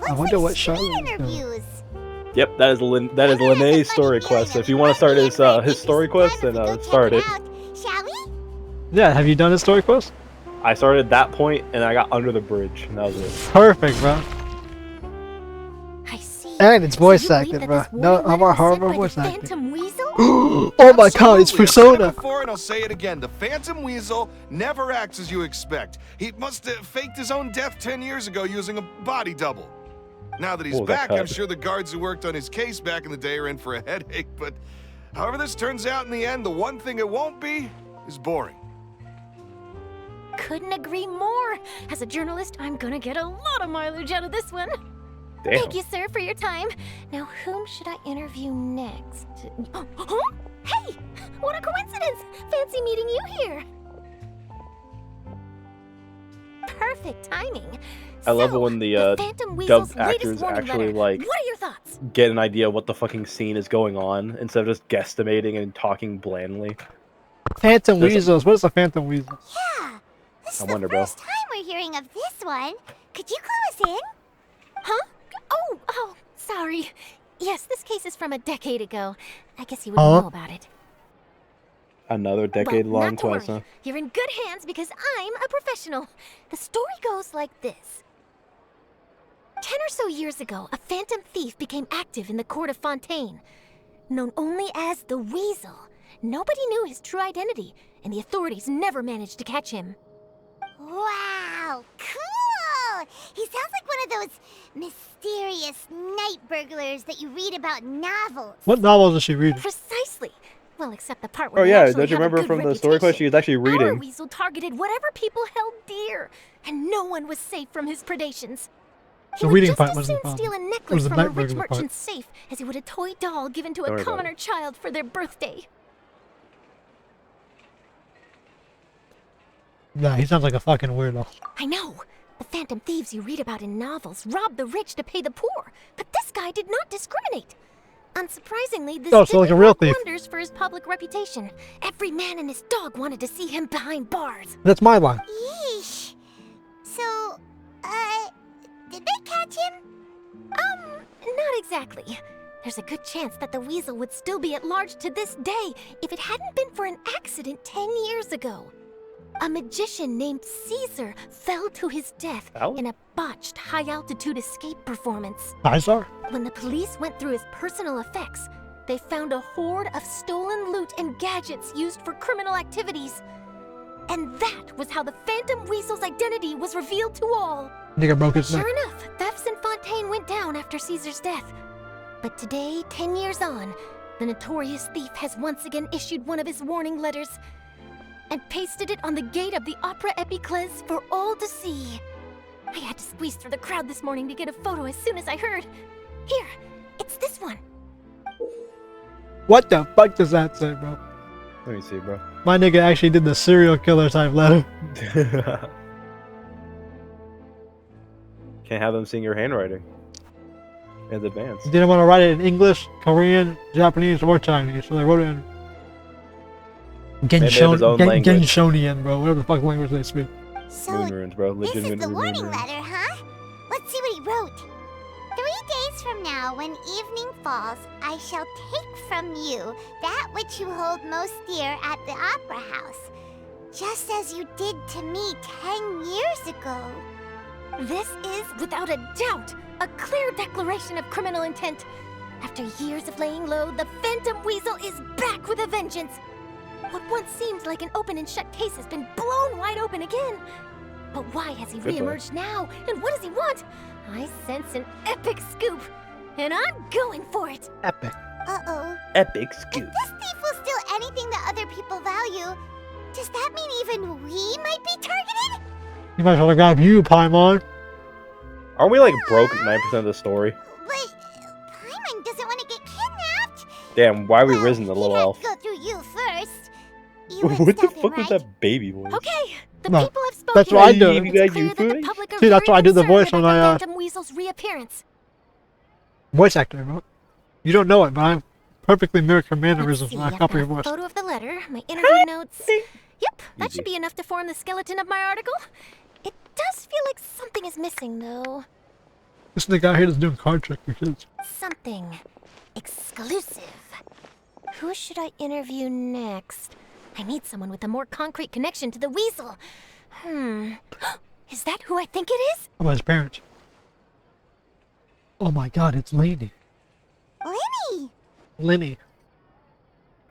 I wonder what Charlotte is doing. Yep, that is Lyney's story quest. So if you want to start his story quest, then start it. Shall we? Yeah, have you done his story quest? I started that point and I got under the bridge, and that was it. Perfect, bro. I see. And it's voice So you acted, believe bro. that this No, warning I'm letter a was sent horrible by the voice acting. Phantom Weasel? Oh my god, it's Absolutely. I've said it Persona! before and I'll say it again. The Phantom Weasel never acts as you expect. He must have faked his own death 10 years ago using a body double. Now that he's What was that back, I'm cut? sure the guards who worked on his case back in the day are in for a headache, but however this turns out in the end, the one thing it won't be is boring. Couldn't agree more. As a journalist, I'm gonna get a lot of mileage out of this one. Damn. Thank you, sir, for your time. Now, whom should I interview next? Huh? Hey! What a coincidence! Fancy meeting you here. Perfect timing. I love it So, when the Phantom Weasel's dubbed actors latest warning actually letter. like What are your thoughts? get an idea of what the fucking scene is going on instead of just guesstimating and talking blandly. Phantom There's a- Weasels. What is a Phantom Weasel? Yeah, this I is wonder, the bro. first time we're hearing of this one. Could you clue us in? Huh? Oh, sorry. Yes, this case is from a decade ago. I guess you wouldn't Huh? know about it. Another Well, decade-long not to quest, huh? worry. You're in good hands because I'm a professional. The story goes like this. 10 or so years ago, a phantom thief became active in the Court of Fontaine. Known only as the Weasel, nobody knew his true identity, and the authorities never managed to catch him. Wow, cool! He sounds like one of those mysterious night burglars that you read about in novels. What novels is she reading? Precisely. Well, except the part where Oh they yeah, actually don't you have a remember good from the story quest? She reputation. was actually Our reading. Weasel targeted whatever people held dear, and no one was safe from his predations. He The would reading just part as wasn't soon the steal a problem. necklace the from a night rich burglar part. merchant's safe as he would a toy doll given to Don't a worry about commoner child for their birthday. Nah, he sounds like a fucking weirdo. I know. The phantom thieves you read about in novels rob the rich to pay the poor, but this guy did not discriminate. Unsurprisingly, this Oh, so like a didn't real work thief. wonders for his public reputation. Every man and his dog wanted to see him behind bars. That's my line. Yeesh. So, did they catch him? Not exactly. There's a good chance that the Weasel would still be at large to this day if it hadn't been for an accident 10 years ago. A magician named Caesar fell to his death Fell? in a botched high-altitude escape performance. Dinosaur? When the police went through his personal effects, they found a hoard of stolen loot and gadgets used for criminal activities. And that was how the Phantom Weasel's identity was revealed to all. Nigga broke his neck. Sure enough, thefts in Fontaine went down after Caesar's death. But today, 10 years on, the notorious thief has once again issued one of his warning letters and pasted it on the gate of the Opera 𝗣𝗟𝗏 for all to see. I had to squeeze through the crowd this morning to get a photo as soon as I heard. Here, it's this one. What the fuck does that say, bro? Let me see, bro. My nigga actually did the serial killer type letter. Can't have them seeing your handwriting. It's advanced. He didn't want to write it in English, Korean, Japanese, or Chinese, so they wrote it in Maybe they have his own language. Genshonian, bro. Whatever the fuck language they speak. So, Moon runes, bro. this is Legitimate the moon warning runes. letter, huh? Let's see what he wrote. 3 days from now, when evening falls, I shall take from you that which you hold most dear at the Opera House, just as you did to me 10 years ago. This is, without a doubt, a clear declaration of criminal intent. After years of laying low, the Phantom Weasel is back with a vengeance. What once seemed like an open and shut case has been blown wide open again. But why has he Good boy. reemerged now? And what does he want? I sense an epic scoop, and I'm going for it. Epic. Uh-oh. Epic If scoop. this thief will steal anything that other people value, does that mean even we might be targeted? You might want to grab you, Paimon. Aren't we like broke 9% of the story? But Paimon doesn't want to get kidnapped. Damn, why are we Well, risen, the he'd little have elf? to go through you first. You would What the stop him, fuck was right? that baby voice? Okay, the No, people have spoken. that's what I do. You It's guys clear do that the food? public are See, that's very why I do the concerned voice when about I, the Phantom Weasel's reappearance. Voice actor, bro. You don't know it, but I perfectly mirror your Let's mannerisms see, when I I've copy got your a voice. photo of the letter, my interview notes. Yep, that Easy. should be enough to form the skeleton of my article. It does feel like something is missing, though. This is the guy here that's doing card trick for kids. Something exclusive. Who should I interview next? I need someone with a more concrete connection to the Weasel. Is that who I think it is? How about his parents? Oh my god, it's Lyney. Lyney! Lyney.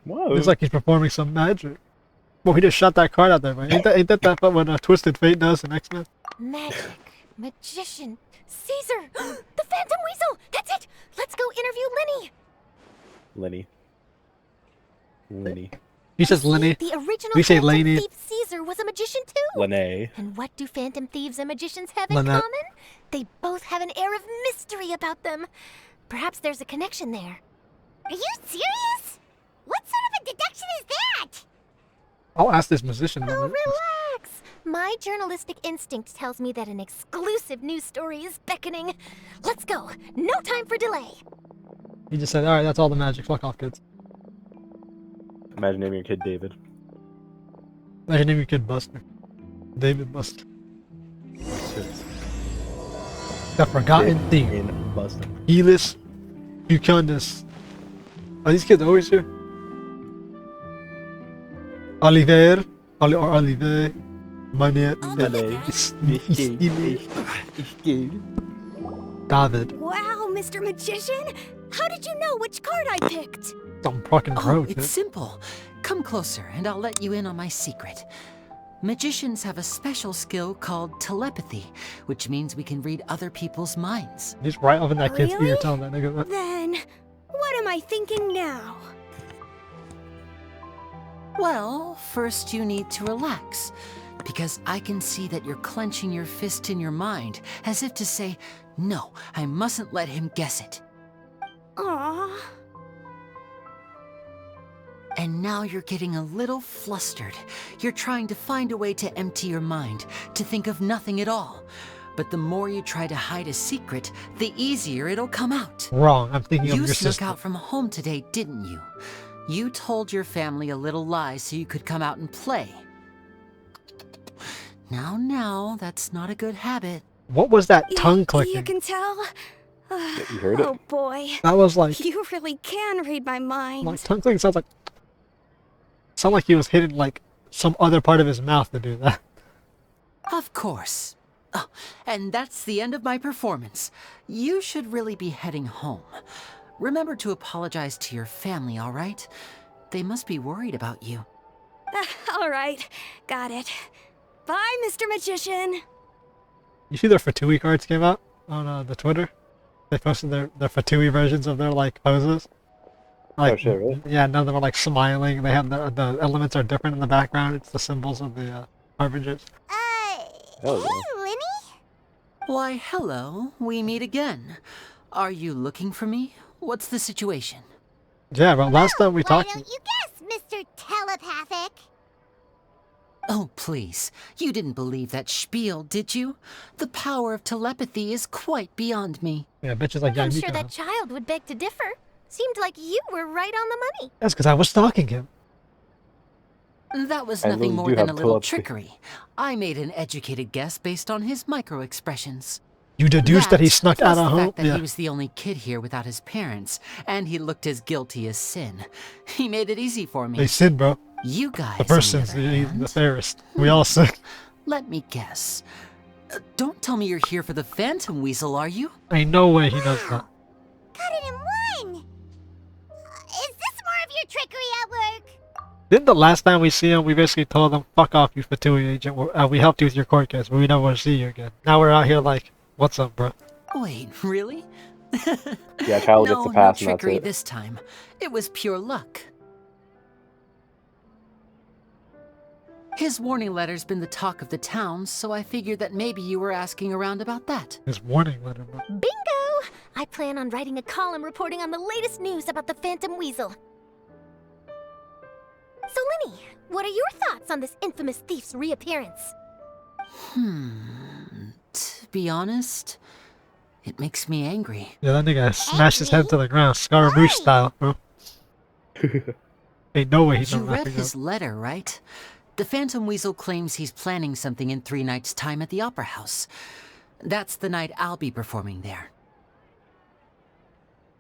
Whoa. Looks like he's performing some magic. Well, he just shot that card out there, man. Ain't that what Twisted Fate does in X-Men? Magic, magician, Caesar, the Phantom Weasel. That's it. Let's go interview Lyney. Lyney. He says Lyney. The original We say Phantom Lyney. thief Caesar was a magician too. Lyney. And what do phantom thieves and magicians have in Lynette. common? They both have an air of mystery about them. Perhaps there's a connection there. Are you serious? What sort of a deduction is that? I'll ask this musician. Oh, relax. My journalistic instinct tells me that an exclusive news story is beckoning. Let's go. No time for delay. He just said, alright, that's all the magic. Fuck off, kids. Imagine naming your kid David. Imagine naming your kid Buster. David Buster. The Forgotten Thief. In Buster. 𝗖𝗢𝗠𝗠𝗘𝗡𝗧𝗔𝗬𝗪. Are these kids always here? Oliver. Oliver. Money. David. Wow, Mr. Magician! How did you know which card I picked? Some fucking Oh, pro, it's kid. simple. Come closer and I'll let you in on my secret. Magicians have a special skill called telepathy, which means we can read other people's minds. He's right up in that kid's ear Really? telling that nigga that. Then, what am I thinking now? Well, first you need to relax, because I can see that you're clenching your fist in your mind, as if to say, no, I mustn't let him guess it. Aww. And now you're getting a little flustered. You're trying to find a way to empty your mind, to think of nothing at all. But the more you try to hide a secret, the easier it'll come out. Wrong. I'm thinking of You your snuck sister. out from home today, didn't you? You told your family a little lie so you could come out and play. Now, that's not a good habit. What was that tongue You clicking? can tell? You heard it? Oh boy. That was like You really can read my mind. tongue clicking sounds like he was hitting like some other part of his mouth to do that. Of course. Oh, and that's the end of my performance. You should really be heading home. Remember to apologize to your family, all right? They must be worried about you. All right, got it. Bye, Mr. Magician. You see their Fatui cards came out on the Twitter? They posted their Fatui versions of their like poses. Like, Oh shit, really? yeah, none of them are like smiling. They have the elements are different in the background. It's the symbols of the harbingers. Hell Hey, yeah. Lyney? Why, hello. We meet again. Are you looking for me? What's the situation? Yeah, but last time we Why talked. don't you guess, Mr. Telepathic? Oh, please. You didn't believe that spiel, did you? The power of telepathy is quite beyond me. Yeah, bitches like I'm Yamika. sure that child would beg to differ. Seemed like you were right on the money. That's because I was stalking him. That was I nothing really more do than a have little telepathy. trickery. I made an educated guess based on his micro-expressions. You deduced that he snuck plus out of the home. fact that Yeah. he was the only kid here without his parents, and he looked as guilty as sin. He made it easy for me. They sin, bro. You guys, The first on the sin's other the hand, fairest. We all sin. let me guess. Don't tell me you're here for the Phantom Weasel, are you? Ain't no way he knows that. Got it in one! Is this more of your trickery at work? Didn't the last time we see him, we basically told him, fuck off, you Fatui agent. We helped you with your court case, but we never want to see you again. Now we're out here like, what's up, bro? Wait, really? Yeah, child gets No, a no pass and that's trickery it. this time. It was pure luck. His warning letter's been the talk of the town, so I figured that maybe you were asking around about that. His warning letter, bro. Bingo! I plan on writing a column reporting on the latest news about the Phantom Weasel. So, Lyney, what are your thoughts on this infamous thief's reappearance? To be honest, it makes me angry. Yeah, that nigga smashed his head to the ground, Scaramouche style, bro. Ain't no way he's You not read laughing his up. letter, right? The Phantom Weasel claims he's planning something in 3 nights' time at the Opera House. That's the night I'll be performing there.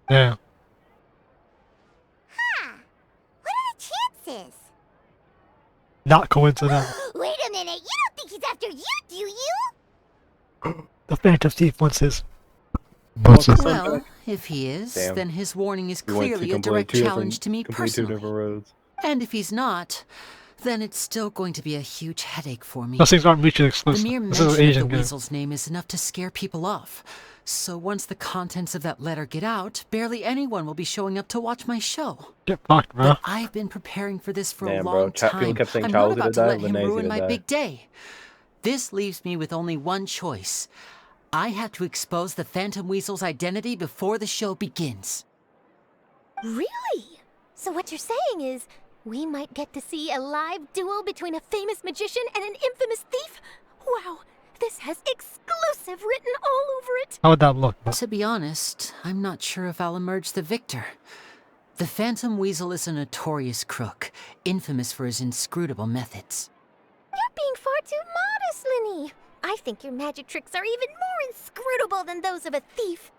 Yeah. Huh. What are the chances? Not coincidental. Wait a minute, you don't think he's after you, do you? The Phantom Thief wants his. Well, if he is, Damn. then his warning is We went clearly to a direct two challenge to me completely two personally. different roads. And if he's not, then it's still going to be a huge headache for me. Those things aren't mutually The exclusive. mere This is mention Asian of the game. Weasel's name is enough to scare people off. So once the contents of that letter get out, barely anyone will be showing up to watch my show. Get fucked, bro. But I've been preparing for this for a Man, bro, long people time. kept saying I'm Charles not was about to gonna let die, him Lyney's ruin gonna my die. big day. This leaves me with only one choice. I have to expose the Phantom Weasel's identity before the show begins. Really? So what you're saying is, we might get to see a live duel between a famous magician and an infamous thief? Wow, this has exclusive written all over it. How would that look, bro? To be honest, I'm not sure if I'll emerge the victor. The Phantom Weasel is a notorious crook, infamous for his inscrutable methods. You're being far too modest, Lyney. I think your magic tricks are even more inscrutable than those of a thief.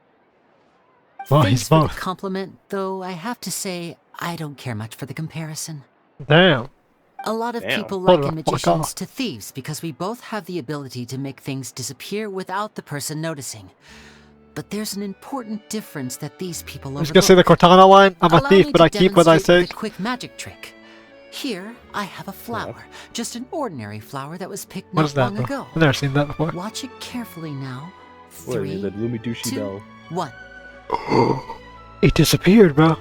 Well, Thanks he's for both. the compliment, though I have to say, I don't care much for the comparison. Damn. A lot of Damn. people Hold liken the fuck magicians off. to thieves because we both have the ability to make things disappear without the person noticing. But there's an important difference that these people I was gonna say the overlook. Cortana line. I'm a Allow thief, me but to I keep what I say. demonstrate the quick magic trick. Here, I have a flower. Just an ordinary flower that was picked What not is that, long bro? ago. I've never seen that before. Watch it carefully now. What is 3, it? Lumidouce 2, Bell. 1. It disappeared, bro.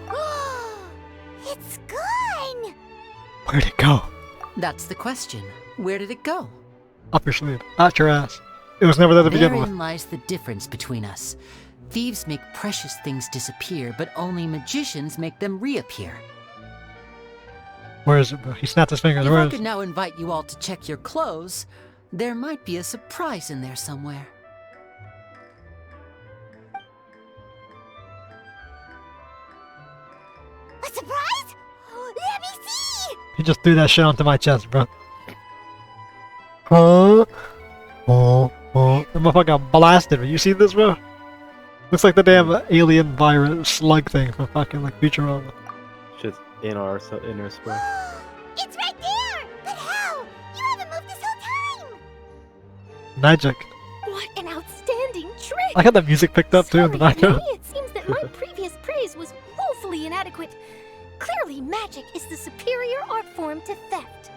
It's gone! Where'd it go? That's the question. Where did it go? Up your sleeve. Out your ass. It was never there to begin with. Therein lies the difference between us. Thieves make precious things disappear, but only magicians make them reappear. Where is it, bro? He snapped his fingers. If Where I is could it? now invite you all to check your clothes, there might be a surprise in there somewhere. A surprise? Let me see! He just threw that shit onto my chest, bro. Huh? Oh. The motherfucker got blasted. You see this, bro? Looks like the damn alien virus slug thing from fucking like Futurama. Just in our inner space. It's right there! But how? You haven't moved this whole time! Magic. What an outstanding trick! I got the music picked up too in the Sorry, background. Lyney, it seems that my previous praise was woefully inadequate. Clearly, magic is the superior art form to theft.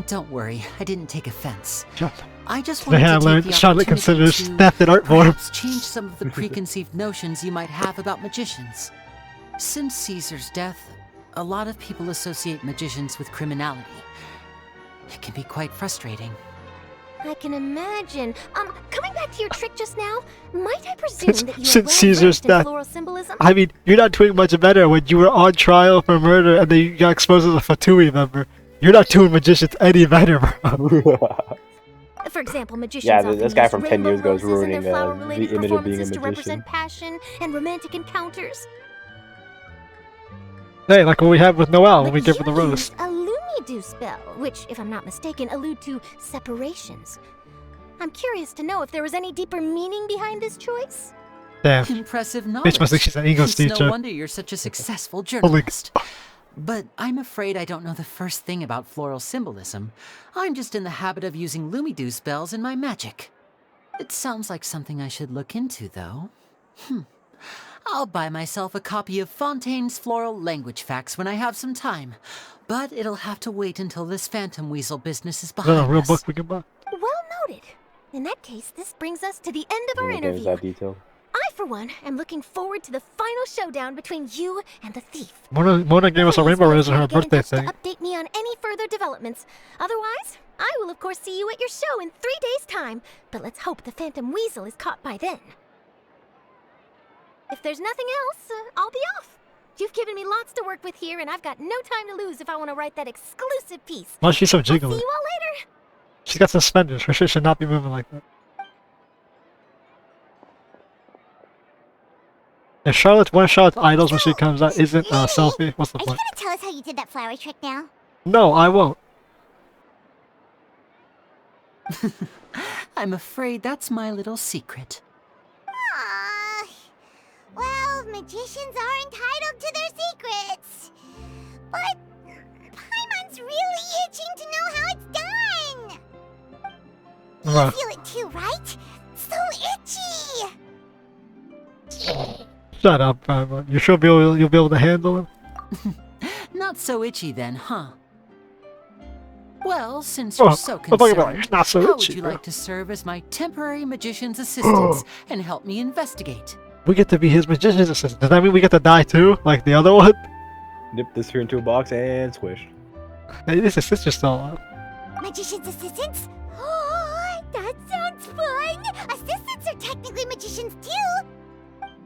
Don't worry, I didn't take offense. Shut I just Today wanted I to learned take the Charlotte opportunity considers to theft an art form. perhaps change some of the preconceived notions you might have about magicians. Since Caesar's death, a lot of people associate magicians with criminality. It can be quite frustrating. I can imagine. Coming back to your trick just now, might I presume that you are Since well Caesar's versed in death. floral symbolism? I mean, you're not doing much better when you were on trial for murder and then you got exposed as a Fatui member. You're not doing magicians any better, bro. For example, magicians Yeah, often this guy use from 10 rainbow years ago is roses in their ruining, flower-related the image of being a performances to magician. represent passion and romantic encounters. Hey, like what we have with Noelle when But we give her the you rose. used a Lumidouce Bell, which, if I'm not mistaken, allude to separations. I'm curious to know if there was any deeper meaning behind this choice. Damn. Impressive knowledge. Bitch must think she's an English It's teacher. no wonder you're such a successful Holy journalist. But I'm afraid I don't know the first thing about floral symbolism. I'm just in the habit of using Lumidouce bells in my magic. It sounds like something I should look into, though. I'll buy myself a copy of Fontaine's Floral Language Facts when I have some time. But it'll have to wait until this Phantom Weasel business is Is that behind a real us. book we can buy? Well noted. In that case, this brings us to the end of our The game is interview. that detailed. I, for one, am looking forward to the final showdown between you and the thief. Mona gave us a Please rainbow feel rose on free her to get in birthday touch thing. to update me on any further developments. Otherwise, I will of course see you at your show in 3 days' time. But let's hope the Phantom Weasel is caught by then. If there's nothing else, I'll be off. You've given me lots to work with here, and I've got no time to lose if I want to write that exclusive piece. Why is she so I'll see you jiggly? all later. She's got suspenders. Her shit should not be moving like that. If one of Charlotte's idols when she comes out isn't a selfie, what's the Are you point? gonna tell us how you did that flower trick now? No, I won't. I'm afraid that's my little secret. Aww. Well, magicians are entitled to their secrets. But Paimon's really itching to know how it's done. You feel it too, right? So itchy. Shut up, Paimon. You sure you'll be able to handle him? Not so itchy then, huh? Well, since you're so concerned, it's not so how itchy, would you bro. like to serve as my temporary magician's assistant and help me investigate? We get to be his magician's assistant. Does that mean we get to die too, like the other one? Nip this here into a box and squish. Hey, this is sister still alive. Magician's assistants? Oh, that sounds fun. Assistants are technically magicians too.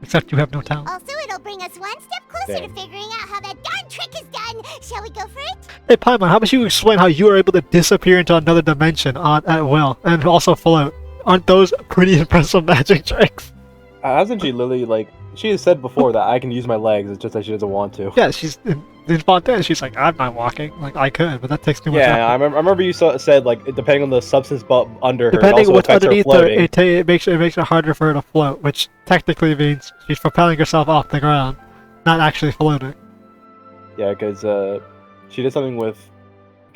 Except you have no talent. Also, it'll bring us one step closer Dang. to figuring out how that darn trick is done. Shall we go for it? Hey, Paimon, how about you explain how you were able to disappear into another dimension at will and also float? Aren't those pretty impressive magic tricks? Hasn't she literally, like, she has said before that I can use my legs, it's just that she doesn't want to. Yeah, she's in Fontaine. She's like, I'm not walking. Like, I could, but that takes too much effort. Yeah, I remember you said, like, depending on the substance under her, Depending it also what's affects her underneath her, floating. it makes it harder for her to float, which technically means she's propelling herself off the ground, not actually floating. Yeah, because she did something with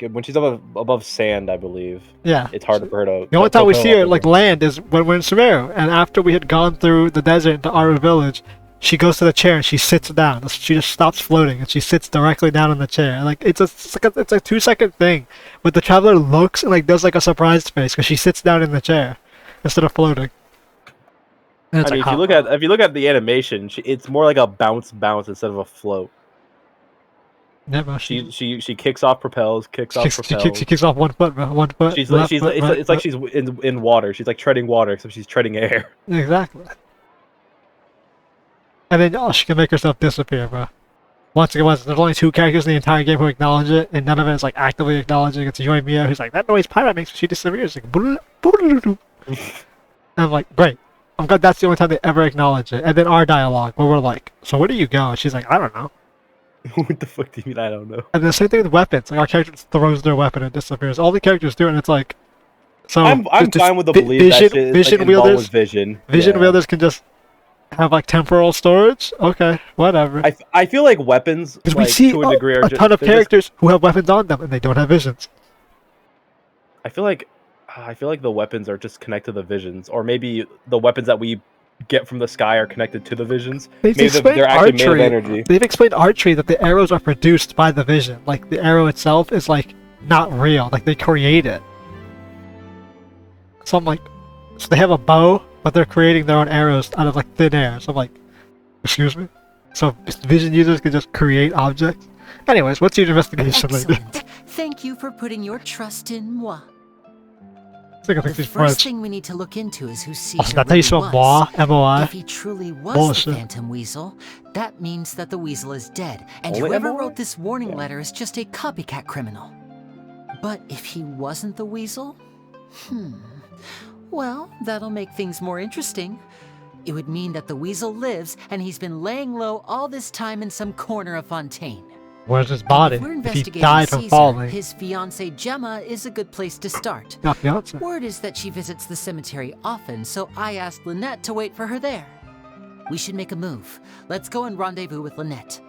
when she's above sand, I believe. Yeah. It's harder for her to. The only time we propel see her off like the land is when we're in Sumeru, and after we had gone through the desert into Aru village, she goes to the chair and she sits down. She just stops floating and she sits directly down in the chair. Like it's a 2-second thing, but the traveler looks and like does like a surprised face because she sits down in the chair instead of floating. And it's I mean, like, if you look at the animation, it's more like a bounce instead of a float. never. She kicks off, propels, kicks off, propels. She kicks off one foot, bro. One foot. She's left like foot, right it's like foot. she's in water. She's like treading water, except she's treading air. Exactly. And then she can make herself disappear, bro. Once again, there's only 2 characters in the entire game who acknowledge it, and none of it is like actively acknowledging. It's Yui Mia who's like, that noise pirate makes when she disappears. Like, and I'm like, great. I'm glad that's the only time they ever acknowledge it. And then our dialogue, where we're like, so where do you go? And she's like, I don't know. What the fuck do you mean? I don't know. And the same thing with weapons. Like, our character just throws their weapon and disappears. All the characters do it, and it's like, so I'm fine with the belief that shit is like, involved with vision. Vision Yeah. wielders can just have like temporal storage. Okay, whatever. I feel like weapons, Because like, we see to a degree, are a ton of they're just- characters who have weapons on them and they don't have visions. I feel like the weapons are just connected to the visions, or maybe the weapons that we get from the sky are connected to the visions. They've Maybe explained they're actually made of archery. energy. They've explained archery that the arrows are produced by the vision. Like the arrow itself is like not real. Like they create it. So I'm like, so they have a bow, but they're creating their own arrows out of like thin air. So I'm like, excuse me? So vision users can just create objects? Anyways, what's your investigation lady? Excellent. Thank you for putting your trust in moi. I think I The think she's first French. thing we need to look into is who Oh, Caesar so that's how you spell really moi? was. M-O-I? If he truly was Bullshit. the Phantom Weasel, that means that the Weasel is dead, and Only whoever M-O-I? wrote this warning Yeah. letter is just a copycat criminal. But if he wasn't the Weasel? Well, that'll make things more interesting. It would mean that the Weasel lives, and he's been laying low all this time in some corner of Fontaine. Where's his body? If we're If he investigating died from Caesar, falling. his fiancée Gemma is a good place to start. Not fiance. Word is that she visits the cemetery often, so I asked Lynette to wait for her there. We should make a move. Let's go and rendezvous with Lynette.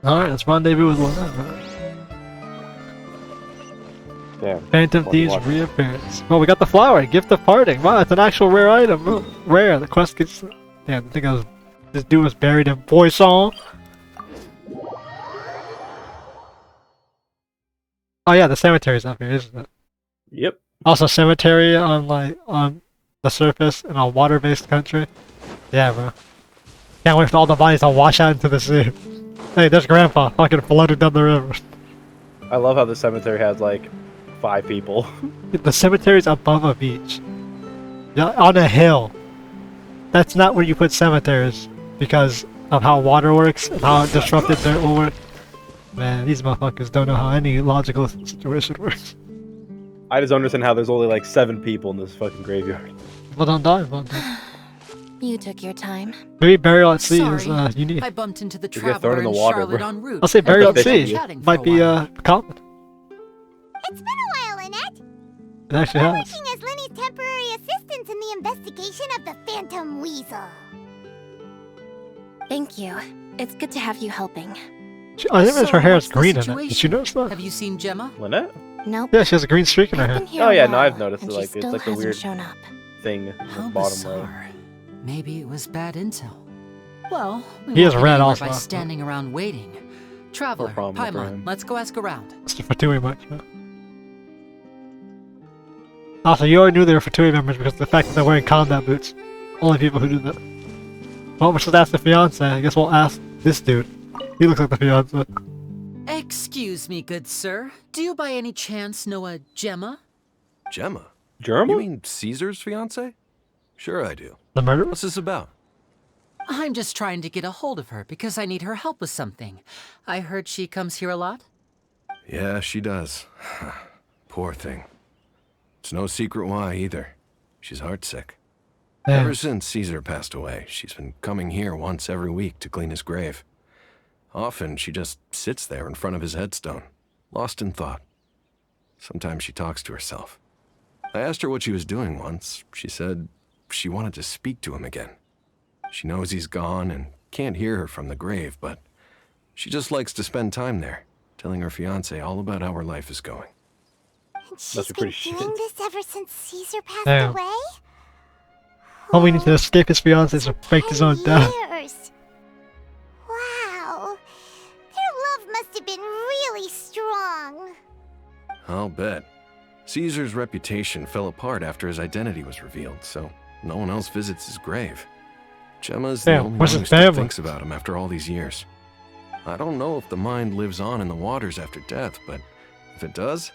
Alright, let's rendezvous with Lynette. Damn. Phantom What do you Thieves want? Reappearance. Well, we got the flower, Gift of Parting. Wow, it's an actual rare item. Oh, rare. The quest gets. Damn, I think this dude was buried in Poisson. Oh yeah, the cemetery's up here, isn't it? Yep. Also, cemetery on the surface in a water-based country. Yeah, bro. Can't wait for all the bodies to wash out into the sea. Hey, there's Grandpa fucking floated down the river. I love how the cemetery has like 5 people. The cemetery's above a beach. Yeah, on a hill. That's not where you put cemeteries because of how water works and how disrupted dirt will work. Man, these motherfuckers don't know how any logical situation works. I just don't understand how there's only like 7 people in this fucking graveyard. Well, don't die, well, don't. You took your time. Maybe burial at sea Sorry, is unique. I bumped into the You get thrown traveler in the in water, Charlotte bro. en route. I'll say and burial we've at been sea chatting for might a be while. common. It's been a while, Lynette. It actually We're has. working as Lenny's temporary assistants in the investigation of the Phantom Weasel. Thank you. It's good to have you helping. I didn't notice her hair is what's the green in it. Did you notice that? Have you seen Gemma? Lynette? Nope. Yeah, she has a green streak in her I've hair. been here Oh a yeah, no, while, I've noticed it. and she Like it's still like the hasn't weird shown up. thing in How the bottom right. bizarre. Maybe it was bad intel. Well, we He has won't get red anywhere also. by standing around waiting. Traveler, problem for him. Paimon, let's go ask around. It's the Fatui much. Also, you already knew they were Fatui members because of the fact that they're wearing combat boots. Only people who do that. Well, we're supposed to ask the fiance. I guess we'll ask this dude. He looks like the fiance. Excuse me, good sir. Do you by any chance know a Gemma? Gemma? German? You mean Caesar's fiance? Sure I do. The murderer? What's this about? I'm just trying to get a hold of her because I need her help with something. I heard she comes here a lot. Yeah, she does. Poor thing. It's no secret why either. She's heartsick. Yeah. Ever since Caesar passed away, she's been coming here once every week to clean his grave. Often she just sits there in front of his headstone, lost in thought. Sometimes she talks to herself. I asked her what she was doing once. She said she wanted to speak to him again. She knows he's gone and can't hear her from the grave, but she just likes to spend time there, telling her fiancé all about how her life is going. And she's Must be been pretty shit. doing this ever since Caesar passed Damn. away? All we need to escape his fiance to fake his own death. Years. Wow. Their love must have been really strong. I'll bet. Caesar's reputation fell apart after his identity was revealed, so no one else visits his grave. Gemma's the Damn, only one where's who his still family? thinks about him after all these years. I don't know if the mind lives on in the waters after death, but if it does,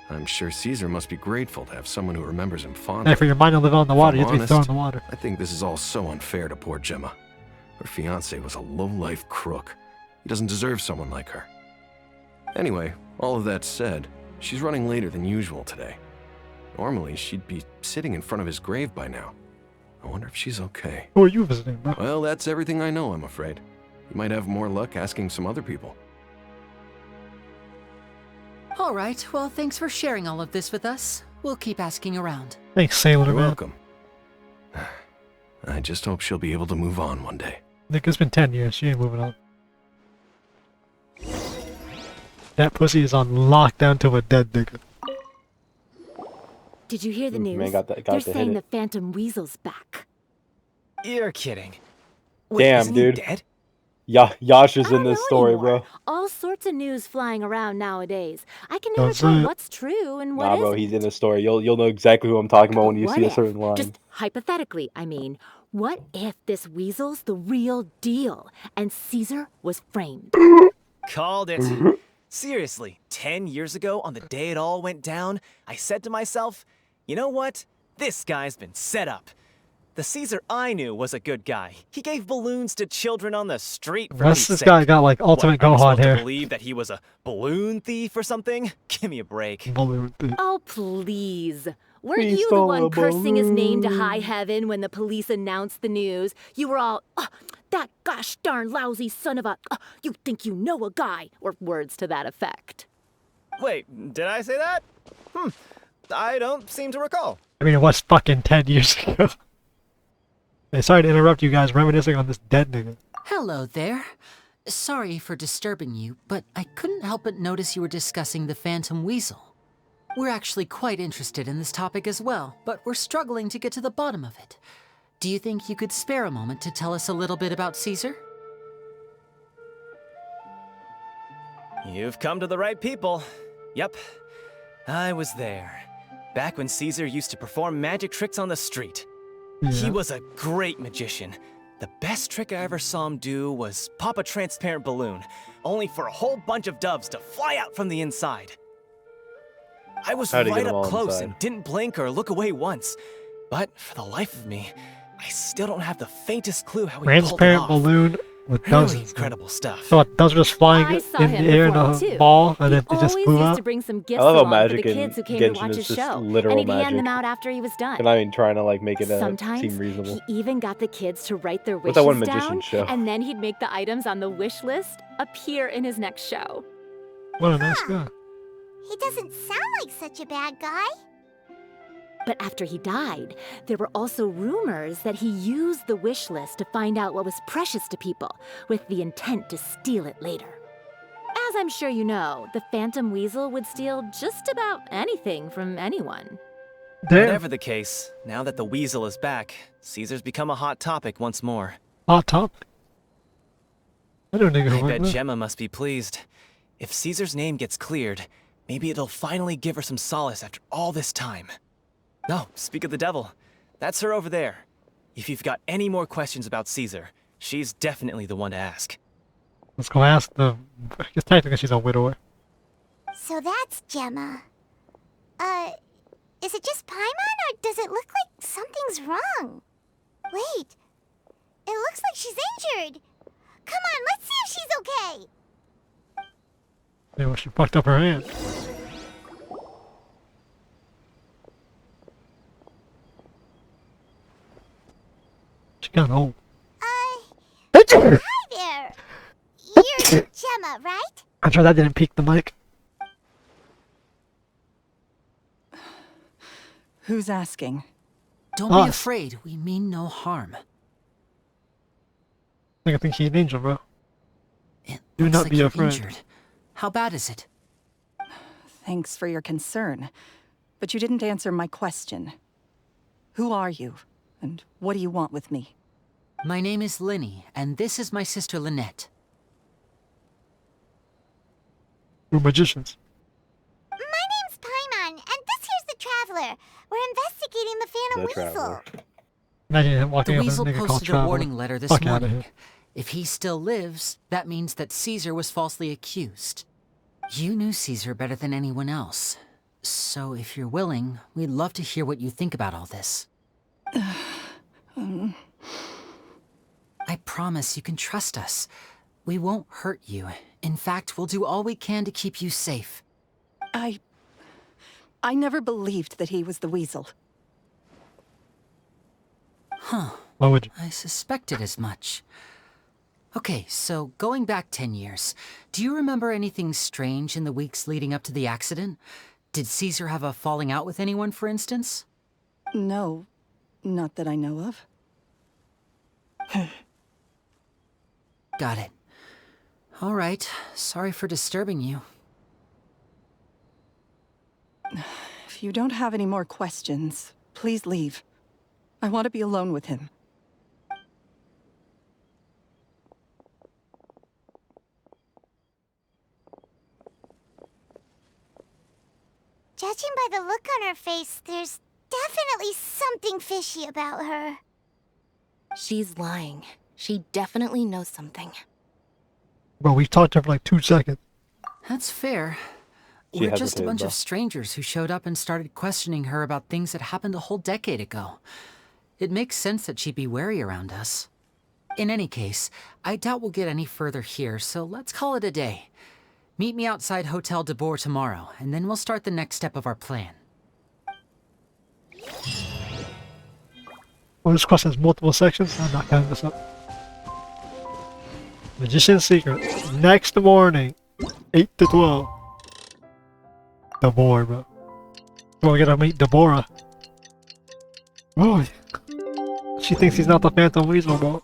I'm sure Caesar must be grateful to have someone who remembers him fondly. Hey, for your mind to live on the water, you have to be honest, thrown in the water. I think this is all so unfair to poor Gemma. Her fiancé was a low-life crook. He doesn't deserve someone like her. Anyway, all of that said, she's running later than usual today. Normally, she'd be sitting in front of his grave by now. I wonder if she's okay. Who are you visiting, bro? Well, that's everything I know, I'm afraid. You might have more luck asking some other people. All right, well, thanks for sharing all of this with us. We'll keep asking around. Thanks, Sailor You're Man. welcome. I just hope she'll be able to move on one day. Nick, it's been 10 years. She ain't moving on. That pussy is on lockdown to a dead nigga. Did you hear the news? Man got They're to hit saying the it. Phantom Weasel's back. You're kidding. Wait, Damn, isn't he dude. dead? Yash is I don't in this know story, anymore. bro. All sorts of news flying around nowadays. I can Don't never say tell it. what's true and what Nah, bro, isn't. he's in this story. You'll know exactly who I'm talking about when you What see a if? certain line. Just hypothetically, I mean. What if this Weasel's the real deal and Caesar was framed? Called it. Seriously, 10 years ago, on the day it all went down, I said to myself, you know what? This guy's been set up. The Caesar I knew was a good guy. He gave balloons to children on the street for Rest Pete's this sake. guy got like What, ultimate are we Gohan supposed to hair. believe that he was a balloon thief or something? Give me a break. Balloon thing. Oh, please. Weren't He you the stole one a cursing his name to balloon. high heaven when the police announced the news? You were all, "Oh, that gosh darn lousy son of a, you think you know a guy," or words to that effect. Wait, did I say that? I don't seem to recall. I mean, it was fucking 10 years ago. Hey, sorry to interrupt you guys reminiscing on this dead nigga. Hello there. Sorry for disturbing you, but I couldn't help but notice you were discussing the Phantom Weasel. We're actually quite interested in this topic as well, but we're struggling to get to the bottom of it. Do you think you could spare a moment to tell us a little bit about Caesar? You've come to the right people. Yep, I was there. Back when Caesar used to perform magic tricks on the street. He Yeah. was a great magician. The best trick I ever saw him do was pop a transparent balloon, only for a whole bunch of doves to fly out from the inside. I was How'd he get right them all up close inside? and didn't blink or look away once. But for the life of me, I still don't have the faintest clue how he pulled it Transparent off. balloon with Really dozens. incredible stuff. So what, those were just flying I saw in him the air in perform, a too. ball, and He then it just always flew used out? to bring some gifts love how along for magic the in kids who came to Genshin watch is his just show, literal and he'd hand them magic. out after he was done. They're not even trying to like make it Sometimes seem reasonable. he even got the kids to write their What's wishes that one magician down, show? and then he'd make the items on the wish list appear in his next show. What a nice guy. He doesn't sound like such a bad guy. But after he died, there were also rumors that he used the wish list to find out what was precious to people, with the intent to steal it later. As I'm sure you know, the Phantom Weasel would steal just about anything from anyone. Damn. Whatever the case, now that the Weasel is back, Caesar's become a hot topic once more. Hot topic. I don't think I it'll bet work. Gemma must be pleased. If Caesar's name gets cleared, maybe it'll finally give her some solace after all this time. Oh, speak of the devil. That's her over there. If you've got any more questions about Caesar, she's definitely the one to ask. Let's go ask the... I guess technically she's a widower. So that's Gemma. Is it just Paimon, or does it look like something's wrong? Wait, it looks like she's injured. Come on, let's see if she's okay. Yeah, well, she fucked up her hand. She got old. Hi there. You're Gemma, right? I'm sure that didn't peak the mic. Who's asking? Don't be Us. afraid. We mean no harm. I think she's an angel, bro. It Do looks not like be you're afraid. injured. How bad is it? Thanks for your concern, but you didn't answer my question. Who are you, and what do you want with me? My name is Lyney, and this is my sister Lynette. We're magicians. My name's Paimon, and this here's the Traveler. We're investigating the Phantom The Weasel. Traveler. Imagine him walking The up Weasel and a nigga called posted a Traveler. warning letter this Fuck outta morning. here. If he still lives, that means that Caesar was falsely accused. You knew Caesar better than anyone else. So if you're willing, we'd love to hear what you think about all this. I promise you can trust us. We won't hurt you. In fact, we'll do all we can to keep you safe. I never believed that he was the Weasel. Huh. Why would you? I suspected as much. Okay, so going back 10 years, do you remember anything strange in the weeks leading up to the accident? Did Caesar have a falling out with anyone, for instance? No, not that I know of. Got it. All right, sorry for disturbing you. If you don't have any more questions, please leave. I want to be alone with him. Judging by the look on her face, there's definitely something fishy about her. She's lying. She definitely knows something. Bro, we've talked to her for like 2 seconds. That's fair. She We're just a hesitated, bunch though. of strangers who showed up and started questioning her about things that happened a whole decade ago. It makes sense that she'd be wary around us. In any case, I doubt we'll get any further here, so let's call it a day. Meet me outside Hotel 𝗣𝗏𝗧 tomorrow, and then we'll start the next step of our plan. Well, this quest has multiple sections. I'm not counting this up. Magician's Secret. Next morning, 8 to 12. Deborah, bro. Oh, we gotta meet Deborah. Oh, she thinks he's not the Phantom Weasel, bro.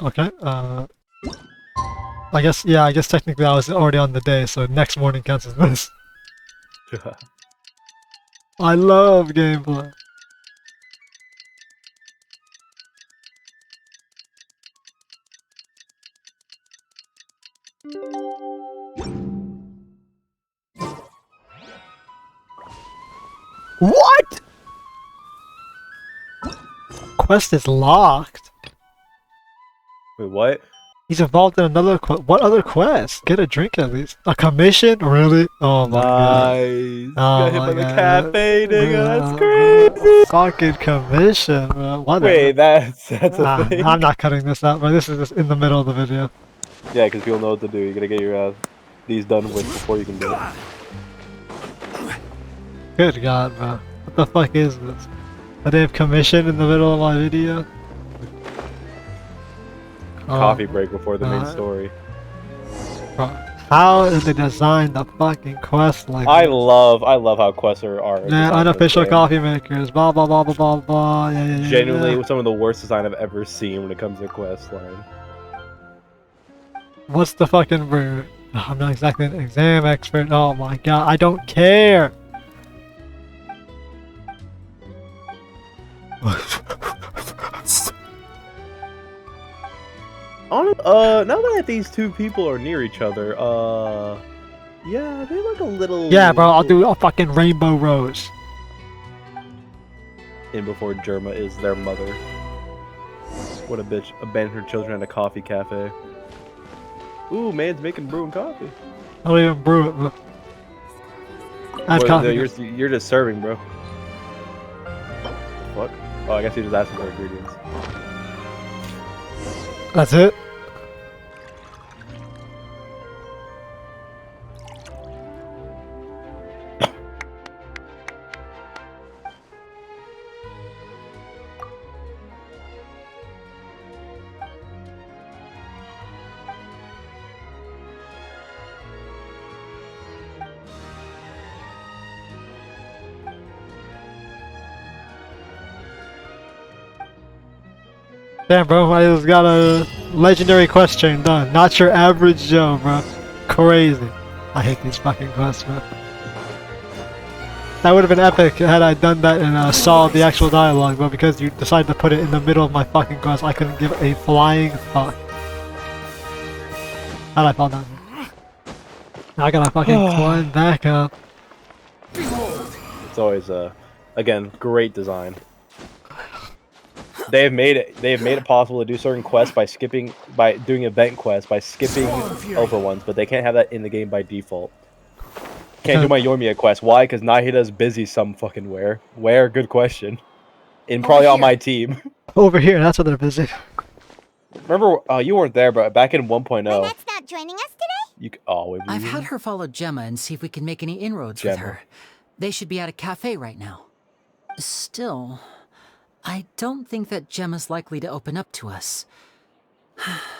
Okay, I guess technically I was already on the day, so next morning counts as this. I love gameplay. What? Quest is locked. Wait, what? He's involved in another quest. What other quest? Get a drink at least. A commission? Really? Oh my god. Nice. Oh Got hit my by the god. cafe, nigga. That's Bro, crazy. Fucking commission, bro. Whatever. Wait, that's a thing. I'm not cutting this out, but this is just in the middle of the video. Yeah, because people know what to do. You gotta get your these done with before you can do it. Good god, bro. What the fuck is this? I didn't have commission in the middle of my video? Coffee break before the main uh, story. Bro, How did they design the fucking quest like I this? love how quests are. Yeah, designed in this unofficial game. coffee makers. Blah blah blah blah blah blah. Yeah. Genuinely, some of the worst design I've ever seen when it comes to quest line. What's the fucking brew? Oh, I'm not exactly an exam expert. Oh my god, I don't care. Now that these two people are near each other, yeah, they look a little. Yeah, bro, I'll do a fucking rainbow rose. In before Germa is their mother. What a bitch! Abandoned her children at a coffee cafe. Ooh, man's making brewing coffee. I don't even brew it, bro. I have coffee. You're just serving, bro. What? Oh, I guess you're just asking for ingredients. That's it? Damn, bro, I just got a legendary quest chain done. Not your average Joe, bro. Crazy. I hate these fucking quests, bro. That would have been epic had I done that and saw the actual dialogue, but because you decided to put it in the middle of my fucking quest, I couldn't give a flying fuck. How'd I fall down here? Now I gotta fucking climb back up. It's always again, great design. They have made it possible to do certain quests by doing event quests by skipping over ones, but they can't have that in the game by default. Can't do my Yoimiya quest. Why? Because Nahida's busy some fucking where. Where? Good question. And probably on my team. Over here, that's where they're busy. Remember, you weren't there, but back in 1.0. Lynette's not joining us today? I've had her follow Gemma and see if we can make any inroads with her. They should be at a cafe right now. Still, I don't think that Gemma's likely to open up to us.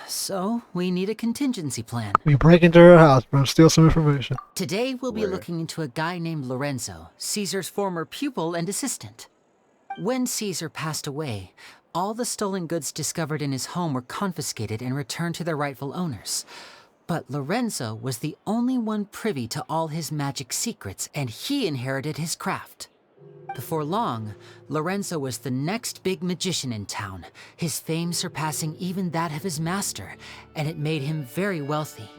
So, we need a contingency plan. We break into her house, bro. Steal some information. Today, we'll be looking into a guy named Lorenzo, Caesar's former pupil and assistant. When Caesar passed away, all the stolen goods discovered in his home were confiscated and returned to their rightful owners. But Lorenzo was the only one privy to all his magic secrets, and he inherited his craft. Before long, Lorenzo was the next big magician in town, his fame surpassing even that of his master, and it made him very wealthy.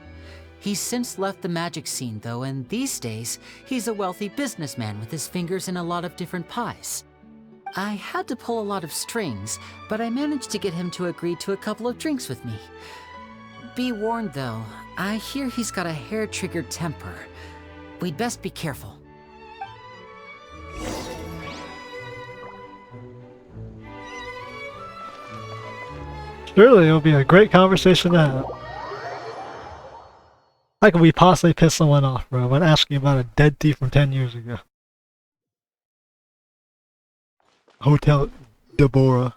He's since left the magic scene, though, and these days, he's a wealthy businessman with his fingers in a lot of different pies. I had to pull a lot of strings, but I managed to get him to agree to a couple of drinks with me. Be warned, though, I hear he's got a hair-triggered temper. We'd best be careful. Surely it'll be a great conversation to have. How can we possibly piss someone off, bro, when asking about a dead thief from 10 years ago? Hotel Deborah.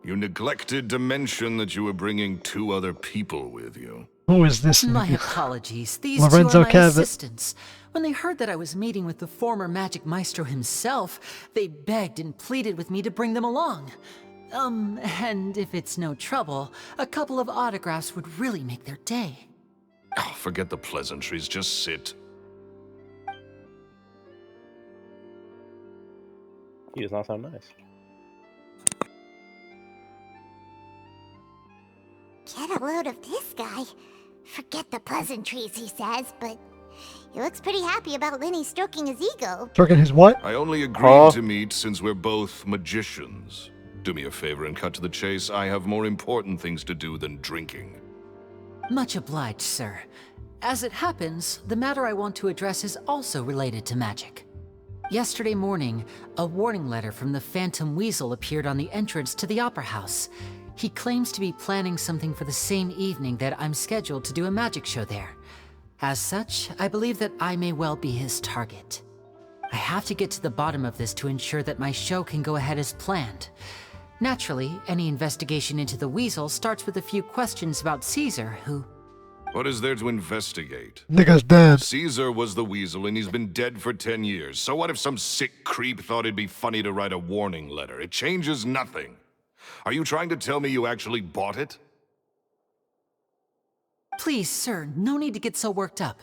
You neglected to mention that you were bringing 2 other people with you. Who is this? My nigga? apologies. These Lorenzo 2 are my Cabot. assistants. When they heard that I was meeting with the former magic maestro himself, they begged and pleaded with me to bring them along. And if it's no trouble, a couple of autographs would really make their day. Oh, forget the pleasantries, just sit. He does not sound nice. Get a load of this guy. Forget the pleasantries, he says, but he looks pretty happy about Lyney stroking his ego. Stroking his what? I only agreed to meet since we're both magicians. Do me a favor and cut to the chase. I have more important things to do than drinking. Much obliged, sir. As it happens, the matter I want to address is also related to magic. Yesterday morning, a warning letter from the Phantom Weasel appeared on the entrance to the Opera House. He claims to be planning something for the same evening that I'm scheduled to do a magic show there. As such, I believe that I may well be his target. I have to get to the bottom of this to ensure that my show can go ahead as planned. Naturally, any investigation into the Weasel starts with a few questions about Caesar, who... What is there to investigate? Nigga's dead. Caesar was the Weasel, and he's been dead for 10 years. So what if some sick creep thought it'd be funny to write a warning letter? It changes nothing. Are you trying to tell me you actually bought it? Please, sir, no need to get so worked up.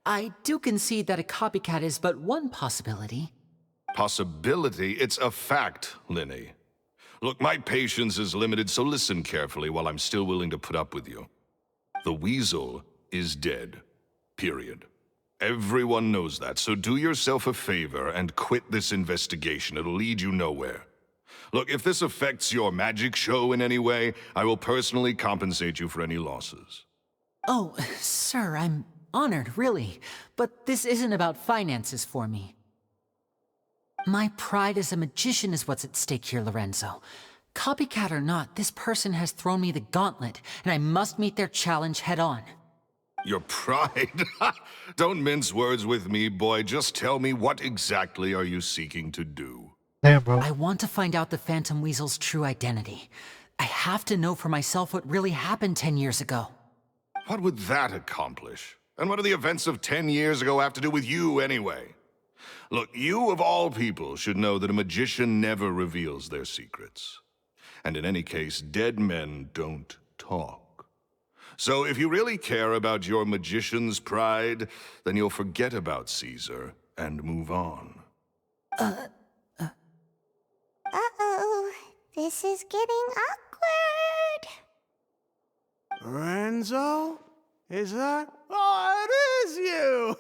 I do concede that a copycat is but one possibility. Possibility? It's a fact, Lyney. Look, my patience is limited, so listen carefully while I'm still willing to put up with you. The Weasel is dead. Period. Everyone knows that, so do yourself a favor and quit this investigation. It'll lead you nowhere. Look, if this affects your magic show in any way, I will personally compensate you for any losses. Oh, sir, I'm honored, really. But this isn't about finances for me. My pride as a magician is what's at stake here, Lorenzo. Copycat or not, this person has thrown me the gauntlet, and I must meet their challenge head-on. Your pride? Don't mince words with me, boy. Just tell me, what exactly are you seeking to do? Damn, bro. I want to find out the Phantom Weasel's true identity. I have to know for myself what really happened 10 years ago. What would that accomplish? And what do the events of 10 years ago have to do with you, anyway? Look, you of all people should know that a magician never reveals their secrets. And in any case, dead men don't talk. So if you really care about your magician's pride, then you'll forget about Caesar and move on. Uh-oh. This is getting awkward. Lorenzo? Is that? Oh, it is you!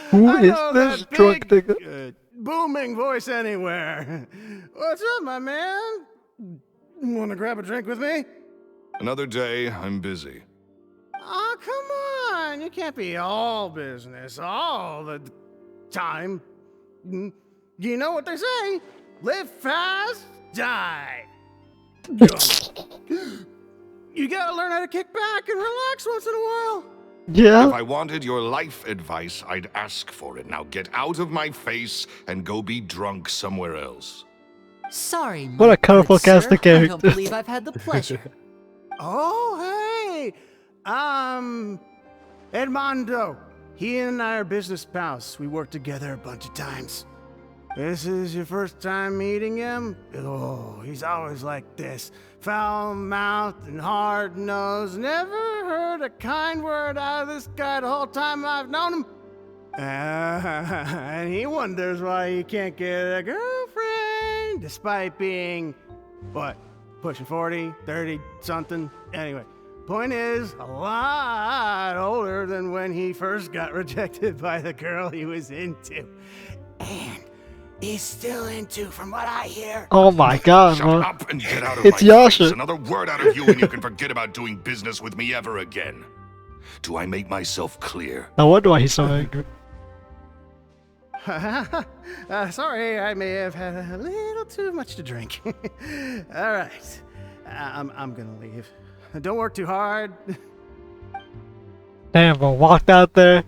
Who I is know this that drunk big, nigga? booming voice anywhere. What's up, my man? Want to grab a drink with me? Another day, I'm busy. Oh, come on. You can't be all business all the time. You know what they say? Live fast, die. You gotta learn how to kick back and relax once in a while. Yeah. If I wanted your life advice, I'd ask for it. Now get out of my face and go be drunk somewhere else. Sorry, What my a colorful good sir. cast of I don't characters. believe I've had the pleasure. Oh, hey. Edmondo. He and I are business pals. We worked together a bunch of times. This is your first time meeting him? Oh, he's always like this. Foul-mouthed and hard-nosed. Never heard a kind word out of this guy the whole time I've known him. And he wonders why he can't get a girlfriend, despite being, what, pushing 40, 30, something? Anyway, point is, a lot older than when he first got rejected by the girl he was into. And he's still into, from what I hear. Oh my god, Shut bro. up and get out of It's my Yasha. face. Another word out of you and you can forget about doing business with me ever again. Do I make myself clear? No wonder why he's so angry. Sorry, I may have had a little too much to drink. All right, I'm gonna leave. Don't work too hard. Damn, bro. Walked out there,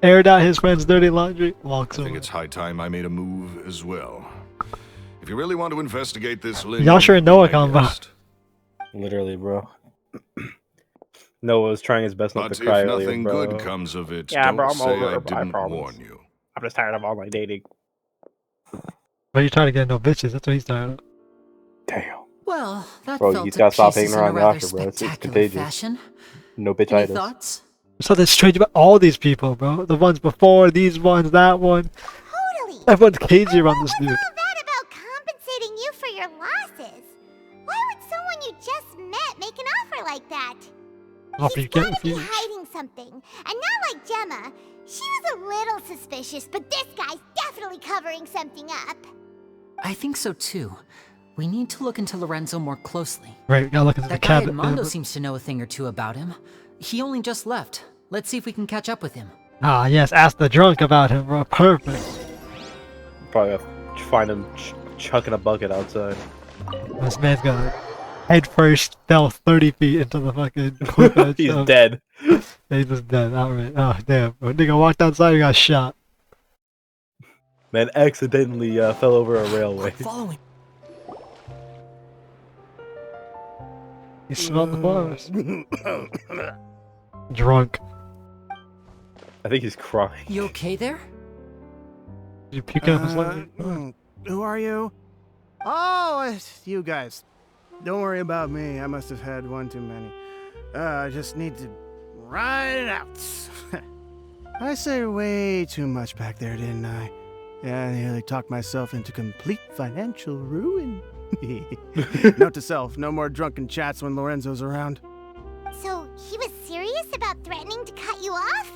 aired out his friend's dirty laundry, walks I think away. it's high time I made a move as well. If you really want to investigate this, Lyney, Y'all sure know what my I'm about. guest. Literally, bro. Noah was trying his best not But to cry if earlier, nothing bro. good comes of it, Yeah, don't bro, I'm say over I it, bro, I didn't promise. warn you. I'm just tired of online dating. But you trying to get no bitches. That's what he's tired of. Damn. Well, that Bro, fell you to gotta stop pieces hanging in a around rather Yasha, bro. It's spectacular contagious. fashion. No Any bitchitis. thoughts? Something strange about all these people, bro. The ones before, these ones, that one. Totally. Everyone's cagey around this What's dude. all that about compensating you for your losses? Why would someone you just met make an offer like that? Offer you He's get gotta be refused. hiding something. And not like Gemma. She was a little suspicious, but this guy's definitely covering something up. I think so too. We need to look into Lorenzo more closely. Right, we gotta look into the That guy cabinet. Edmondo seems to know a thing or two about him. He only just left. Let's see if we can catch up with him. Ah, yes, ask the drunk about him, bro. Perfect. Probably have to find him chucking a bucket outside. This man's gonna head first fell 30 feet into the fucking cliff edge. He's of- dead. He's just dead. Alright. Oh, damn. Bro. Nigga walked outside and got shot. Man accidentally fell over a railway. Following. You smelled the flowers. Drunk. I think he's crying. You okay there? You puke out his leg. Who are you? Oh, it's you guys. Don't worry about me. I must have had one too many. I just need to ride it out. I say way too much back there, didn't I? Yeah, I nearly talked myself into complete financial ruin. Note to self, no more drunken chats when Lorenzo's around. So he was serious about threatening to cut you off?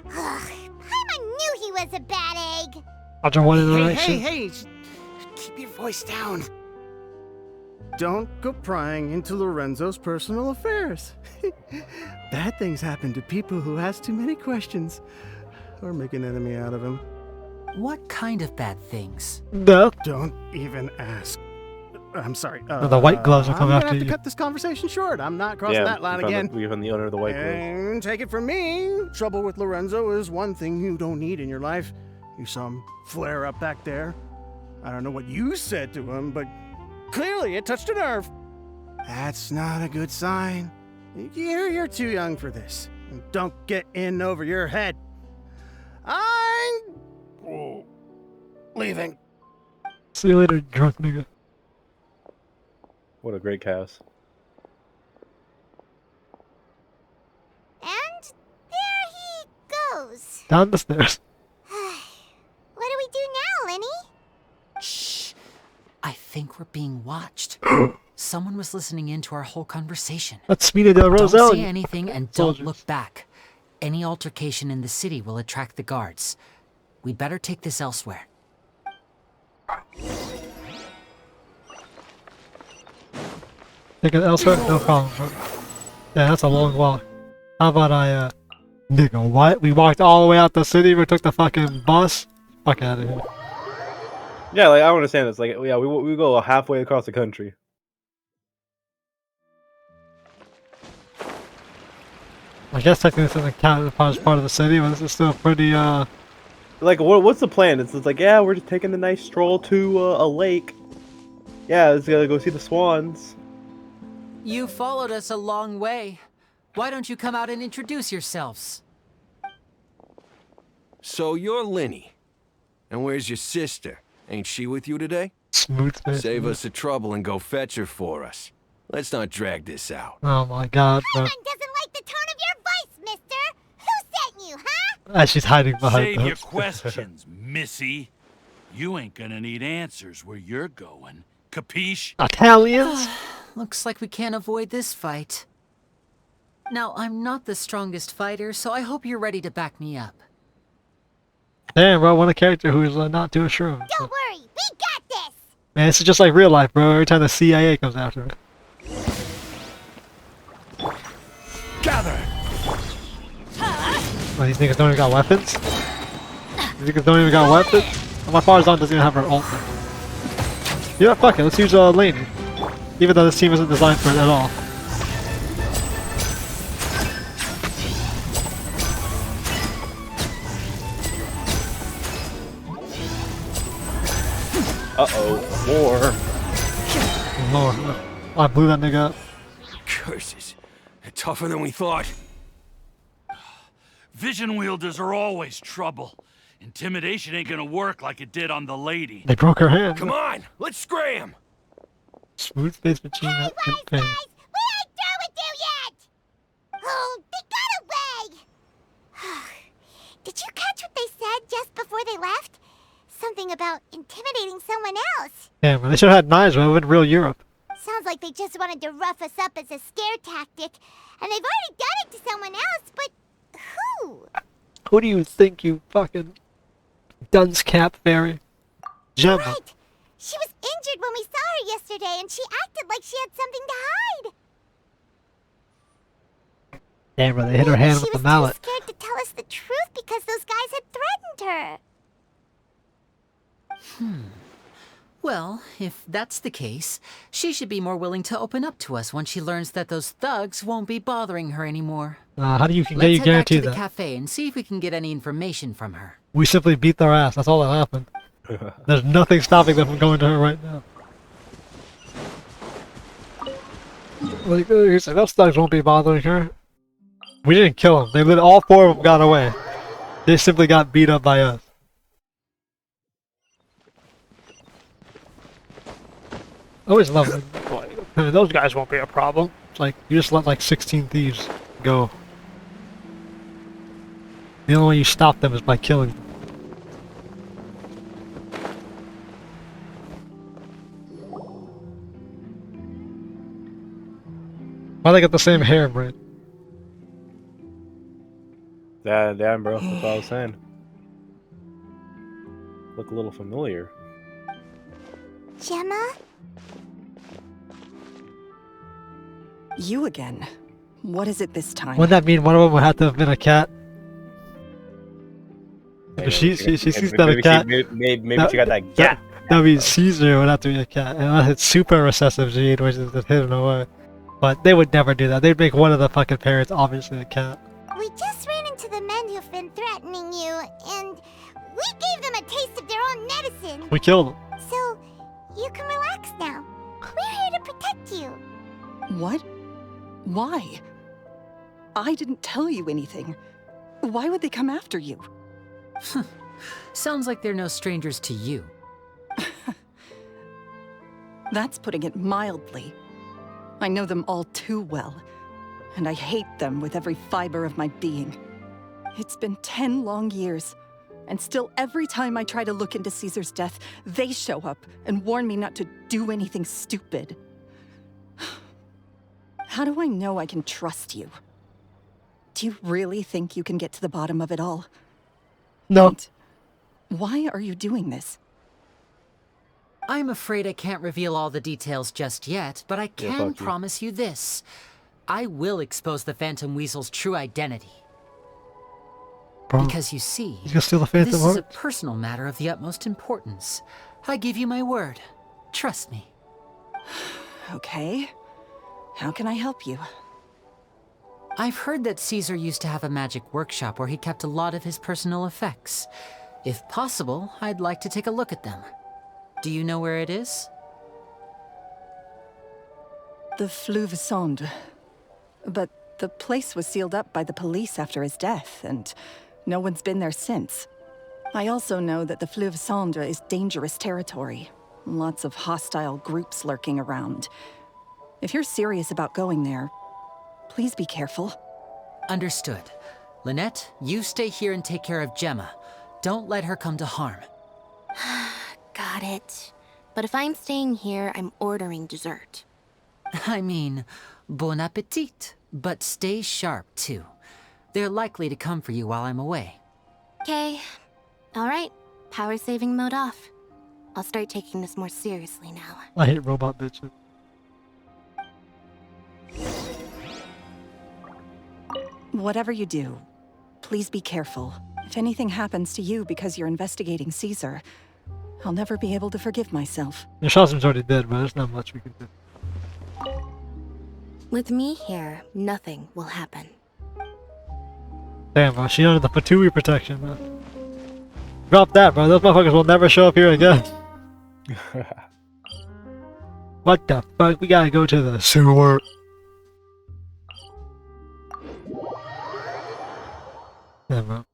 Ugh, Paimon knew he was a bad egg. I'll jump one in the right shit. Hey, keep your voice down. Don't go prying into Lorenzo's personal affairs. Bad things happen to people who ask too many questions or make an enemy out of him. What kind of bad things? No. Don't even ask. I'm sorry. The white gloves will come I'm after gonna have you. to cut this conversation short. I'm not crossing that line again. We found the owner of the white gloves. And take it from me, trouble with Lorenzo is one thing you don't need in your life. You saw him flare up back there. I don't know what you said to him, but clearly it touched a nerve. That's not a good sign. You're too young for this. Don't get in over your head. I'm leaving. See you later, drunk nigga. What a great cast. And there he goes. Down the stairs. What do we do now, Lyney? Shh. I think we're being watched. Someone was listening in to our whole conversation. That's Spina del Don't Roselle. say anything and don't soldiers. look back. Any altercation in the city will attract the guards. We'd better take this elsewhere. Take it elsewhere? No problem, bro. Yeah, that's a long walk. How about nigga, what? We walked all the way out the city, we took the fucking bus? Fuck out of here. Yeah, like I don't understand this. Like, yeah, we go halfway across the country. I guess technically this doesn't count as part of the city, but this is still pretty, Like, what's the plan? It's like, yeah, we're just taking a nice stroll to a lake. Yeah, let's go see the swans. You followed us a long way. Why don't you come out and introduce yourselves? So you're Lyney. And where's your sister? Ain't she with you today? smooth face. Save us the trouble and go fetch her for us. Let's not drag this out. Oh my god, bro. Paimon doesn't like the tone of your voice, mister. Who sent you, huh? She's hiding behind Save your us. questions, missy. You ain't gonna need answers where you're going. Capiche? Italians? Looks like we can't avoid this fight. Now, I'm not the strongest fighter, so I hope you're ready to back me up. Damn, bro, I want a character who's not too shrewd. Don't worry, we got this. Man, this is just like real life, bro. Every time the CIA comes after me. Gather! Oh, these niggas don't even got weapons? These niggas don't even got weapons? Oh, my Farzan doesn't even have her ult. You know what, fuck it, let's use Lyney. Even though this team isn't designed for it at all. Uh-oh, war. Lord, I blew that nigga up. Curses. They're tougher than we thought. Vision wielders are always trouble. Intimidation ain't gonna work like it did on the lady. They broke her hand. Come on, let's scram! Smooth face Vegeta and Guys, Pain. we ain't through with you yet! Oh, they got away! Did you catch what they said just before they left? Something about intimidating someone else. Damn, man, they should have had knives, man. We're in real Europe. Sounds like they just wanted to rough us up as a scare tactic. And they've already done it to someone else, but who? Who do you think, you fucking dunce cap fairy? Gemma. Right! She was injured when we saw her yesterday, and she acted like she had something to hide. Damn, bro, they hit her hand She with the was mallet. too scared to tell us the truth because those guys had threatened her. Well, if that's the case, she should be more willing to open up to us once she learns that those thugs won't be bothering her anymore. How do you Let's head back guarantee to the that? cafe and see if we can get any information from her. We simply beat their ass. That's all that happened. There's nothing stopping them from going to her right now. Like, he's like, those thugs won't be bothering her. We didn't kill them. All 4 of them got away. They simply got beat up by us. I always love it. Those guys won't be a problem. It's like, you just let like 16 thieves go. The only way you stop them is by killing them. Why they got the same hair, Brent? Damn, bro. That's what I was saying. Look a little familiar. Gemma? You again. What is it this time? Wouldn't that mean one of them would have to have been a cat? She sees that a cat. Maybe she got that cat. That means Caesar would have to be a cat. And it's super recessive gene, which is just hidden away. But they would never do that. They'd make one of the fucking parents obviously a cat. We just ran into the men who've been threatening you, and we gave them a taste of their own medicine. We killed them. So, you can relax now. We're here to protect you. What? Why? I didn't tell you anything. Why would they come after you? Sounds like they're no strangers to you. That's putting it mildly. I know them all too well, and I hate them with every fiber of my being. It's been 10 long years, and still every time I try to look into Caesar's death, they show up and warn me not to do anything stupid. How do I know I can trust you? Do you really think you can get to the bottom of it all? No. And why are you doing this? I'm afraid I can't reveal all the details just yet, but I can promise you this. I will expose the Phantom Weasel's true identity. Bro, because you see, he's gonna steal the Phantom this is a Heart? personal matter of the utmost importance. I give you my word. Trust me. Okay. How can I help you? I've heard that Caesar used to have a magic workshop where he kept a lot of his personal effects. If possible, I'd like to take a look at them. Do you know where it is? The 𝗖𝗢𝗠𝗘𝗡𝗃. But the place was sealed up by the police after his death, and no one's been there since. I also know that the 𝗖𝗢𝗠𝗘𝗃 is dangerous territory. Lots of hostile groups lurking around. If you're serious about going there, please be careful. Understood. Lynette, you stay here and take care of Gemma. Don't let her come to harm. Got it. But if I'm staying here, I'm ordering dessert. I mean, bon appetit. But stay sharp, too. They're likely to come for you while I'm away. Okay. Alright. Power saving mode off. I'll start taking this more seriously now. I hate robot bitches. Whatever you do, please be careful. If anything happens to you because you're investigating Caesar, I'll never be able to forgive myself. Shawson's already dead, but there's not much we can do. With me here, nothing will happen. Damn, bro, she under the Fatui protection, bro. Drop that, bro. Those motherfuckers will never show up here again. What the fuck? We gotta go to the sewer. Yeah, bro.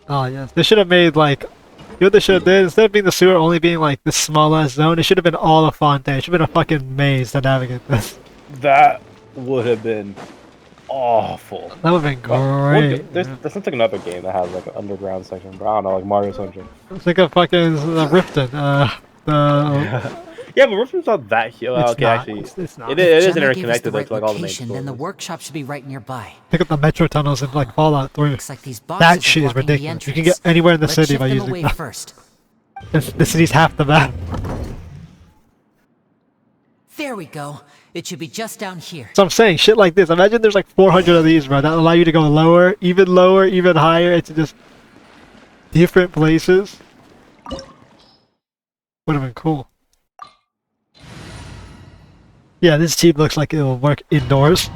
Oh, yes. They should have made, like... You know what they should have did? Instead of being the sewer only being, like, the smallest zone, it should have been all of Fontaine. It should have been a fucking maze to navigate this. That would have been awful. That would have been great. There's something like another game that has, like, an underground section, but I don't know, like Mario something. It's like a fucking Riften. Yeah, but Riften's not that huge. Okay, not. actually, It's not. it is Gemma gave us interconnected, the right to, like, all the main location, then the stores. workshop should be right nearby. Pick up the metro tunnels in like Fallout 3. Looks like these boxes That are shit is blocking the ridiculous. You can entrance. get anywhere in the Let's city shift by them using away that. first. The city's half the map. There we go. It should be just down here. So I'm saying, shit like this. Imagine there's like 400 of these, bro. That allow you to go lower, even higher. It's just different places. Would have been cool. Yeah, this team looks like it will work indoors.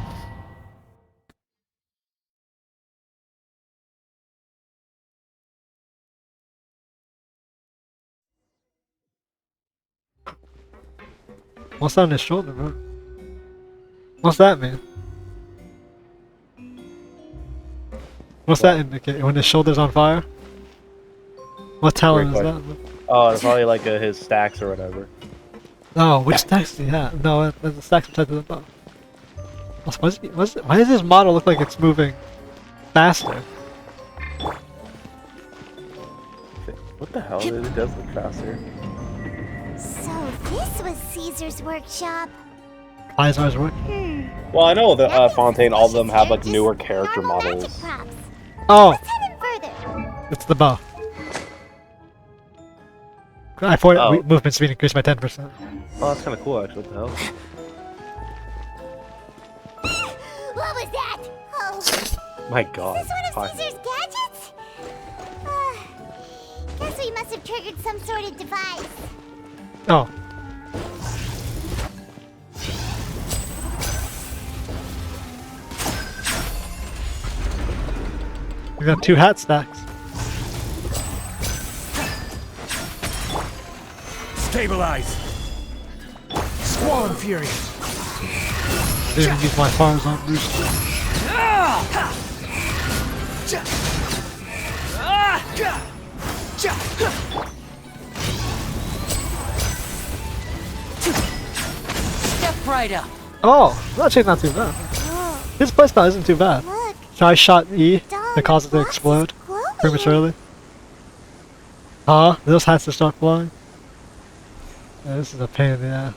What's on his shoulder, bro? What's that mean? What's that indicate? When his shoulder's on fire? What talent is that? Oh, it's probably like his stacks or whatever. Oh, which stacks do you have? No, the stacks are tied to the bow. Why does this model look like it's moving faster? What the hell? It does look faster. So this was Caesar's workshop. Kaiser's work? Well, I know that Fontaine, all of them have like newer character models. Oh! Let's head in further. It's the bow. I thought movement speed increased by 10%. Oh, that's kind of cool, actually. What the hell? What was that? Oh. My God. Is this one of Caesar's gadgets? Guess we must have triggered some sort of device. Oh. We got 2 hat stacks. Stabilize. Squall Fury. Didn't use my farms on boost. Step right up. Oh, that's actually not too bad. His playstyle isn't too bad. So I shot E to cause it to explode prematurely. Those hats to start flying. Yeah, this is a pain in the ass.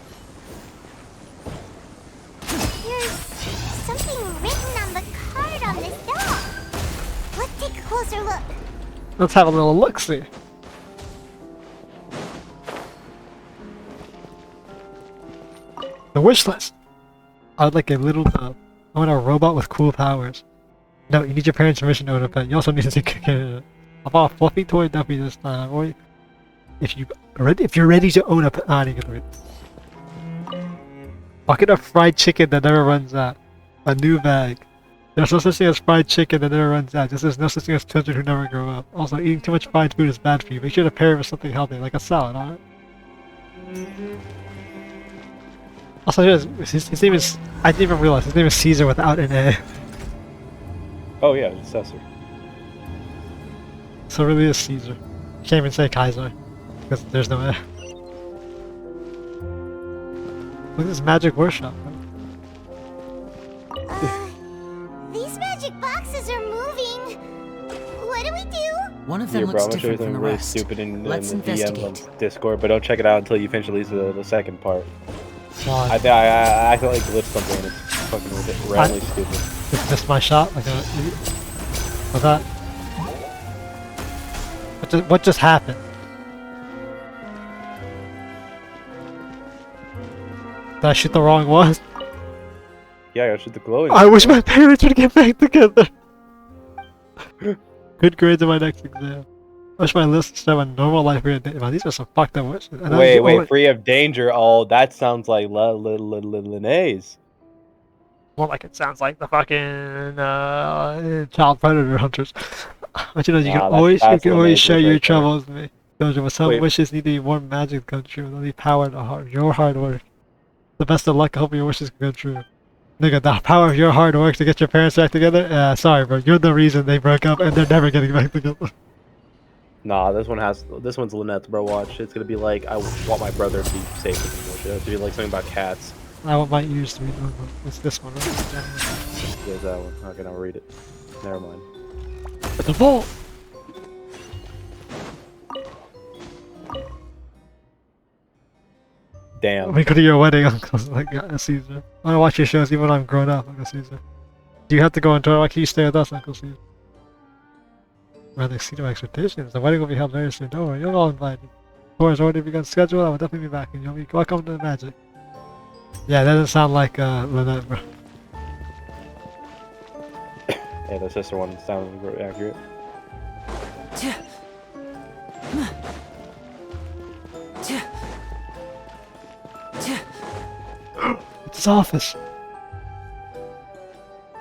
There's something written on the card on this doll. Let's take a closer look. Let's have a little look-see. The wish list. I would like a little dove. I want a robot with cool powers. No, you need your parents' permission to own a pet. You also need to take care of it. I bought a fluffy toy duffy this time. Or if you're ready to own a pet, I didn't get to read. Bucket of fried chicken that never runs out. A new bag. There's no such thing as fried chicken that never runs out. Just there's no such thing as children who never grow up. Also, eating too much fried food is bad for you. Make sure to pair it with something healthy, like a salad, alright? Also, his name is... I didn't even realize his name is Caesar without an A. Oh yeah, it's Caesar. So it really is Caesar. You can't even say Kaiser. Because there's no A. Look at this magic workshop. These magic boxes are moving. What do we do? One of them Yeah, bro, looks I'm gonna show you different from something the really rest. stupid in the Let's DMs investigate. on Discord, but don't check it out until you finish at least the second part. Why? I accidentally glitched something and it's fucking randomly stupid. Just missed my shot like a... What's that? What just happened? Did I shoot the wrong one? Yeah, I gotta shoot the glowing. I wish my parents would get back together. Good grades in my next exam. I wish my list should have a normal life here. Man, these are some fucked up wishes. Wait, free of danger. Oh, that sounds like Lyney's. More like it sounds like the fucking child predator hunters. But you know, you can always share your troubles with me. Those with some wishes need to be more magic to come true. They'll be powered to your hard work. The best of luck. I hope your wishes can come true. Nigga, the power of your hard work to get your parents back together? Sorry, bro. You're the reason they broke up and they're never getting back together. Nah, this one's Lynette's, bro. Watch. It's gonna be like, I want my brother to be safe with me. It has to be like something about cats. I want my ears to be normal. It's this one, right? There's that one. Okay, I'll read it. Never mind. The vault! Damn. We go to your wedding, Uncle Caesar. I wanna watch your shows even when I'm grown up, Uncle Caesar. Do you have to go on tour? Why can't you stay with us, Uncle Caesar? Rather exceed my expectations. The wedding will be held very soon. Don't worry, you're all invited. Tour has already begun scheduled. I will definitely be back, and you'll be welcome to the magic. Yeah, that doesn't sound like Lynette, bro. Yeah, the sister one sounds very accurate. It's his office.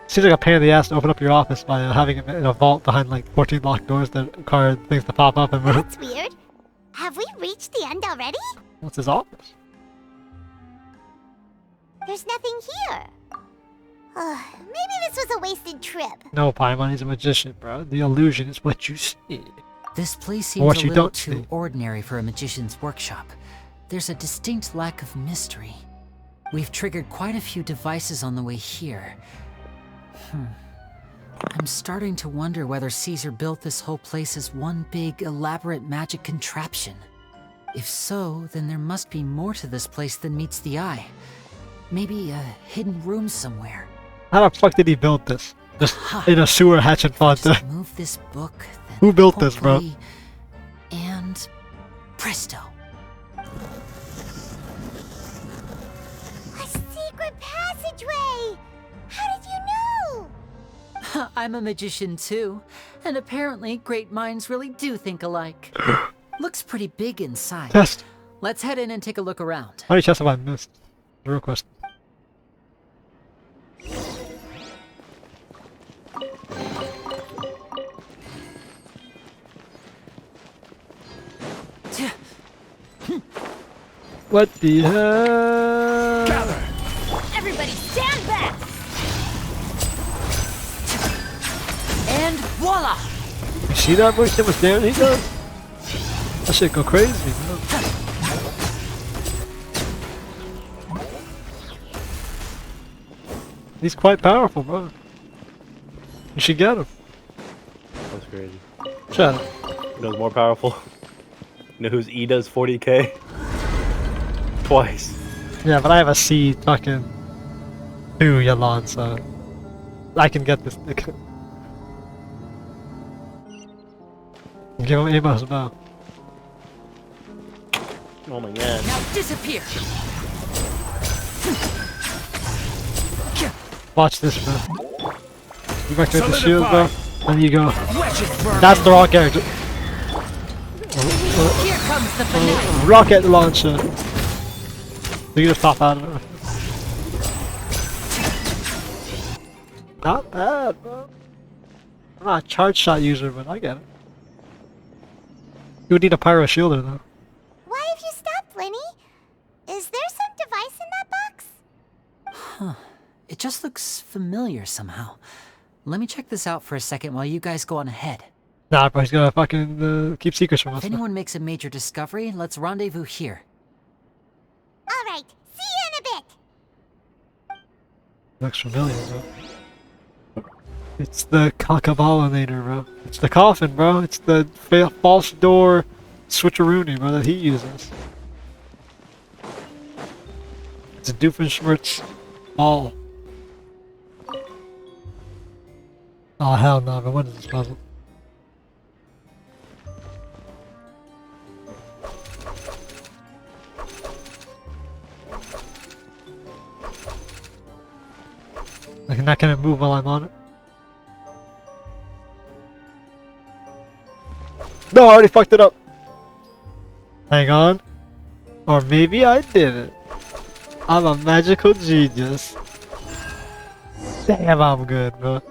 Seems like a pain in the ass to open up your office by having it in a vault behind like 14 locked doors that require things to pop up and move. That's weird. Have we reached the end already? What's his office? There's nothing here. Maybe this was a wasted trip. No, Paimon, he's a magician, bro. The illusion is what you see. This place Or what seems a you little don't too see. ordinary for a magician's workshop. There's a distinct lack of mystery. We've triggered quite a few devices on the way here. I'm starting to wonder whether 𝗖𝗎 built this whole place as one big, elaborate magic contraption. If so, then there must be more to this place than meets the eye. Maybe a hidden room somewhere. How the fuck did he build this? Just in a sewer hatch in Fontaine. Just move this book, then Who built this, bro? hopefully- And presto. A secret passageway! How did you know? I'm a magician too, and apparently great minds really do think alike. Looks pretty big inside. Test. Let's head in and take a look around. How many chests have I missed? The real question. What the hell? Gather! Everybody stand back! And voila! You see that, bro? See how much damage he does? That shit go crazy, bro. He's quite powerful, bro. You should get him. That's crazy. Shut up. You know who's more powerful? You know who's does 40k? Twice. Yeah, but I have a C fucking 2 Yalan, so I can get this. Give him Amos now. Oh my god. Now disappear! Watch this, bro. You back to the shield, bro. And you go. Wretched vermin. That's the wrong character. Here comes the finale! Rocket launcher. You just pop out of it. Not bad, bro. I'm not a charge shot user, but I get it. You would need a pyro shielder, though. Why have you stopped, Lyney? Is there some device in that box? Huh. It just looks familiar somehow. Let me check this out for a second while you guys go on ahead. Nah, bro, he's gonna fucking keep secrets from us. If anyone makes a major discovery, let's rendezvous here. Alright, see you in a bit! Looks familiar, bro. It's the Cockaballinator, bro. It's the coffin, bro. It's the false door switcheroony, bro, that he uses. It's a Doofenshmirtz ball. Oh, hell no, but what is this puzzle? Like, I'm not gonna move while I'm on it. No, I already fucked it up. Hang on. Or maybe I didn't. I'm a magical genius. Damn, I'm good, bro.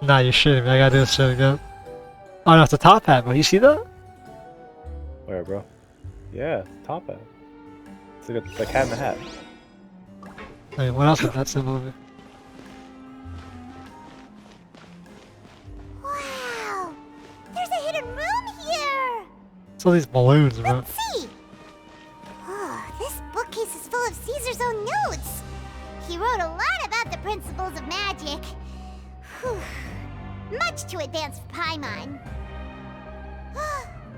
Nah, you're shitting me. I gotta do this shit again. Oh no, it's a top hat, bro. You see that? Where, bro? Yeah, top hat. It's like a cat in the hat. Hey, what else is that symbol of it? Wow! There's a hidden room here! It's all these balloons, bro. Let's see! Oh, this bookcase is full of 𝗖𝗎's own notes! He wrote a lot about the principles of magic. Whew. Much too advanced for Paimon.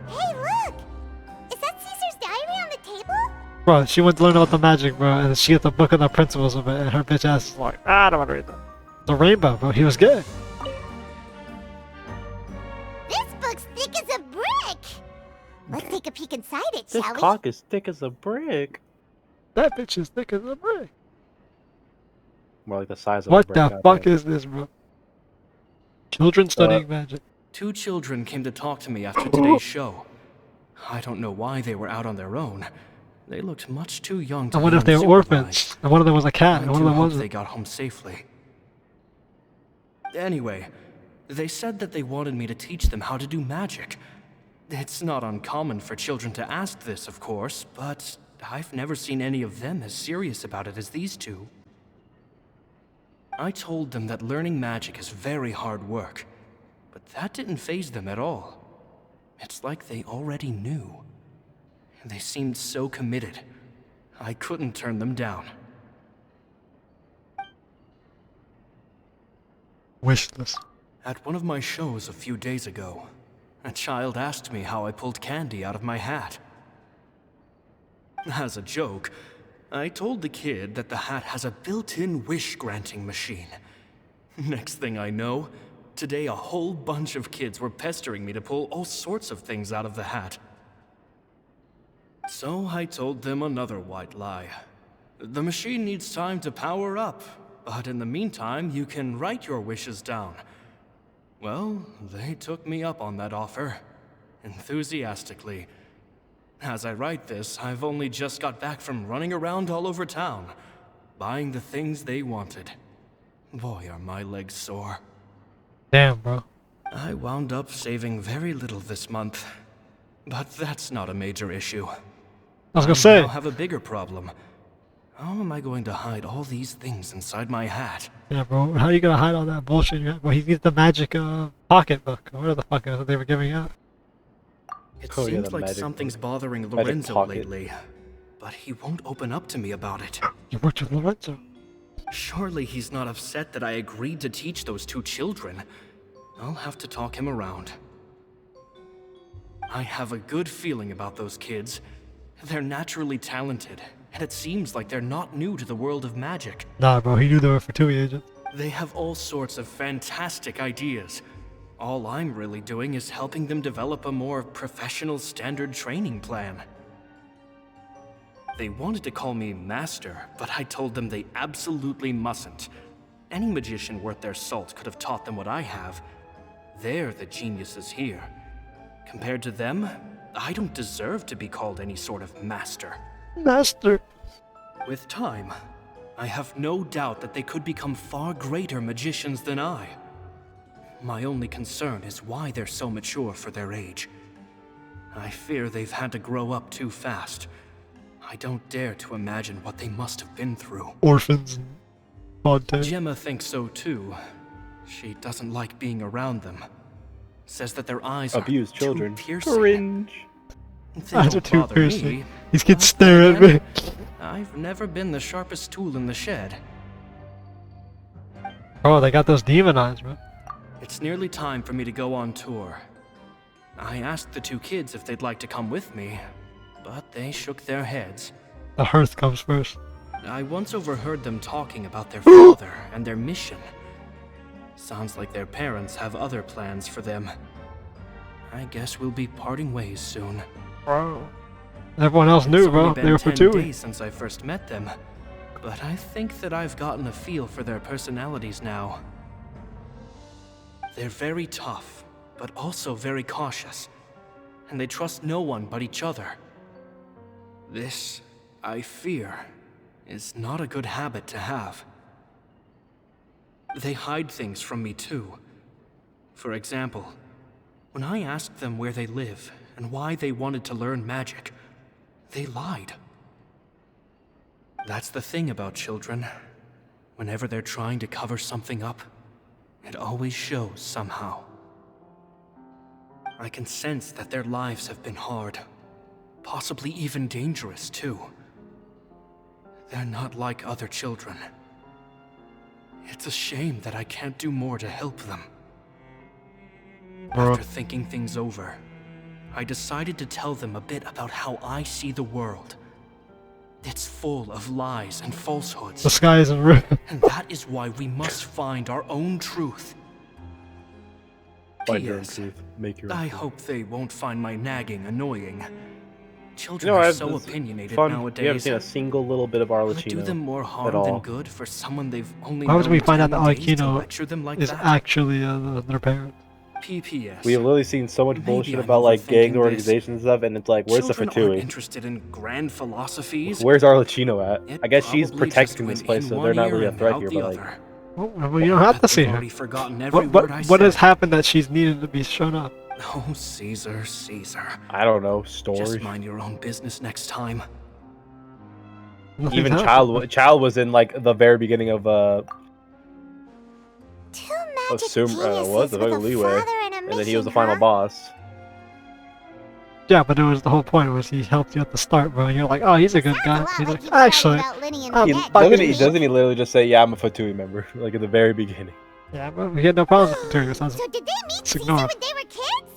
Hey, look! Is that 𝗖𝗎's diary on the table? Bro, she went to learn about the magic, bro, and she got the book on the principles of it, and her bitch ass is like, I don't want to read that. The rainbow, bro. He was good. This book's thick as a brick! Let's take a peek inside it, This shall we? cock is thick as a brick. That bitch is thick as a brick. More like the size of a What brick. the fuck is this, bro? Children studying magic. 2 children came to talk to me after today's show. I don't know why they were out on their own. They looked much too young to I wonder be if they were unsupervised. orphans, and one of them was a cat, and I one do of them hope wasn't. they got home safely. Anyway, they said that they wanted me to teach them how to do magic. It's not uncommon for children to ask this, of course, but I've never seen any of them as serious about it as these two. I told them that learning magic is very hard work, but that didn't faze them at all. It's like they already knew. They seemed so committed. I couldn't turn them down. Wishless. At one of my shows a few days ago, a child asked me how I pulled candy out of my hat. As a joke, I told the kid that the hat has a built-in wish-granting machine. Next thing I know, today a whole bunch of kids were pestering me to pull all sorts of things out of the hat. So I told them another white lie. The machine needs time to power up, but in the meantime, you can write your wishes down. Well, they took me up on that offer, enthusiastically. As I write this, I've only just got back from running around all over town, buying the things they wanted. Boy, are my legs sore. Damn, bro. I wound up saving very little this month, but that's not a major issue. I was gonna say. I have a bigger problem. How am I going to hide all these things inside my hat? Yeah, bro. How are you gonna hide all that bullshit? Well, he needs the magic pocketbook. Or whatever the fuck is it they were giving out. It seems like something's bothering Lorenzo lately, but he won't open up to me about it. You worked with Lorenzo? Surely he's not upset that I agreed to teach those two children. I'll have to talk him around. I have a good feeling about those kids. They're naturally talented, and it seems like they're not new to the world of magic. Nah, bro, he knew they were Fatui agents. They have all sorts of fantastic ideas. All I'm really doing is helping them develop a more professional standard training plan. They wanted to call me Master, but I told them they absolutely mustn't. Any magician worth their salt could have taught them what I have. They're the geniuses here. Compared to them, I don't deserve to be called any sort of master. Master. With time, I have no doubt that they could become far greater magicians than I. My only concern is why they're so mature for their age. I fear they've had to grow up too fast. I don't dare to imagine what they must have been through. Orphans and Fontaine. Gemma thinks so too. She doesn't like being around them. Says that their eyes abused are children. Too piercing. Cringe. Eyes are too piercing. These kids stare at me. I've never been the sharpest tool in the shed. Oh, they got those demon eyes, bro. It's nearly time for me to go on tour. I asked the two kids if they'd like to come with me, but they shook their heads. The hearth comes first. I once overheard them talking about their father and their mission. Sounds like their parents have other plans for them. I guess we'll be parting ways soon. Bro. Everyone else knew, bro. They were It's only been 10 Fatui. days since I first met them, but I think that I've gotten a feel for their personalities now. They're very tough, but also very cautious, and they trust no one but each other. This, I fear, is not a good habit to have. They hide things from me too. For example, when I asked them where they live and why they wanted to learn magic, they lied. That's the thing about children. Whenever they're trying to cover something up, it always shows somehow. I can sense that their lives have been hard, possibly even dangerous too. They're not like other children. It's a shame that I can't do more to help them. After thinking things over, I decided to tell them a bit about how I see the world. It's full of lies and falsehoods. The sky isn't real. And that is why we must find our own truth. Find your own P.S. truth. Make your own I truth. hope they won't find my nagging annoying. Children You know, are I've- so it's opinionated fun. nowadays. We haven't seen a single little bit of Will it do Arlecchino them more at harm than all. good for someone they've only Why would known we find out that 10 days to Alekino lecture them like is that? actually their parent? P.P.S. We have literally seen so much Maybe bullshit I'm about like overthinking gang this. organizations and stuff, and it's like, where's the Children aren't Fatui? interested in grand philosophies. Where's Arlecchino at? It I guess she's probably protecting just this went place, in so one they're not ear really a and threat out here. the But like, other. Well, you don't have to see They've her. already forgotten every What word I what has said. happened that she's needed to be shown up? Oh, Caesar, Caesar. I don't know, story. Just mind your own business next time. Even Child was in like the very beginning of Two magic what the fuck, Leeway, and then he was the final boss. Yeah, but it was the whole point was he helped you at the start, bro. And you're like, oh, he's a good guy. He's like, actually, Doesn't he literally just say, yeah, I'm a Fatui member, like at the very beginning? Yeah, but we had no problems with Fatui. So did they meet Caesar ignore when it. they were kids?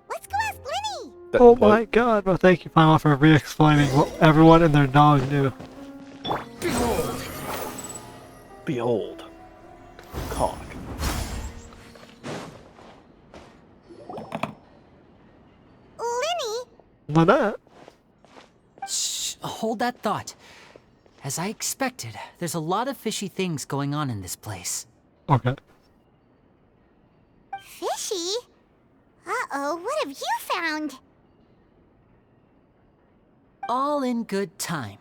Let's go ask Lyney. Oh my god, bro, thank you, Final, for re-explaining what everyone and their dog knew. Behold. Cock. Lyney? Why not? Shh, hold that thought. As I expected, there's a lot of fishy things going on in this place. Okay. Fishy? Uh-oh, what have you found? All in good time.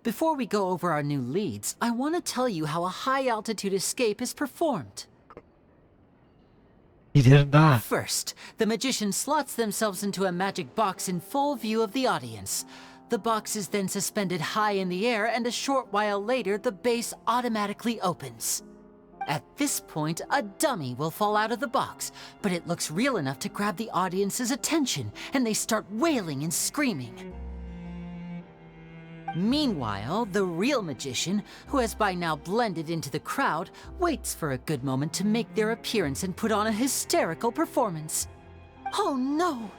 Before we go over our new leads, I want to tell you how a high-altitude escape is performed. He didn't die. First, the magician slots themselves into a magic box in full view of the audience. The box is then suspended high in the air, and a short while later, the base automatically opens. At this point, a dummy will fall out of the box, but it looks real enough to grab the audience's attention, and they start wailing and screaming. Meanwhile, the real magician, who has by now blended into the crowd, waits for a good moment to make their appearance and put on a hysterical performance. Oh no!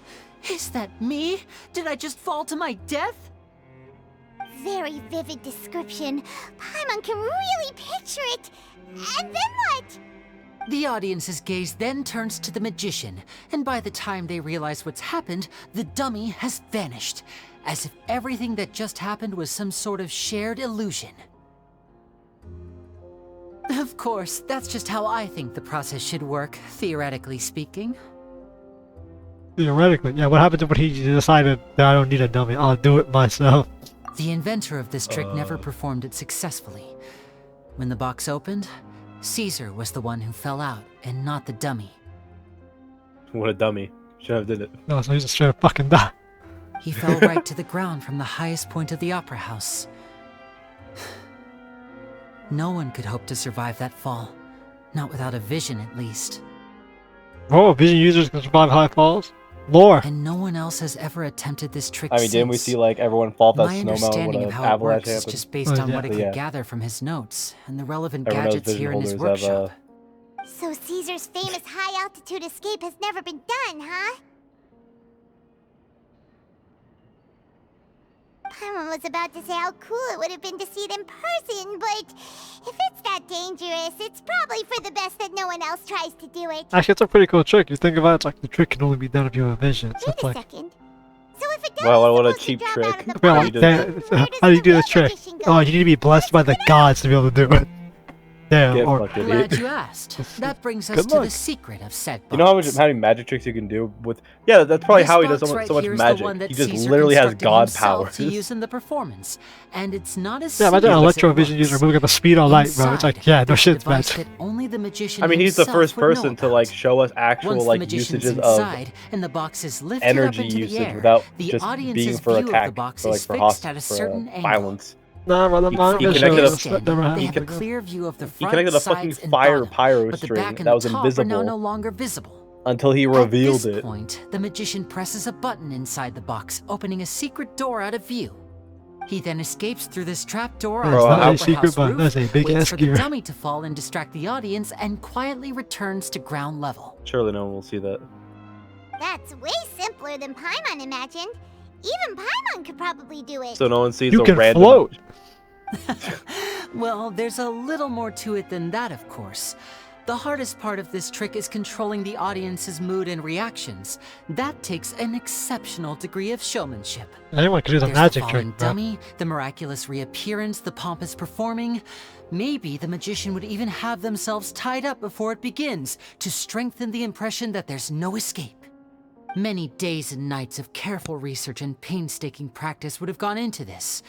Is that me? Did I just fall to my death? Very vivid description. Paimon can really picture it. And then what? The audience's gaze then turns to the magician, and by the time they realize what's happened, the dummy has vanished, as if everything that just happened was some sort of shared illusion. Of course, that's just how I think the process should work, theoretically speaking. Theoretically, yeah. What happened when he decided that I don't need a dummy? I'll do it myself. The inventor of this trick never performed it successfully. When the box opened, Caesar was the one who fell out, and not the dummy. What a dummy. Should have did it. No, so he's just straight up fucking die. He fell right to the ground from the highest point of the opera house. No one could hope to survive that fall. Not without a vision, at least. Oh, vision users can survive high falls? Lore. And no one else has ever attempted this trick I mean, since. didn't we see like everyone fall that My snowmountain understanding when of an how it avalanche works is happened? just based on what I could Yeah. gather from his notes and the relevant Everyone knows gadgets here in his vision holders have, workshop. So Caesar's famous high-altitude escape has never been done, huh? Paimon was about to say how cool it would have been to see it in person, but if it's that dangerous, it's probably for the best that no one else tries to do it. Actually, it's a pretty cool trick. You think about it, it's like the trick can only be done if you have a vision. So Wait it's a like, second. So if a Well, what a dummy's cheap supposed to drop trick. out of the well, box, like, where does how do you the do real this trick? magician go? Oh, you need to be blessed by the gods to be able to do it. Damn. Get Or, fucked, Glad idiot. you asked. That brings us Good to the luck. secret of said box. You know how many magic tricks you can do with? Yeah, that's probably This how he does box so, right so much here is the magic. one that He just Caesar literally has constructed god himself powers. to use in the performance, and it's not as yeah, imagine an simple as it electro-vision user looks. moving at the speed of light, bro. It's like, Inside, yeah, no there's a shit's device magic. that only the magician I mean, he's the himself first would know person to like about. show us actual Once the like magician's usages inside of and the box is lifted energy up into the usage air, without the just audience's being for view of the attack, box for like is for fixed at a for certain angle. violence. Nah, bro, the He manga connected shows a- that never They have a happened. clear view of the He front, connected a fucking sides, and fire bottom, pyro but the string back and that the was top are now invisible no longer visible. until he At revealed this it. point, the magician presses a button inside the box, opening a secret door out of view. He then escapes through this trap door Bro, onto the that's not a opera secret house button, roof, that's a big waits ass for the gear. dummy to fall and distract the audience, and quietly returns to ground level. Surely no one will see that. That's way simpler than Paimon imagined. Even Paimon could probably do it. So no one sees You the can random. float. Well, there's a little more to it than that, of course. The hardest part of this trick is controlling the audience's mood and reactions. That takes an exceptional degree of showmanship. Anyone can do the There's magic the trick, falling bro. dummy, the miraculous reappearance, the pompous performing. Maybe the magician would even have themselves tied up before it begins to strengthen the impression that there's no escape. Many days and nights of careful research and painstaking practice would have gone into this,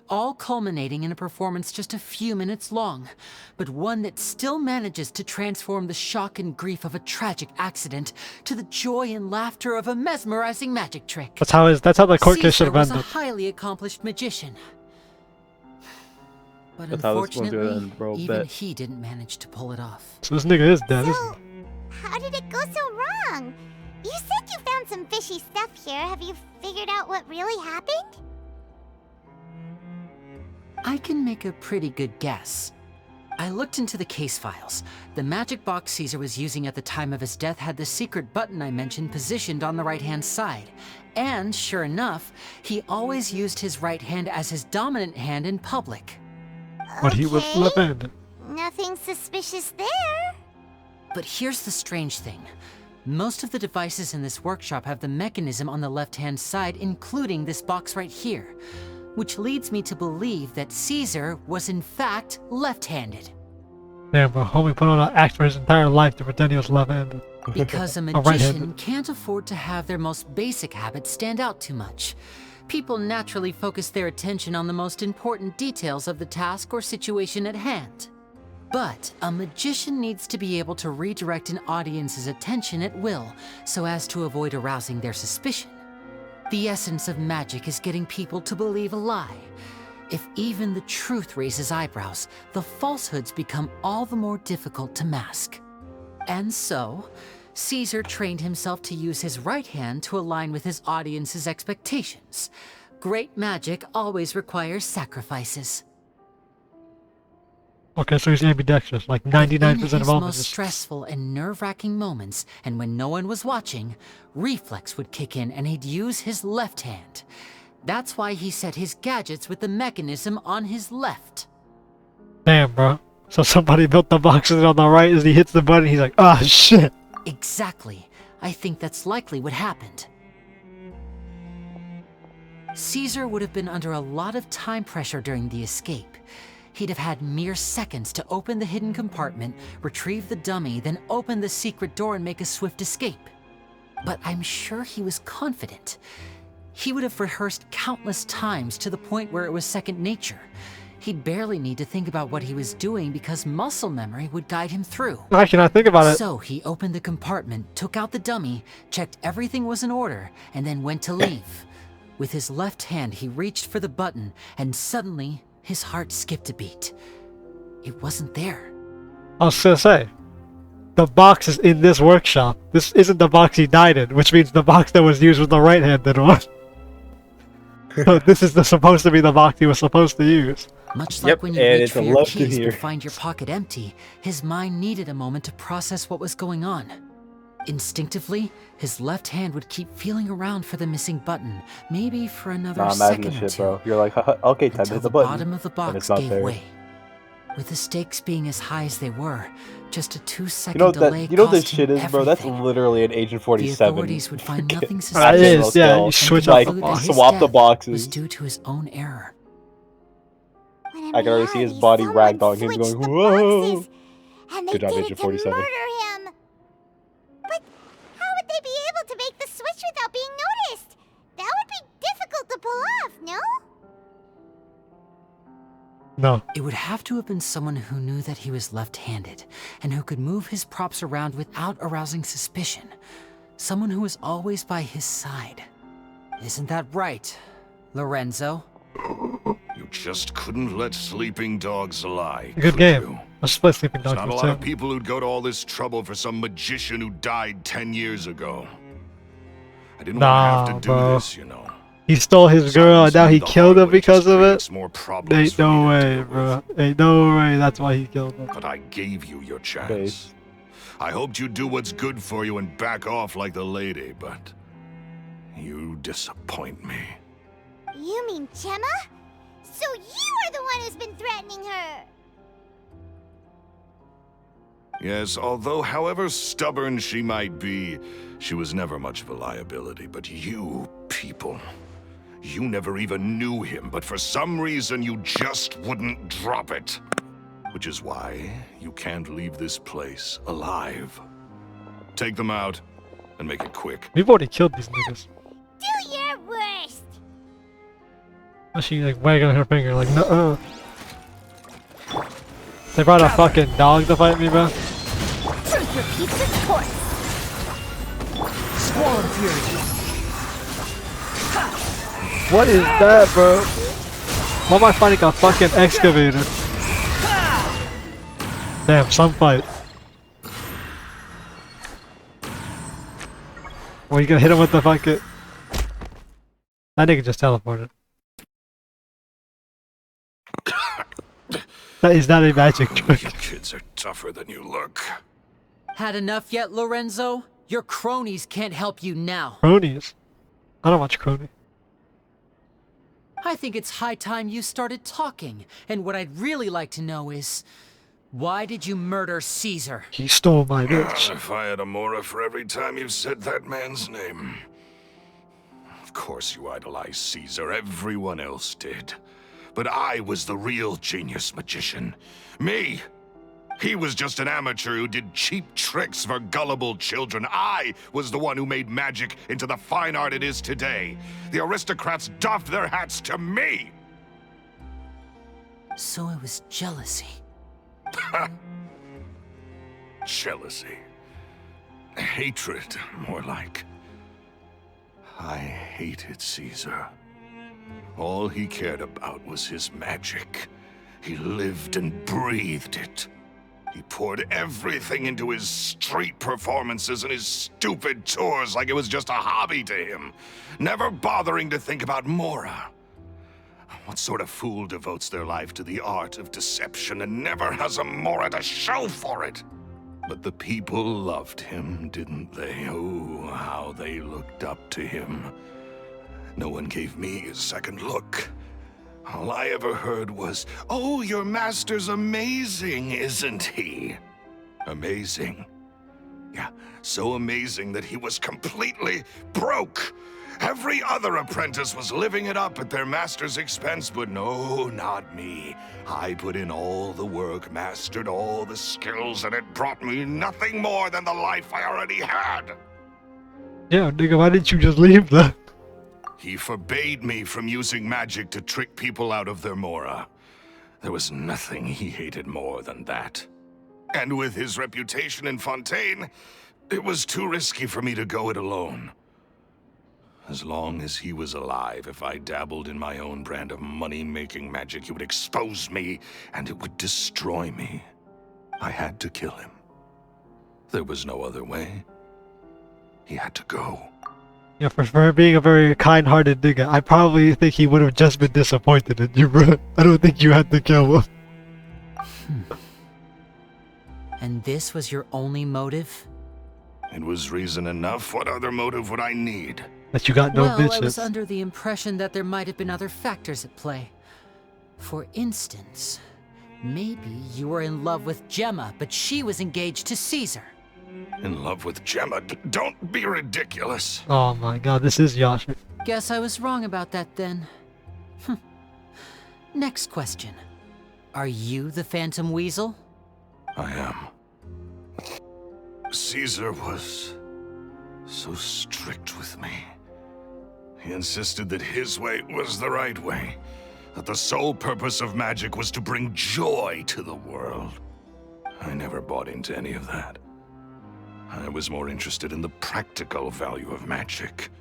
all culminating in a performance just a few minutes long, but one that still manages to transform the shock and grief of a tragic accident to the joy and laughter of a mesmerizing magic trick. That's how the court case should Caesar have was a ended. highly accomplished magician. But That's how this one's gonna unfortunately, end, bro. even Bet. he didn't manage to pull it off. So this nigga is dead. So, how did it go so wrong? You said you found some fishy stuff here. Have you figured out what really happened? I can make a pretty good guess. I looked into the case files. The magic box Caesar was using at the time of his death had the secret button I mentioned positioned on the right-hand side. And sure enough, he always used his right hand as his dominant hand in public. But he was left-handed. Nothing suspicious there. But here's the strange thing. Most of the devices in this workshop have the mechanism on the left-hand side, including this box right here, which leads me to believe that Caesar was in fact left-handed. Damn, bro. Homie put on an act for his entire life to pretend he was left-handed. Because a Or magician right-handed. can't afford to have their most basic habits stand out too much. People naturally focus their attention on the most important details of the task or situation at hand. But a magician needs to be able to redirect an audience's attention at will so as to avoid arousing their suspicion. The essence of magic is getting people to believe a lie. If even the truth raises eyebrows, the falsehoods become all the more difficult to mask. And so, Caesar trained himself to use his right hand to align with his audience's expectations. Great magic always requires sacrifices. Okay, so he's ambidextrous. Like 99% In of all his most magicians. stressful and nerve-wracking moments, and when no one was watching, reflex would kick in and he'd use his left hand. That's why he set his gadgets with the mechanism on his left. Damn, bro. So somebody built the boxes on the right as he hits the button. He's like, ah, shit. Exactly. I think that's likely what happened. Caesar would have been under a lot of time pressure during the escape. He'd have had mere seconds to open the hidden compartment, retrieve the dummy, then open the secret door and make a swift escape. But I'm sure he was confident. He would have rehearsed countless times to the point where it was second nature. He'd barely need to think about what he was doing because muscle memory would guide him through. I cannot think about it. So he opened the compartment, took out the dummy, checked everything was in order, and then went to leave. With his left hand, he reached for the button, and suddenly, his heart skipped a beat. It wasn't there. I was gonna say, the box is in this workshop. This isn't the box he died in, which means the box that was used was the right-handed one. So this is supposed to be the box he was supposed to use. Much like when you and reach it's for a your left in keys here. but find your pocket empty, his mind needed a moment to process what was going on. Instinctively, his left hand would keep feeling around for the missing button, maybe for another Nah, imagine second this or shit, two, bro. You're like, haha, okay, time to until hit the the button. bottom of the and box it's not gave there. way. With the stakes being as high as they were, just a 2-second You know what delay that? You know what this cost shit him is, bro? That's everything. literally an Agent 47. The authorities would find nothing It suspicious. is, yeah. You And switch like, out the box. His swap the death boxes. was due to his own error. When in I can already see his reality, body someone ragdolling him, switched going, the "Whoa!" boxes, and they Good job, did Agent it to 47. murder him. But how would they be able to make the switch without being noticed? That would be difficult to pull off, no? No. It would have to have been someone who knew that he was left-handed, and who could move his props around without arousing suspicion. Someone who was always by his side. Isn't that right, Lorenzo? You just couldn't let sleeping dogs lie. Good could game. you? Let's play Sleeping There's Dogs not a with lot of Tim. people who'd go to all this trouble for some magician who died 10 years ago. I didn't want to have to do bro. this, you know. He stole his girl and now he The killed her hard way because just of it? creates more problems Ain't for no you to way, deal bro. with. Ain't no way that's why he killed her. But I gave you your chance. Base. I hoped you'd do what's good for you and back off like the lady, but you disappoint me. You mean Gemma? So you are the one who's been threatening her. Yes, although however stubborn she might be, she was never much of a liability. But you people, you never even knew him, but for some reason you just wouldn't drop it. Which is why you can't leave this place alive. Take them out. And make it quick. We've already killed these niggas. Do your worst. She like wagging her finger like no. They brought a fucking dog to fight me, bro. Truth repeats its course. Squall Fury. What is that, bro? Why am I fighting a fucking excavator? Damn, some fight. Well, you gonna hit him with the fucking... That nigga just teleported. That is not a magic trick. You kids are tougher than you look. Had enough yet, Lorenzo? Your cronies can't help you now. Cronies? I don't watch Crony. I think it's high time you started talking. And what I'd really like to know is, why did you murder Caesar? He stole my bitch. If I had a Mora for every time you said that man's name. Of course you idolized Caesar, everyone else did. But I was the real genius magician. Me! He was just an amateur who did cheap tricks for gullible children. I was the one who made magic into the fine art it is today. The aristocrats doffed their hats to me! So it was jealousy. Jealousy. Hatred, more like. I hated Caesar. All he cared about was his magic. He lived and breathed it. He poured everything into his street performances and his stupid tours like it was just a hobby to him, never bothering to think about Mora. What sort of fool devotes their life to the art of deception and never has a Mora to show for it? But the people loved him, didn't they? Oh, how they looked up to him. No one gave me a second look. All I ever heard was, "Oh, your master's amazing, isn't he?" Amazing. Yeah, so amazing that he was completely broke. Every other apprentice was living it up at their master's expense, but no, not me. I put in all the work, mastered all the skills, and it brought me nothing more than the life I already had. Yeah, nigga, why didn't you just leave that? He forbade me from using magic to trick people out of their Mora. There was nothing he hated more than that. And with his reputation in Fontaine, it was too risky for me to go it alone. As long as he was alive, if I dabbled in my own brand of money-making magic, he would expose me, and it would destroy me. I had to kill him. There was no other way. He had to go. Yeah, for being a very kind-hearted nigga, I probably think he would have just been disappointed in you, bro. I don't think you had to kill him. And this was your only motive? It was reason enough. What other motive would I need? That you got no well, bitches. I was under the impression that there might have been other factors at play. For instance, maybe you were in love with Gemma, but she was engaged to Caesar. In love with Gemma? Don't be ridiculous. Oh my god, this is Yasha. Guess I was wrong about that then. Next question. Are you the Phantom Weasel? I am. Caesar was so strict with me. He insisted that his way was the right way, that the sole purpose of magic was to bring joy to the world. I never bought into any of that. I was more interested in the practical value of magic.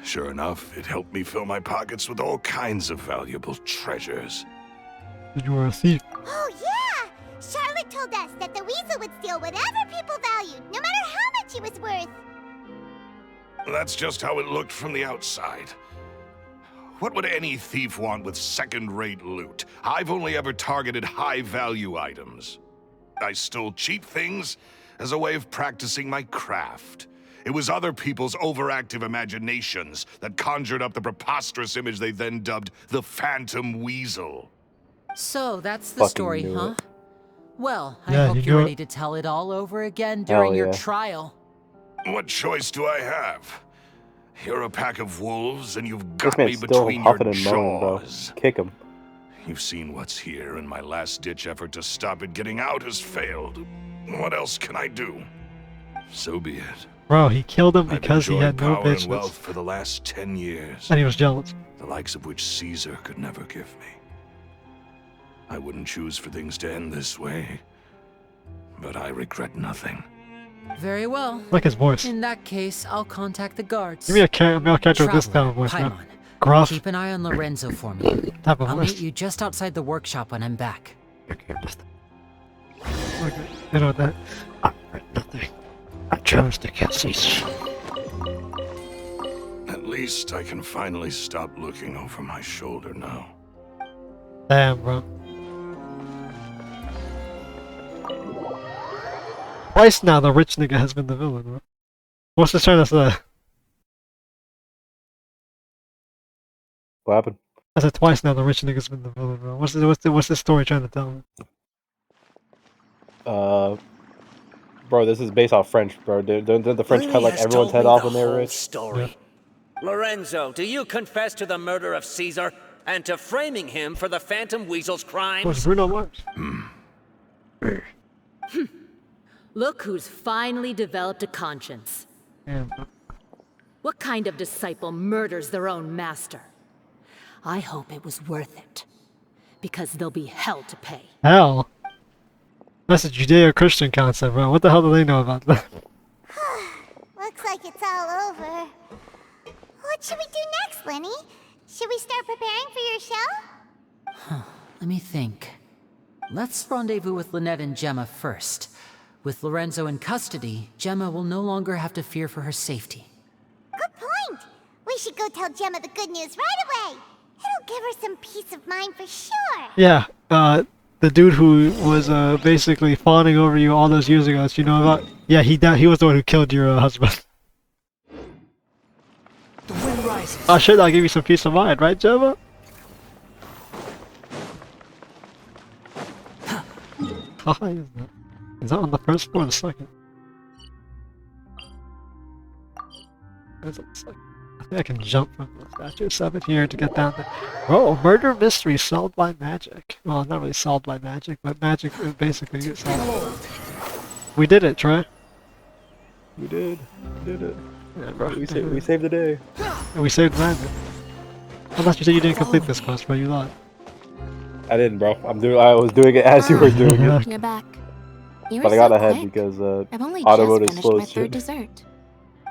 Sure enough, it helped me fill my pockets with all kinds of valuable treasures. You were a thief. Oh, yeah! Charlotte told us that the Weasel would steal whatever people valued, no matter how much it was worth. That's just how it looked from the outside. What would any thief want with second-rate loot? I've only ever targeted high-value items. I stole cheap things as a way of practicing my craft. It was other people's overactive imaginations that conjured up the preposterous image they then dubbed the Phantom Weasel. So that's the Fucking story, knew huh? it. Well, I Yeah, hope you you're knew ready it. to tell it all over again during your yeah. trial. What choice do I have? You're a pack of wolves, and you've This got me man's still between your huffing and moaning, bro. jaws. Kick him. You've seen what's here, and my last-ditch effort to stop it getting out has failed. What else can I do? So be it. Bro, he killed him I've because he had enjoyed no power and bitches. wealth for the last 10 years. And he was jealous. The likes of which Caesar could never give me. I wouldn't choose for things to end this way, but I regret nothing. Very well. I like his voice. In that case, I'll contact the guards. Give me a male character with this type of voice, man. Paimon, Gruff. keep an eye on Lorenzo for me. Type of I'll voice. meet you just outside the workshop when I'm back. Okay, you know that. I regret nothing. I chose to kill Caesar. At least I can finally stop looking over my shoulder now. Damn, bro. Twice now the rich nigga has been the villain, bro. What's this trying to say? What happened? I said twice now the rich nigga's been the villain, bro. What's this story trying to tell me? Bro, this is based off French, bro. Didn't the French cut like everyone's head off when they were rich? Story. Yeah. Lorenzo, do you confess to the murder of Caesar and to framing him for the Phantom Weasel's crimes? What's Bruno Mars? Look who's finally developed a conscience. Yeah. What kind of disciple murders their own master? I hope it was worth it. Because there'll be hell to pay. Hell? That's a Judeo-Christian concept, bro. What the hell do they know about that? Looks like it's all over. What should we do next, Lyney? Should we start preparing for your show? Let me think. Let's rendezvous with Lynette and Gemma first. With Lorenzo in custody, Gemma will no longer have to fear for her safety. Good point. We should go tell Gemma the good news right away. It'll give her some peace of mind for sure. Yeah, the dude who was basically fawning over you all those years ago that you know about? Yeah, he was the one who killed your husband. The wind rises. Oh shit, I'll give you some peace of mind, right, Gemma? How high is that? Is that on the first floor or the second? It's on the second. I think I can jump from the statue 7 here to get down there. Oh, murder mystery solved by magic. Well, not really solved by magic, but magic is basically solved. We did it, Troy. We did. We did it. Yeah, bro. We saved the day. And we saved magic. Unless you said you didn't complete this quest, but you lied. I didn't, bro. I was doing it as you were doing it. You're back. You But I got ahead because I've only auto mode just is finished slow my as third shit. dessert.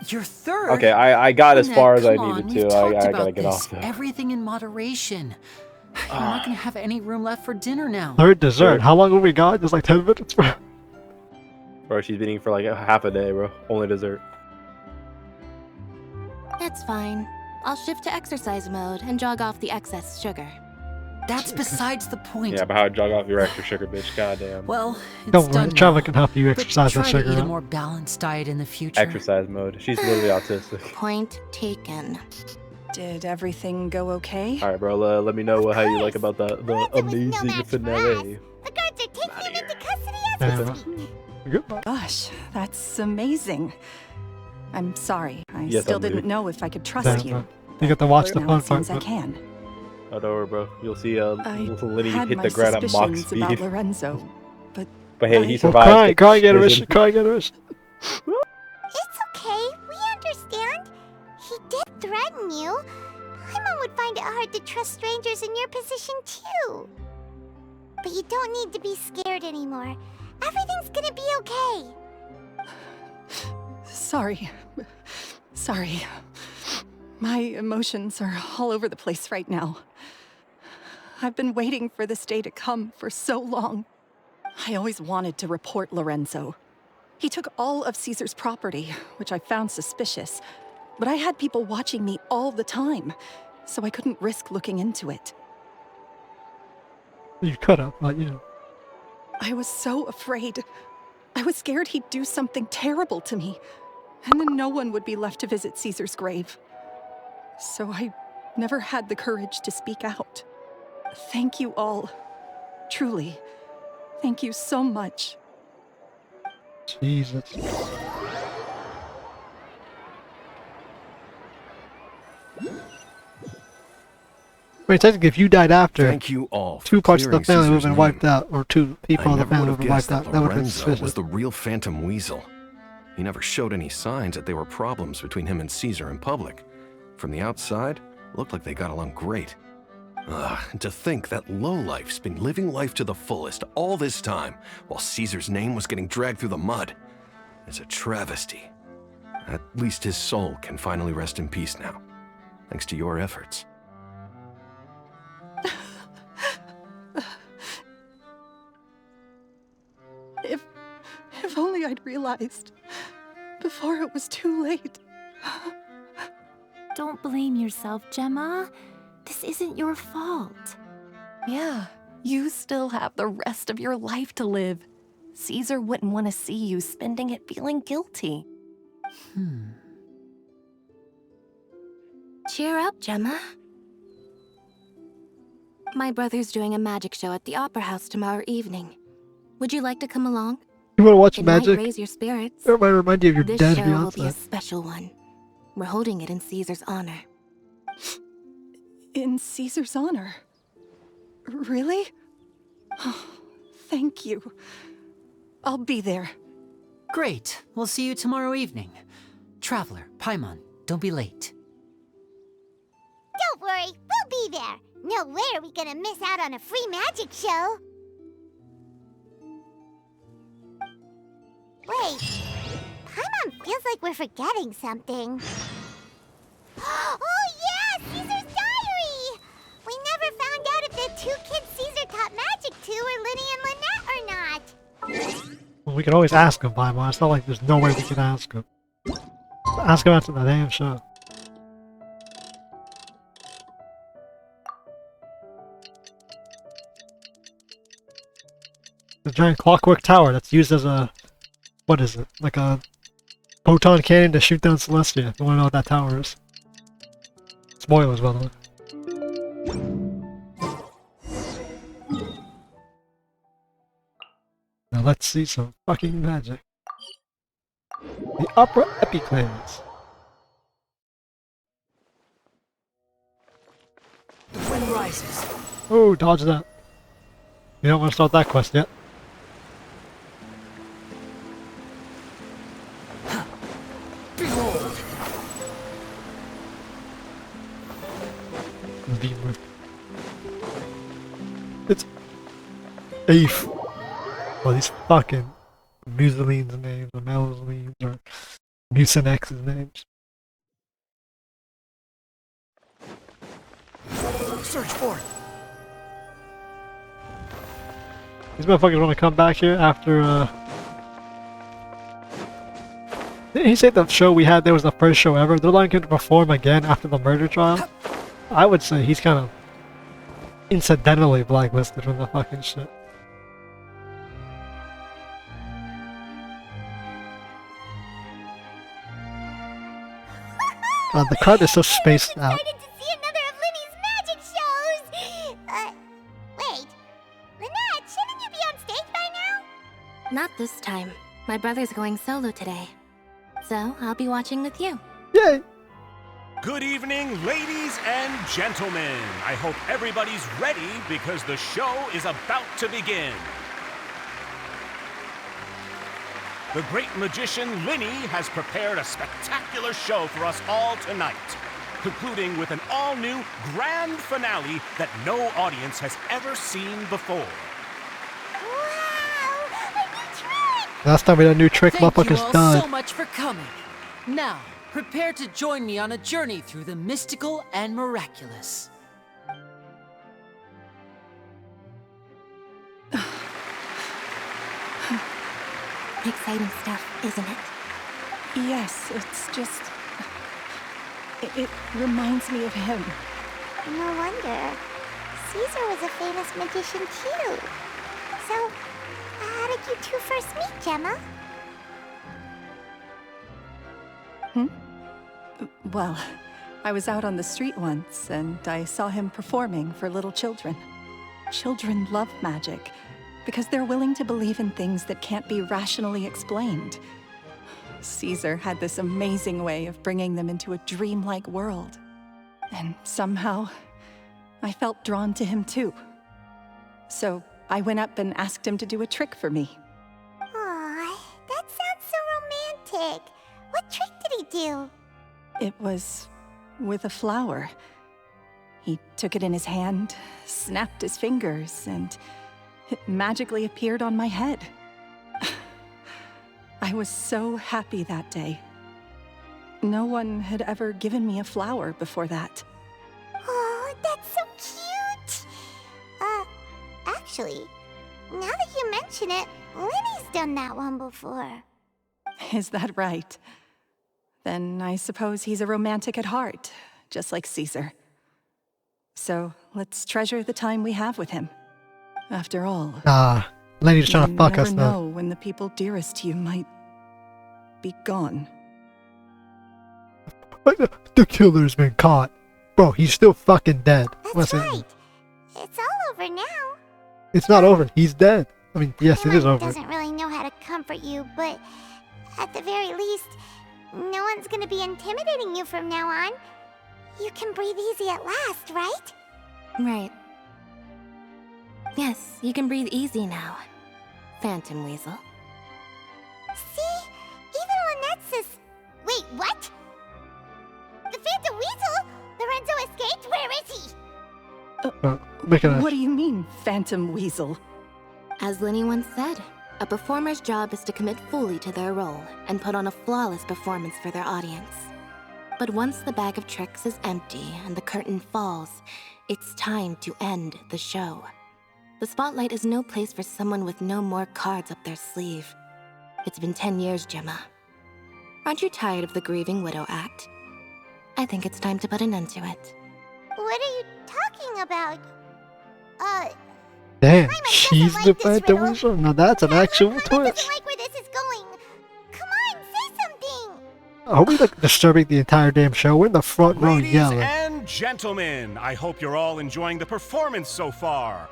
Your third? Okay, I got as Lynette, far as I come needed on, to. we've I talked gotta about get this. off though. Everything in moderation. You're not gonna have any room left for dinner now. Third dessert? How long have we got? Just like 10 minutes, bro. Bro, she's been eating for like half a day, bro. Only dessert. That's fine. I'll shift to exercise mode and jog off the excess sugar. That's besides the point. Yeah, but how jog off your extra sugar, bitch? Goddamn. Well, it's Don't worry, done Trevor now. can help you But exercise that try sugar. to eat a out. more balanced diet in the future. Exercise mode. She's literally autistic. Point taken. Did everything go okay? All right, bro. Let me know how you like about the amazing finale. The guards are taking him into custody as we speak. Goodbye. Gosh, that's amazing. I'm sorry. I Yes, still I'm didn't leaving. know if I could trust Damn, you. bro. You get to watch the Now fun it seems I part. can. Oh, don't worry, bro. You'll see Lyney Had hit my the ground at mock suspicions about speed. Lorenzo, but But hey, he Well, survived. cry, get a prison. wish, cry, get a wish. It's okay. We understand. He did threaten you. Paimon would find it hard to trust strangers in your position too. But you don't need to be scared anymore. Everything's gonna be okay. sorry. Sorry. My emotions are all over the place right now. I've been waiting for this day to come for so long. I always wanted to report Lorenzo. He took all of Caesar's property, which I found suspicious, but I had people watching me all the time, so I couldn't risk looking into it. You could have, but you know. I was so afraid. I was scared he'd do something terrible to me, and then no one would be left to visit Caesar's grave. So I never had the courage to speak out. Thank you all. Truly. Thank you so much. Jesus. Wait, technically, if you died after, Thank you all for 2 parts of the clearing family would have Caesar's been wiped name. out, or 2 people I of the never family would would have have been wiped guessed out. that That would have been Lorenzo suspicious. was the real Phantom Weasel. He never showed any signs that there were problems between him and Caesar in public. From the outside, it looked like they got along great. And to think that lowlife's been living life to the fullest all this time, while Caesar's name was getting dragged through the mud. It's a travesty. At least his soul can finally rest in peace now, thanks to your efforts. If only I'd realized before it was too late. Don't blame yourself, Gemma. This isn't your fault. Yeah, you still have the rest of your life to live. Caesar wouldn't want to see you spending it feeling guilty. Cheer up, Gemma. My brother's doing a magic show at the Opera House tomorrow evening. Would you like to come along? You want to watch It magic? might raise your spirits. It might remind you of your This dead show will be a fiance. special one. We're holding it in Caesar's honor. In Caesar's honor? Really? Oh, thank you. I'll be there. Great. We'll see you tomorrow evening. Traveler, Paimon, don't be late. Don't worry, we'll be there. No way are we gonna miss out on a free magic show. Wait, Paimon feels like we're forgetting something. Oh yeah, Caesar's diary! We never found out if the two kids Caesar taught magic to were Lyney and Lynette or not. Well, we can always ask him, Paimon. It's not like there's no way we can ask him. Ask him after the damn show. The giant clockwork tower that's used as a... What is it? Like a photon cannon to shoot down Celestia. If you want to know what that tower is. Spoilers, by the way. Now let's see some fucking magic. The Opera Epiclans. The wind rises. Oh, dodge that. You don't want to start that quest yet. Behold! It's Afe. Well, these fucking Musoline's names, or Melzoline's, or Mucinex's names. Search for it. These motherfuckers want to come back here after, Didn't he say the show we had there was the first show ever? They're letting him to perform again after the murder trial? I would say he's kind of incidentally blacklisted from the fucking shit. God, the card is so spaced out. Excited to see another of Lyney's magic shows! Wait. Lynette, shouldn't you be on stage by now? Not this time. My brother's going solo today. So, I'll be watching with you. Yay! Good evening, ladies and gentlemen. I hope everybody's ready because the show is about to begin. The great magician Lyney has prepared a spectacular show for us all tonight, concluding with an all-new grand finale that no audience has ever seen before. Wow! A new trick! Last time we had a new trick, Thank you motherfuckers all died. so much for coming. Now, prepare to join me on a journey through the mystical and miraculous. Exciting stuff, isn't it? Yes, it's just... It reminds me of him. No wonder. Caesar was a famous magician too. So, how did you two first meet, Gemma? Well, I was out on the street once, and I saw him performing for little children. Children love magic, because they're willing to believe in things that can't be rationally explained. Caesar had this amazing way of bringing them into a dreamlike world. And somehow, I felt drawn to him too. So I went up and asked him to do a trick for me. Aw, that sounds so do? It was with a flower. He took it in his hand, snapped his fingers, and it magically appeared on my head. I was so happy that day. No one had ever given me a flower before that. Oh, that's so cute! Actually, now that you mention it, Lyney's done that one before. Is that right? Then I suppose he's a romantic at heart, just like Caesar. So let's treasure the time we have with him. After all, Lyney's trying to fuck us you now. never know when the people dearest to you might be gone. The killer's been caught. Bro, he's still fucking dead. That's right. It's all over now. It's not over. He's dead. I mean, yes, it is over. Doesn't really know how to comfort you, but at the very least, no one's gonna be intimidating you from now on. You can breathe easy at last, right? Right. Yes, you can breathe easy now, Phantom Weasel. See? Even Lynette says... Wait, what? The Phantom Weasel? Lorenzo escaped? Where is he? What do you mean, Phantom Weasel? As Lyney once said, a performer's job is to commit fully to their role and put on a flawless performance for their audience. But once the bag of tricks is empty and the curtain falls, it's time to end the show. The spotlight is no place for someone with no more cards up their sleeve. It's been 10 years, Gemma. Aren't you tired of the grieving widow act? I think it's time to put an end to it. What are you talking about? Damn, she's the Phantom Weasel? Now that's an actual twist. Doesn't like where this is going. Come on, say something. Are we like disturbing the entire damn show? We're in the front row Ladies yelling. and gentlemen, I hope you're all enjoying the performance so far.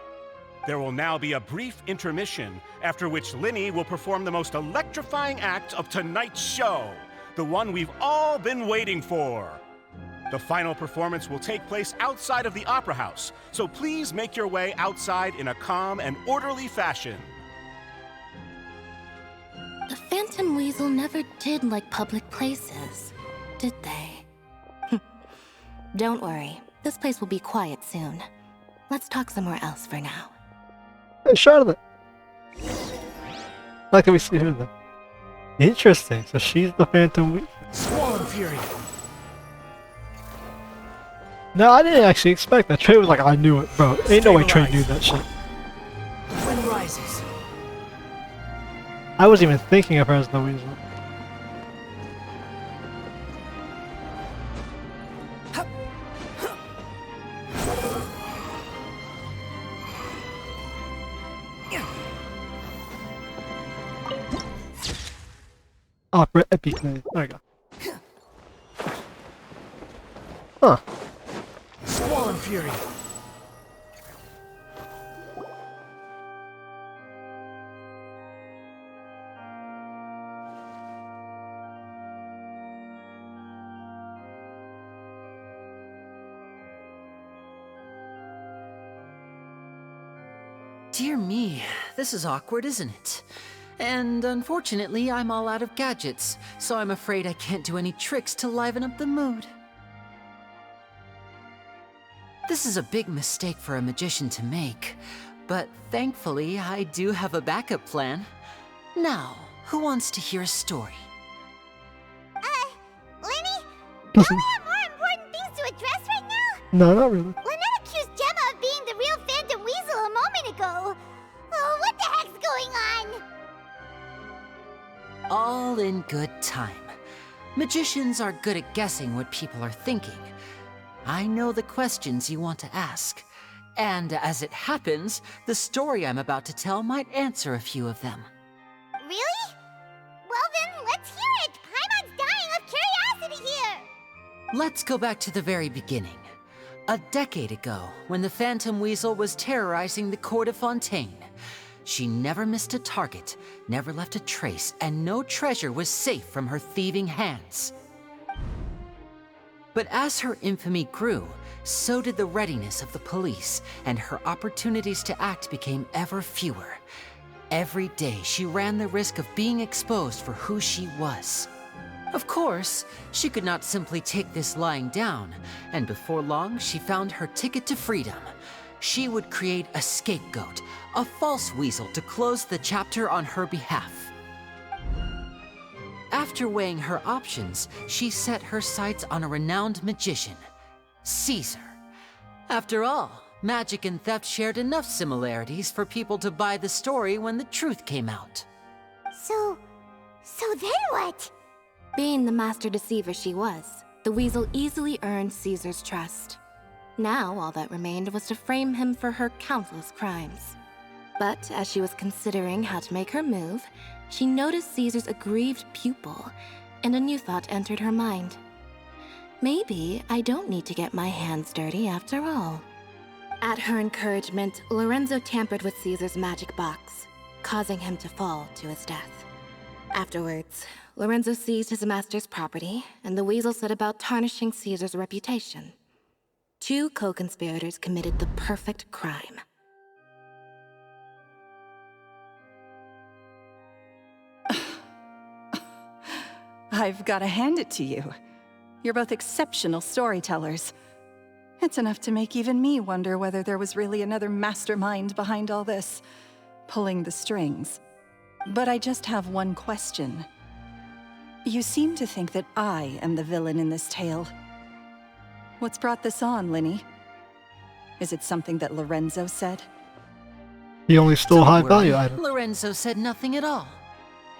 There will now be a brief intermission, after which Lyney will perform the most electrifying act of tonight's show, the one we've all been waiting for. The final performance will take place outside of the Opera House, so please make your way outside in a calm and orderly fashion. The Phantom Weasel never did like public places, did they? Don't worry, this place will be quiet soon. Let's talk somewhere else for now. Hey, Charlotte. Like, can we see her then? Interesting. So she's the Phantom Weasel. Swan Fury. No, I didn't actually expect that. Trey was like, I knew it, bro. Ain't no way Trey knew that shit. The wind rises. I wasn't even thinking of her as the Weasel. Opera epic. There we go. Huh. Swan Fury. Dear me, this is awkward, isn't it? And unfortunately, I'm all out of gadgets, so I'm afraid I can't do any tricks to liven up the mood. This is a big mistake for a magician to make, but thankfully, I do have a backup plan. Now, who wants to hear a story? Lyney? Don't we have more important things to address right now? No, not really. Lynette accused Gemma of being the real Phantom Weasel a moment ago. Oh, what the heck's going on? All in good time. Magicians are good at guessing what people are thinking. I know the questions you want to ask. And as it happens, the story I'm about to tell might answer a few of them. Really? Well then, let's hear it! Paimon's dying of curiosity here! Let's go back to the very beginning. A decade ago, when the Phantom Weasel was terrorizing the Court of Fontaine. She never missed a target, never left a trace, and no treasure was safe from her thieving hands. But as her infamy grew, so did the readiness of the police, and her opportunities to act became ever fewer. Every day, she ran the risk of being exposed for who she was. Of course, she could not simply take this lying down, and before long, she found her ticket to freedom. She would create a scapegoat, a false weasel to close the chapter on her behalf. After weighing her options, she set her sights on a renowned magician, Caesar. After all, magic and theft shared enough similarities for people to buy the story when the truth came out. So then what? Being the master deceiver she was, the Weasel easily earned Caesar's trust. Now, all that remained was to frame him for her countless crimes. But as she was considering how to make her move, she noticed Caesar's aggrieved pupil, and a new thought entered her mind. Maybe I don't need to get my hands dirty after all. At her encouragement, Lorenzo tampered with Caesar's magic box, causing him to fall to his death. Afterwards, Lorenzo seized his master's property, and the Weasel set about tarnishing Caesar's reputation. Two co-conspirators committed the perfect crime. I've got to hand it to you. You're both exceptional storytellers. It's enough to make even me wonder whether there was really another mastermind behind all this, pulling the strings. But I just have one question. You seem to think that I am the villain in this tale. What's brought this on, Lyney? Is it something that Lorenzo said? He only stole high-value items. Lorenzo said nothing at all.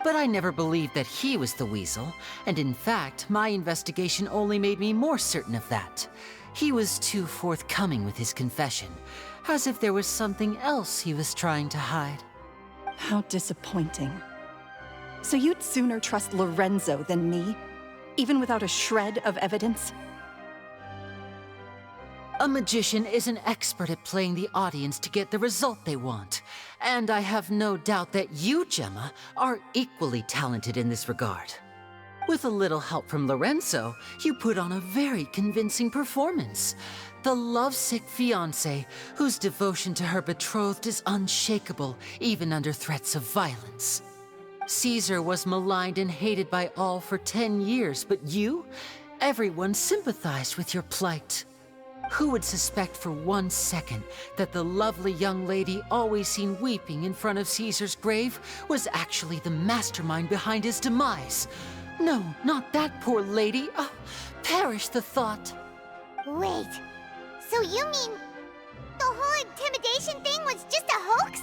But I never believed that he was the Weasel, and in fact, my investigation only made me more certain of that. He was too forthcoming with his confession, as if there was something else he was trying to hide. How disappointing. So you'd sooner trust Lorenzo than me, even without a shred of evidence? A magician is an expert at playing the audience to get the result they want. And I have no doubt that you, Gemma, are equally talented in this regard. With a little help from Lorenzo, you put on a very convincing performance. The lovesick fiancé, whose devotion to her betrothed is unshakable, even under threats of violence. Caesar was maligned and hated by all for 10 years, but you? Everyone sympathized with your plight. Who would suspect for 1 second that the lovely young lady always seen weeping in front of Caesar's grave was actually the mastermind behind his demise? No, not that poor lady. Perish the thought. Wait, so you mean the whole intimidation thing was just a hoax?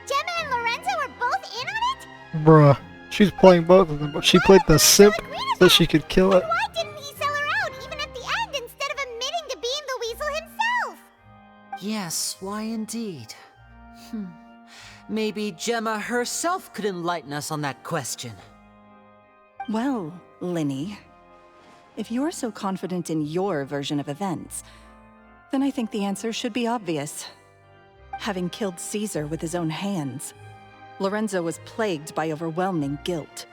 Gemma and Lorenzo were both in on it? Bruh, she's playing both of them, but she played the simp so she could kill it. Why didn't he sell her out even at the end instead of admitting to being the Weasel himself? Yes, why indeed? Maybe Gemma herself could enlighten us on that question. Well, Lyney, if you're so confident in your version of events, then I think the answer should be obvious. Having killed Caesar with his own hands, Lorenzo was plagued by overwhelming guilt.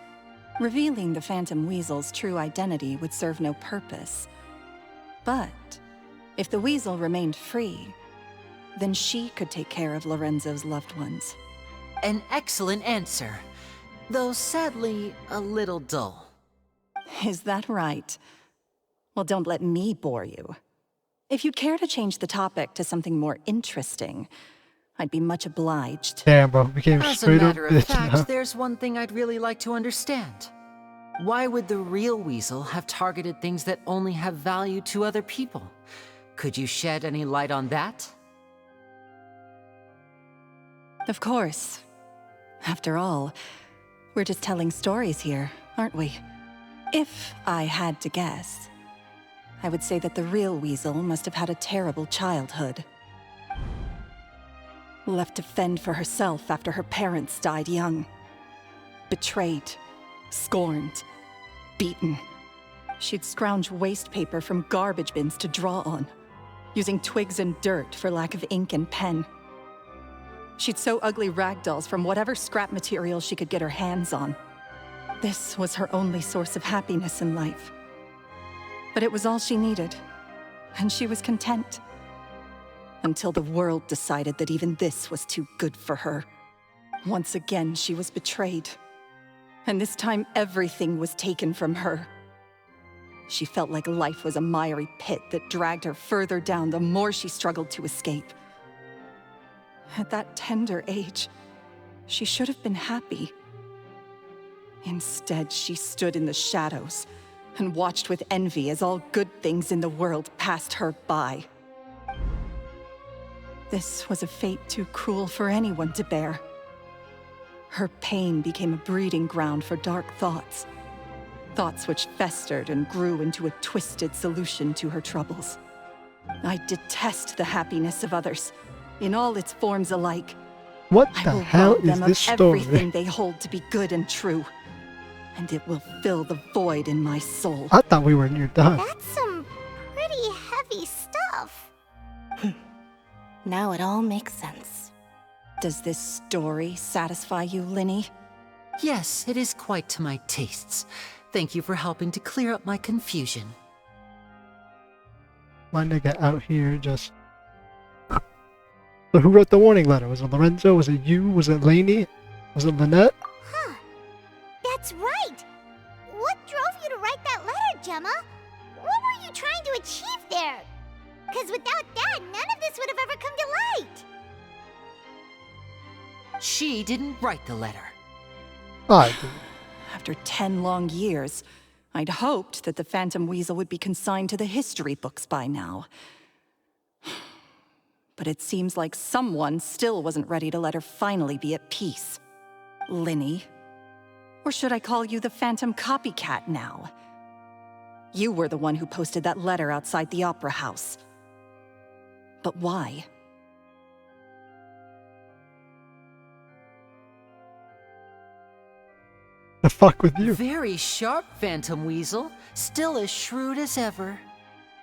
Revealing the Phantom Weasel's true identity would serve no purpose. But if the Weasel remained free, then she could take care of Lorenzo's loved ones. An excellent answer, though sadly a little dull. Is that right? Well, don't let me bore you. If you'd care to change the topic to something more interesting, I'd be much obliged. Damn, bro, became As a straight up matter of bitch fact, now. there's one thing I'd really like to understand. Why would the real Weasel have targeted things that only have value to other people? Could you shed any light on that? Of course. After all, we're just telling stories here, aren't we? If I had to guess, I would say that the real Weasel must have had a terrible childhood. Left to fend for herself after her parents died young. Betrayed, scorned, beaten. She'd scrounge waste paper from garbage bins to draw on, using twigs and dirt for lack of ink and pen. She'd sew ugly rag dolls from whatever scrap material she could get her hands on. This was her only source of happiness in life. But it was all she needed, and she was content. Until the world decided that even this was too good for her. Once again, she was betrayed. And this time everything was taken from her. She felt like life was a miry pit that dragged her further down the more she struggled to escape. At that tender age, she should have been happy. Instead, she stood in the shadows and watched with envy as all good things in the world passed her by. This was a fate too cruel for anyone to bear. Her pain became a breeding ground for dark thoughts. Thoughts which festered and grew into a twisted solution to her troubles. I detest the happiness of others, in all its forms alike. What the hell is this story? Everything they hold to be good and true. And it will fill the void in my soul. I thought we were near done. That's some pretty heavy stuff. Now it all makes sense. Does this story satisfy you, Lyney? Yes, it is quite to my tastes. Thank you for helping to clear up my confusion. My nigga out here just... So who wrote the warning letter? Was it Lorenzo? Was it you? Was it Lyney? Was it Lynette? Huh. That's right. What drove you to write that letter, Gemma? What were you trying to achieve there? Because without that, none of this would have ever come to light. She didn't write the letter. I did. After 10 long years, I'd hoped that the Phantom Weasel would be consigned to the history books by now. But it seems like someone still wasn't ready to let her finally be at peace. Lyney. Or should I call you the Phantom Copycat now? You were the one who posted that letter outside the Opera House. But why? The fuck with you? Very sharp, Phantom Weasel. Still as shrewd as ever.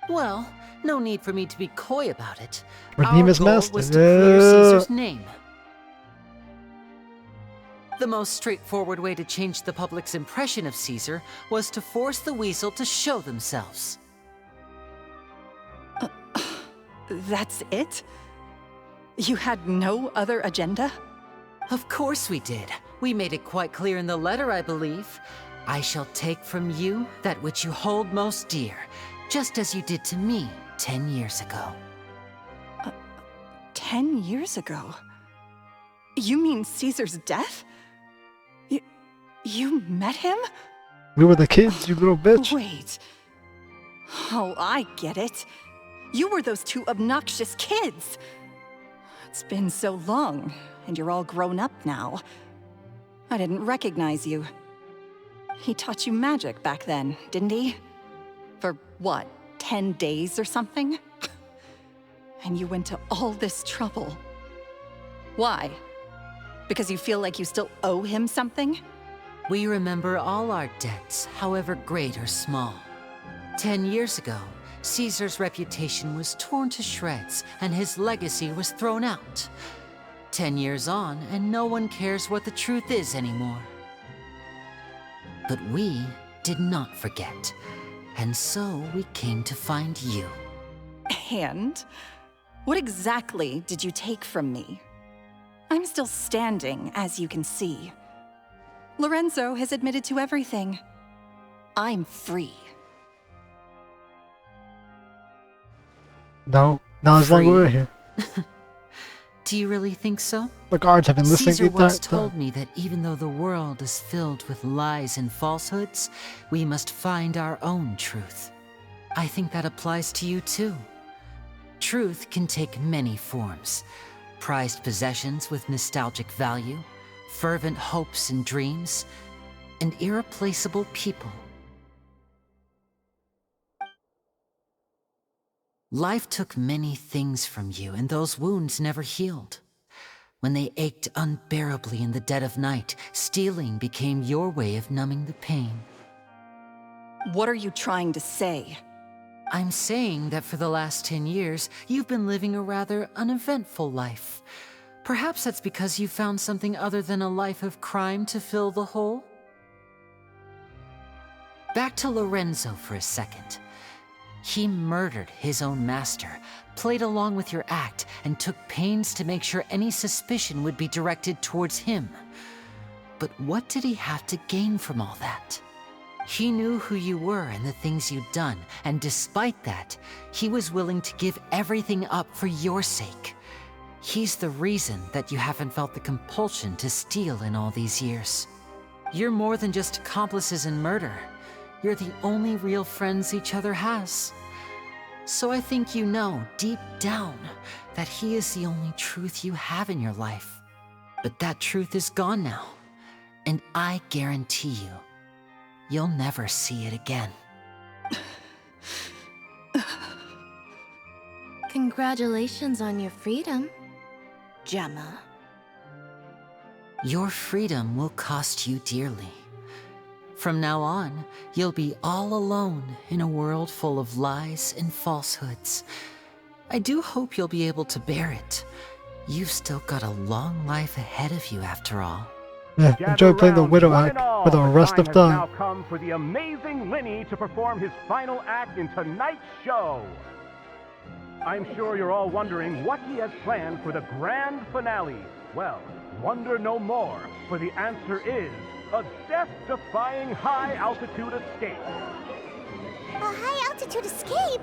Well, no need for me to be coy about it. Redeem his Our goal master. was to clear Caesar's name. The most straightforward way to change the public's impression of Caesar was to force the Weasel to show themselves. That's it? You had no other agenda? Of course we did. We made it quite clear in the letter, I believe. I shall take from you that which you hold most dear, just as you did to me 10 years ago. 10 years ago? You mean Caesar's death? You met him? We were the kids, you little bitch. Wait. Oh, I get it. You were those two obnoxious kids. It's been so long, and you're all grown up now. I didn't recognize you. He taught you magic back then, didn't he? For what, 10 days or something? And you went to all this trouble. Why? Because you feel like you still owe him something? We remember all our debts, however great or small. 10 years ago, Caesar's reputation was torn to shreds, and his legacy was thrown out. 10 years on, and no one cares what the truth is anymore. But we did not forget, and so we came to find you. And? What exactly did you take from me? I'm still standing, as you can see. Lorenzo has admitted to everything. I'm free. No, not as long as we're here. Do you really think so? The guards have been listening Caesar to once that. told me that even though the world is filled with lies and falsehoods, we must find our own truth. I think that applies to you too. Truth can take many forms. Prized possessions with nostalgic value, fervent hopes and dreams, and irreplaceable people. Life took many things from you, and those wounds never healed. When they ached unbearably in the dead of night, stealing became your way of numbing the pain. What are you trying to say? I'm saying that for the last 10 years, you've been living a rather uneventful life. Perhaps that's because you found something other than a life of crime to fill the hole? Back to Lorenzo for a second. He murdered his own master, played along with your act, and took pains to make sure any suspicion would be directed towards him. But what did he have to gain from all that? He knew who you were and the things you'd done, and despite that, he was willing to give everything up for your sake. He's the reason that you haven't felt the compulsion to steal in all these years. You're more than just accomplices in murder. You're the only real friends each other has. So I think you know, deep down, that he is the only truth you have in your life. But that truth is gone now, and I guarantee you, you'll never see it again. Congratulations on your freedom, Gemma. Your freedom will cost you dearly. From now on, you'll be all alone in a world full of lies and falsehoods. I do hope you'll be able to bear it. You've still got a long life ahead of you after all. Yeah, enjoy playing the Widow act for the rest of time. Now come for the amazing Lyney to perform his final act in tonight's show. I'm sure you're all wondering what he has planned for the grand finale. Well, wonder no more, for the answer is a death-defying high-altitude escape. A high-altitude escape?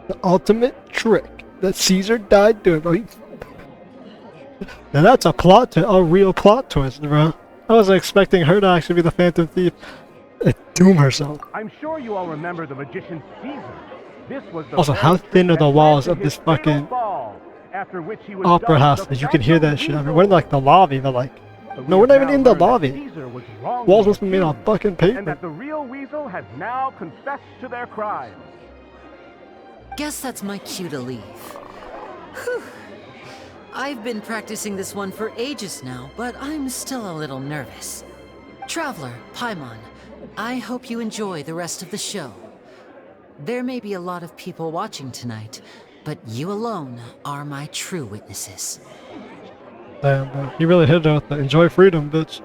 The ultimate trick that Caesar died doing. Now that's a real plot twist, bro. I wasn't expecting her to actually be the Phantom Thief and doom herself. I'm sure you all remember the magician Caesar. This was the Also, how thin are the walls of this fucking opera house that you can hear that shit? I mean, we're in like the lobby, but like, no, we're not even in the lobby. Walls must be made on fucking paper. And that the real Weasel has now confessed to their crimes. Guess that's my cue to leave. Whew. I've been practicing this one for ages now, but I'm still a little nervous. Traveler, Paimon, I hope you enjoy the rest of the show. There may be a lot of people watching tonight, but you alone are my true witnesses. Damn, bro. You really hit it with the enjoy freedom, bitch.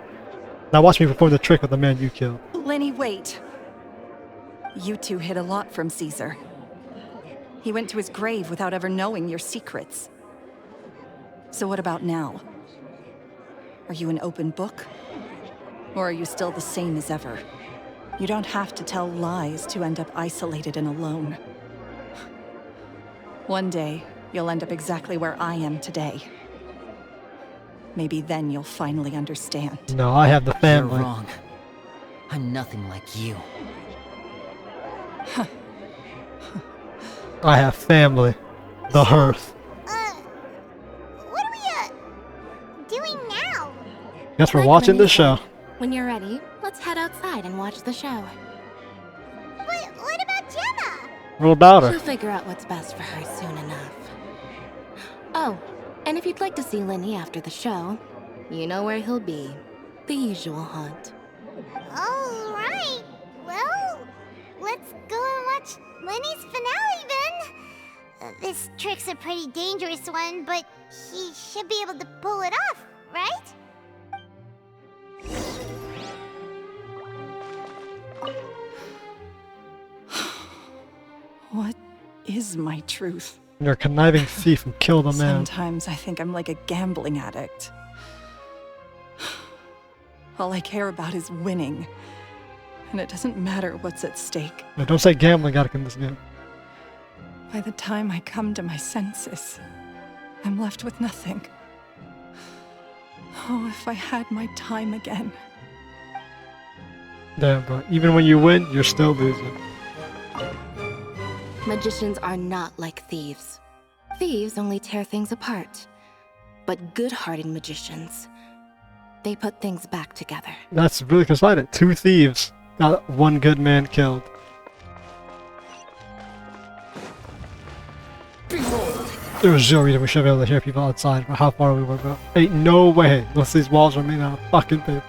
Now watch me perform the trick with the man you killed. Lyney, wait. You two hid a lot from Caesar. He went to his grave without ever knowing your secrets. So what about now? Are you an open book? Or are you still the same as ever? You don't have to tell lies to end up isolated and alone. One day, you'll end up exactly where I am today. Maybe then you'll finally understand. No, I have the family. You're wrong. I'm nothing like you. I have family. The hearth. What are we, doing now? Guess we're watching the show. When you're ready, let's head outside and watch the show. But what about Gemma? What about her? She'll figure out what's best for her soon enough. Oh, and if you'd like to see Lyney after the show, you know where he'll be. The usual haunt. All right. Well, let's go and watch Lyney's finale then. This trick's a pretty dangerous one, but he should be able to pull it off, right? What is my truth? You're a conniving thief who killed a man. Sometimes I think I'm like a gambling addict. All I care about is winning. And it doesn't matter what's at stake. No, don't say gambling addict in this game. By the time I come to my senses, I'm left with nothing. Oh, if I had my time again. Damn, bro. Even when you win, you're still losing. Magicians are not like thieves. Thieves only tear things apart. But good-hearted magicians, they put things back together. That's really considered. 2 thieves. Not 1 good man killed. There was zero reason we should be able to hear people outside, but how far we were, bro. Ain't no way. Unless these walls are made out of fucking paper.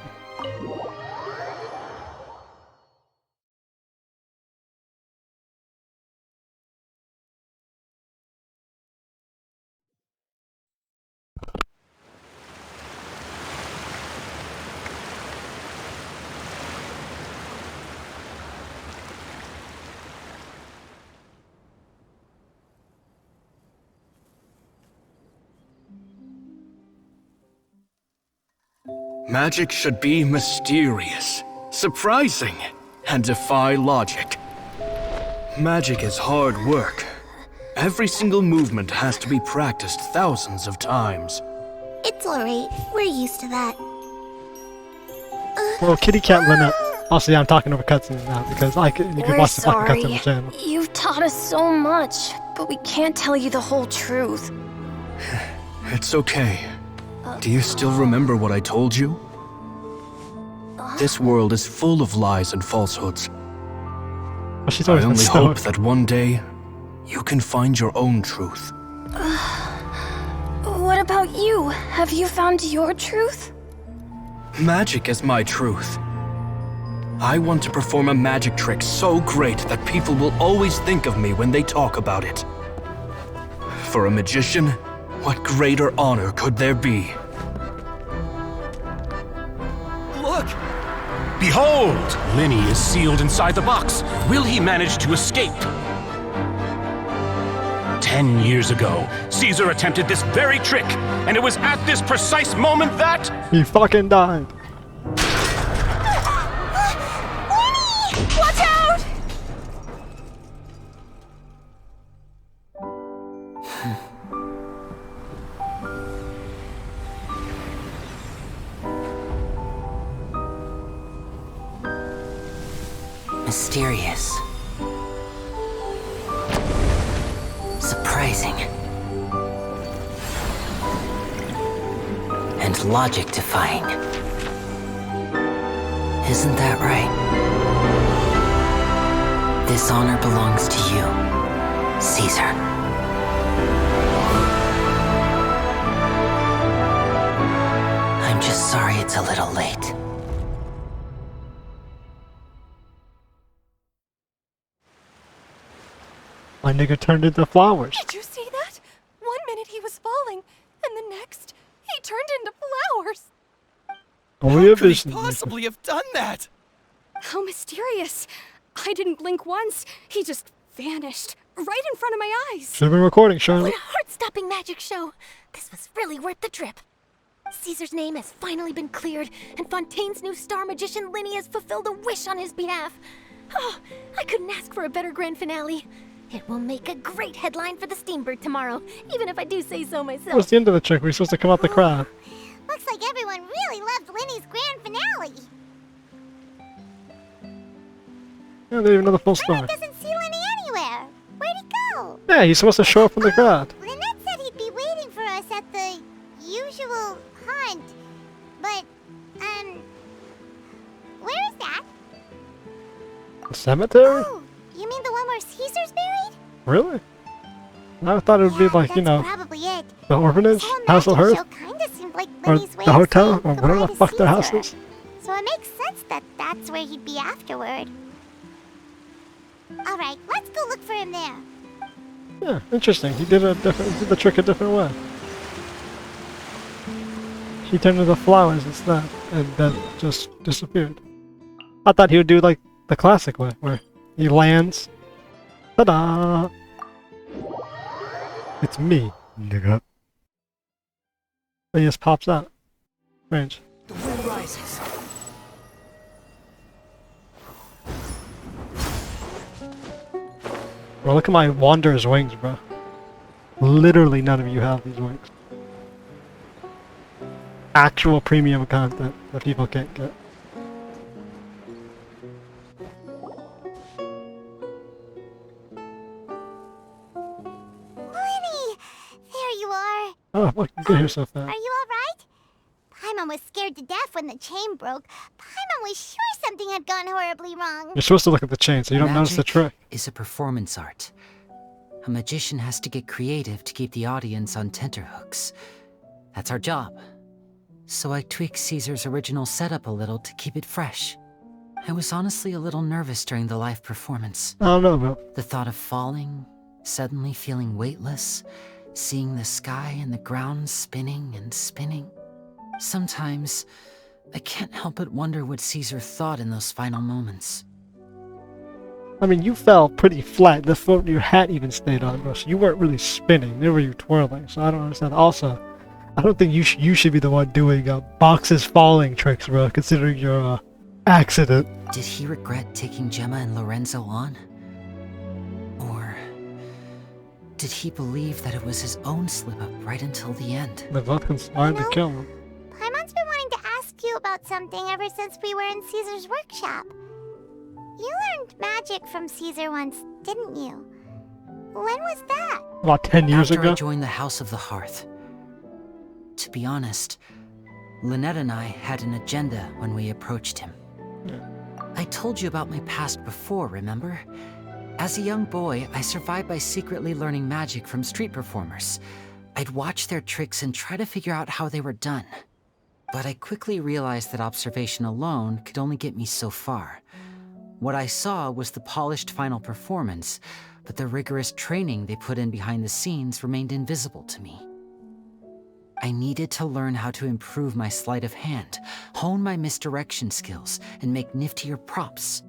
Magic should be mysterious, surprising, and defy logic. Magic is hard work. Every single movement has to be practiced thousands of times. It's alright. We're used to that. Well, kitty cat Lynette. Also, yeah, I'm talking over cutscenes now because you can watch the fucking cutscene on the channel. You've taught us so much, but we can't tell you the whole truth. It's okay. Do you still remember what I told you? This world is full of lies and falsehoods. Well, she's I always only been hope stoic. that one day you can find your own truth. What about you? Have you found your truth? Magic is my truth. I want to perform a magic trick so great that people will always think of me when they talk about it. For a magician, what greater honor could there be? Look! Behold! Lyney is sealed inside the box. Will he manage to escape? 10 years ago, Caesar attempted this very trick, and it was at this precise moment that... He fucking died. Watch out! Mysterious. Surprising. And logic-defying. Isn't that right? This honor belongs to you, Caesar. I'm just sorry it's a little late. My nigga turned into flowers. Did you see that? 1 minute he was falling, and the next, he turned into flowers. Only a How could he vision. possibly have done that? How mysterious. I didn't blink once. He just vanished. Right in front of my eyes. Should have been recording, Charlotte. What a heart-stopping magic show. This was really worth the trip. Caesar's name has finally been cleared, and Fontaine's new star magician Lyney has fulfilled a wish on his behalf. Oh, I couldn't ask for a better grand finale. It will make a great headline for the Steambird tomorrow, even if I do say so myself. What's the end of the trick? We're supposed to come out the crowd. Looks like everyone really loved Lyney's grand finale. Yeah, they didn't even know the full story. Lynette doesn't see Lyney anywhere. Where'd he go? Yeah, he's supposed to show up from the crowd. Lynette said he'd be waiting for us at the usual hunt. But, where is that? The cemetery? Oh, you mean the one where Caesar's buried? Really? I thought it would be like, you know, Probably it. the orphanage, This whole House of magic Hearth, show kinda seemed like or Lyney's way the of hotel, saying or whatever the goodbye fuck to their house Caesar. is. So it makes sense that that's where he'd be afterward. Alright, let's go look for him there. Yeah, interesting. He did the trick a different way. He turned into flowers instead, and then just disappeared. I thought he would do like the classic way, where he lands. Ta-da! It's me, nigga. But he just pops out. Strange. The wind rises. Bro, look at my Wanderer's wings, bro. Literally none of you have these wings. Actual premium content that people can't get. Lyney! There you are! Oh, look, you get here so fast. Are you alright? Paimon was scared to death when the chain broke. Paimon was sure something had gone horribly wrong. You're supposed to look at the chain so you don't notice the trick. Is a performance art. A magician has to get creative to keep the audience on tenterhooks. That's our job. So I tweaked Caesar's original setup a little to keep it fresh. I was honestly a little nervous during the live performance. I don't know, bro. The thought of falling, suddenly feeling weightless, seeing the sky and the ground spinning and spinning. Sometimes, I can't help but wonder what Caesar thought in those final moments. I mean, you fell pretty flat. The foot, your hat even stayed on, bro. So you weren't really spinning. Neither were you twirling. So I don't understand. Also, I don't think you should be the one doing boxes falling tricks, bro, considering your accident. Did he regret taking Gemma and Lorenzo on? Or did he believe that it was his own slip-up right until the end? They both conspired to kill him. Paimon's been wanting to ask you about something ever since we were in Caesar's workshop. You learned magic from Caesar once, didn't you? When was that? About 10 years After ago? I joined the House of the Hearth. To be honest, Lynette and I had an agenda when we approached him. I told you about my past before, remember? As a young boy, I survived by secretly learning magic from street performers. I'd watch their tricks and try to figure out how they were done. But I quickly realized that observation alone could only get me so far. What I saw was the polished final performance, but the rigorous training they put in behind the scenes remained invisible to me. I needed to learn how to improve my sleight of hand, hone my misdirection skills, and make niftier props.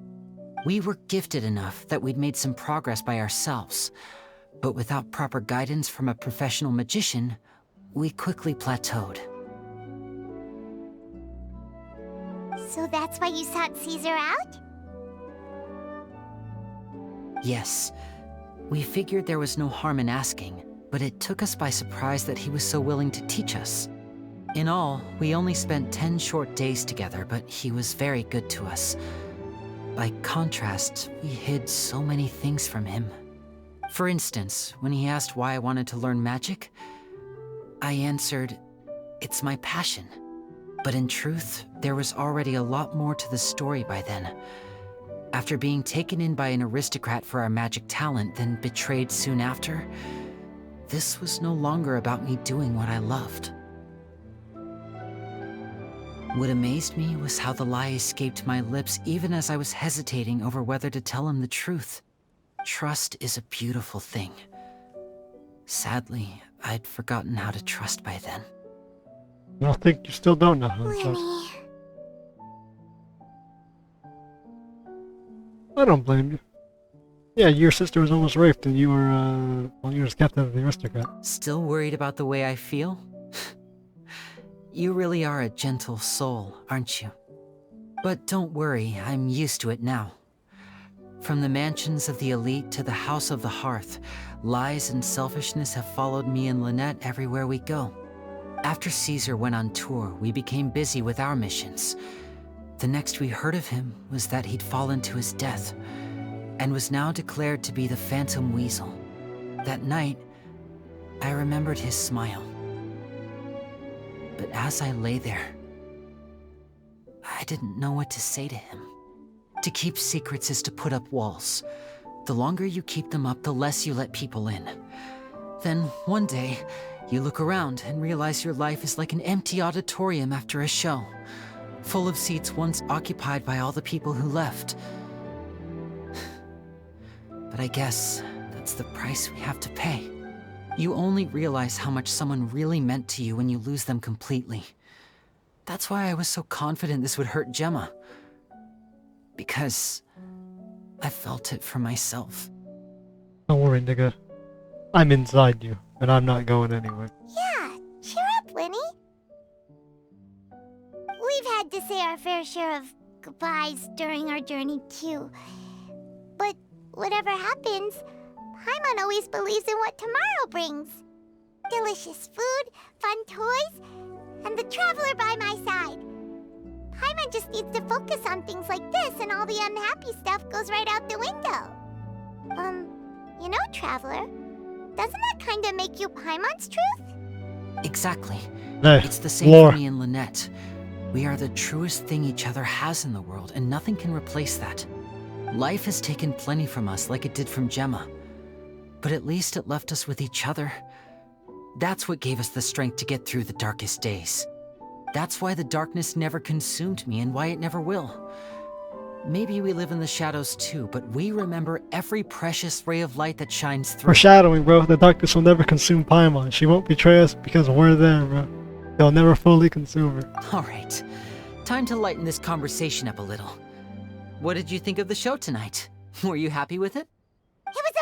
We were gifted enough that we'd made some progress by ourselves, but without proper guidance from a professional magician, we quickly plateaued. So that's why you sought Caesar out? Yes. We figured there was no harm in asking, but it took us by surprise that he was so willing to teach us. In all, we only spent 10 short days together, but he was very good to us. By contrast, we hid so many things from him. For instance, when he asked why I wanted to learn magic, I answered, "It's my passion." But in truth, there was already a lot more to the story by then. After being taken in by an aristocrat for our magic talent, then betrayed soon after, this was no longer about me doing what I loved. What amazed me was how the lie escaped my lips even as I was hesitating over whether to tell him the truth. Trust is a beautiful thing. Sadly, I'd forgotten how to trust by then. I think you still don't know how to trust. Lyney. I don't blame you. Yeah, your sister was almost raped and you were, well, you were just captain of the aristocrat. Still worried about the way I feel? You really are a gentle soul, aren't you? But don't worry, I'm used to it now. From the mansions of the elite to the House of the Hearth, lies and selfishness have followed me and Lynette everywhere we go. After Caesar went on tour, we became busy with our missions. The next we heard of him was that he'd fallen to his death, and was now declared to be the Phantom Weasel. That night, I remembered his smile. But as I lay there, I didn't know what to say to him. To keep secrets is to put up walls. The longer you keep them up, the less you let people in. Then, one day, you look around and realize your life is like an empty auditorium after a show, full of seats once occupied by all the people who left. But I guess that's the price we have to pay. You only realize how much someone really meant to you when you lose them completely. That's why I was so confident this would hurt Gemma. Because I felt it for myself. Don't worry, nigga. I'm inside you, and I'm not going anywhere. Yeah, cheer up, Lyney. We've had to say our fair share of goodbyes during our journey, too. But whatever happens, Paimon always believes in what tomorrow brings. Delicious food, fun toys, and the traveler by my side. Paimon just needs to focus on things like this, and all the unhappy stuff goes right out the window. You know, Traveler, doesn't that kinda make you Paimon's truth? Exactly. Hey, it's the same lore. for me and Lynette. We are the truest thing each other has in the world, and nothing can replace that. Life has taken plenty from us, like it did from Gemma. But at least it left us with each other. That's what gave us the strength to get through the darkest days. That's why the darkness never consumed me and why it never will. Maybe we live in the shadows too, but we remember every precious ray of light that shines through. Foreshadowing, bro. The darkness will never consume Paimon. She won't betray us because we're there, bro. They'll never fully consume her. Alright, time to lighten this conversation up a little. What did you think of the show tonight? Were you happy with it? It was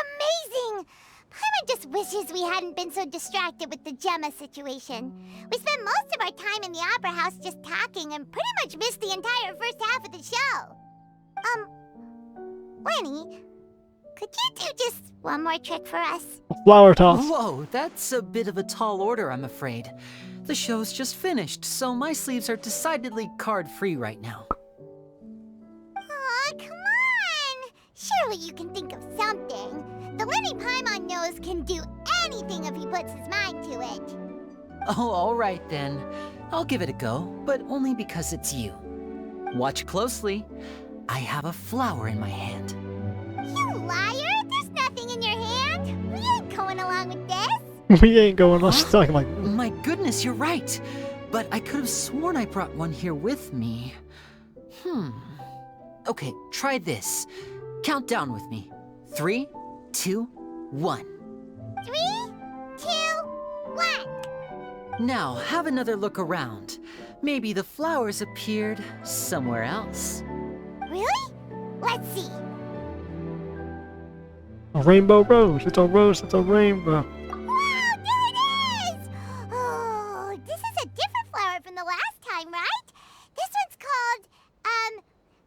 amazing! Paimon just wishes we hadn't been so distracted with the Gemma situation. We spent most of our time in the Opera House just talking and pretty much missed the entire first half of the show. Lyney, could you do just one more trick for us? Flower toss. Whoa, that's a bit of a tall order, I'm afraid. The show's just finished, so my sleeves are decidedly card-free right now. Aw, come on! Surely you can think of something. The Lyney Paimon knows can do anything if he puts his mind to it. Oh, all right then. I'll give it a go, but only because it's you. Watch closely. I have a flower in my hand. You liar! There's nothing in your hand. We ain't going along with this. We ain't going on. She's talking like. My goodness, you're right. But I could have sworn I brought one here with me. Okay, try this. Count down with me. 3, 2, 1. 3, 2, 1. Now, have another look around. Maybe the flowers appeared somewhere else. Really? Let's see. A rainbow rose. It's a rose. It's a rainbow. Wow, there it is! Oh, this is a different flower from the last time, right? This one's called, oh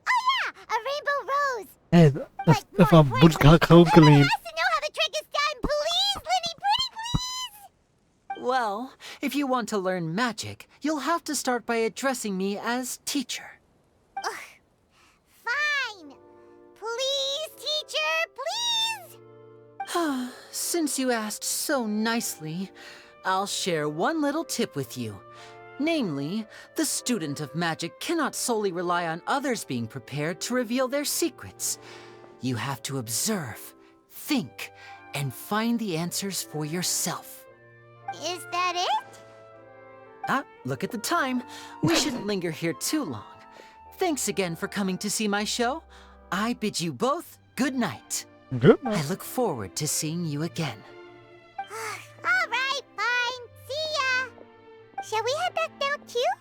yeah, a rainbow rose. Hey, that's a 𝗣𝗟𝗠𝗘𝗡𝗧𝗔𝗧𝗘𝗗. Know how the trick is done, please, Lyney, pretty please! Well, if you want to learn magic, you'll have to start by addressing me as teacher. Fine. Please, teacher, please! Since you asked so nicely, I'll share one little tip with you. Namely, the student of magic cannot solely rely on others being prepared to reveal their secrets. You have to observe, think, and find the answers for yourself. Is that it? Look at the time. We shouldn't linger here too long. Thanks again for coming to see my show. I bid you both good night. Good night. I look forward to seeing you again. All right, fine. See ya. Shall we head back down too?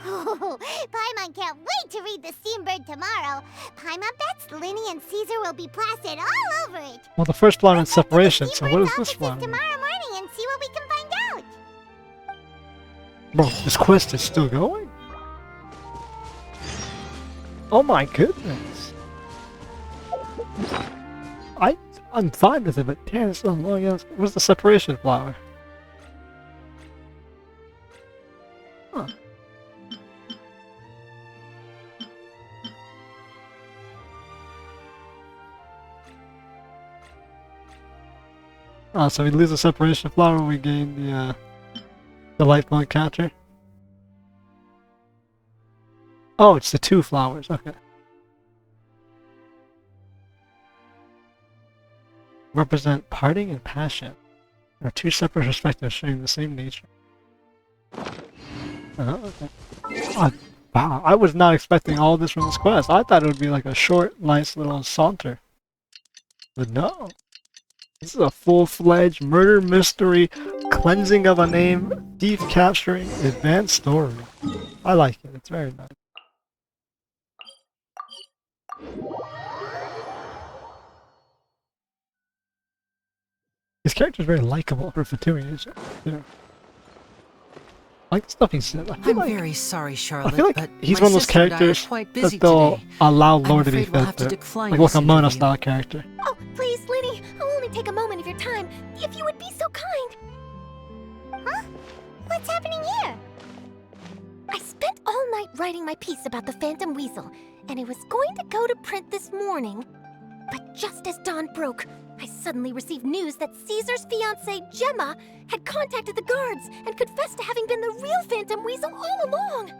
Oh, Paimon can't wait to read The Steambird tomorrow. Paimon bets Lyney and Caesar will be plastered all over it. Well, the first flower is separation, so what is this one? Tomorrow morning and see what we can find out. Bro, this quest is still going? Oh my goodness. I'm fine with it, but damn, it's so long ass. Where's the separation flower? Huh. Oh, so we lose the separation flower, we gain the delightful encounter. Oh, it's the 2 flowers, okay. Represent parting and passion. There are 2 separate perspectives sharing the same nature. Okay. Wow, I was not expecting all this from this quest. I thought it would be like a short, nice little saunter. But no. This is a full-fledged murder mystery, cleansing of a name, thief capturing, advanced story. I like it. It's very nice. His character is very likable for Fatui. Yeah. I like the stuff he said. I'm very sorry, Charlotte. I feel like he's one of those characters that they'll allow lore to be fed to. Like a Mona style character. Oh, please, Lyney. I'll only take a moment of your time, if you would be so kind. Huh? What's happening here? I spent all night writing my piece about the Phantom Weasel, and it was going to go to print this morning. But just as dawn broke, I suddenly received news that Caesar's fiancée, Gemma, had contacted the guards and confessed to having been the real Phantom Weasel all along.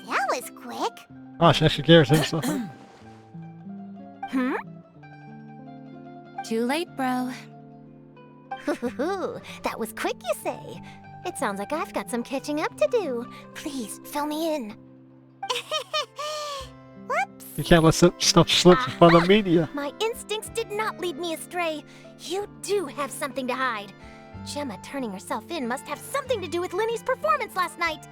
That was quick. Oh, she actually gave it to him. Too late, bro. That was quick, you say? It sounds like I've got some catching up to do. Please, fill me in. Whoops. You can't let stuff slip in front of media. My instincts did not lead me astray. You do have something to hide. Gemma turning herself in must have something to do with Lyney's performance last night.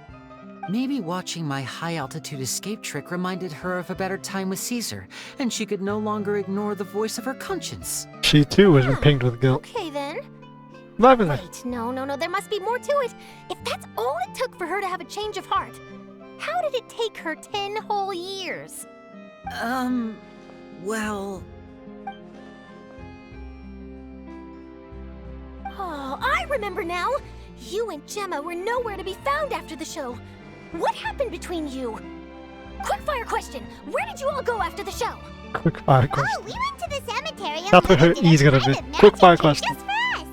Maybe watching my high-altitude escape trick reminded her of a better time with Caesar, and she could no longer ignore the voice of her conscience. She too was pinged with guilt. Okay then. Wait, no, there must be more to it. If that's all it took for her to have a change of heart, how did it take her 10 whole years? Well... Oh, I remember now! You and Gemma were nowhere to be found after the show. What happened between you? Quickfire question! Where did you all go after the show? Quickfire question. Oh, we went to the cemetery and That's what her did E's a gonna be. private Quickfire magic trick question. just for us.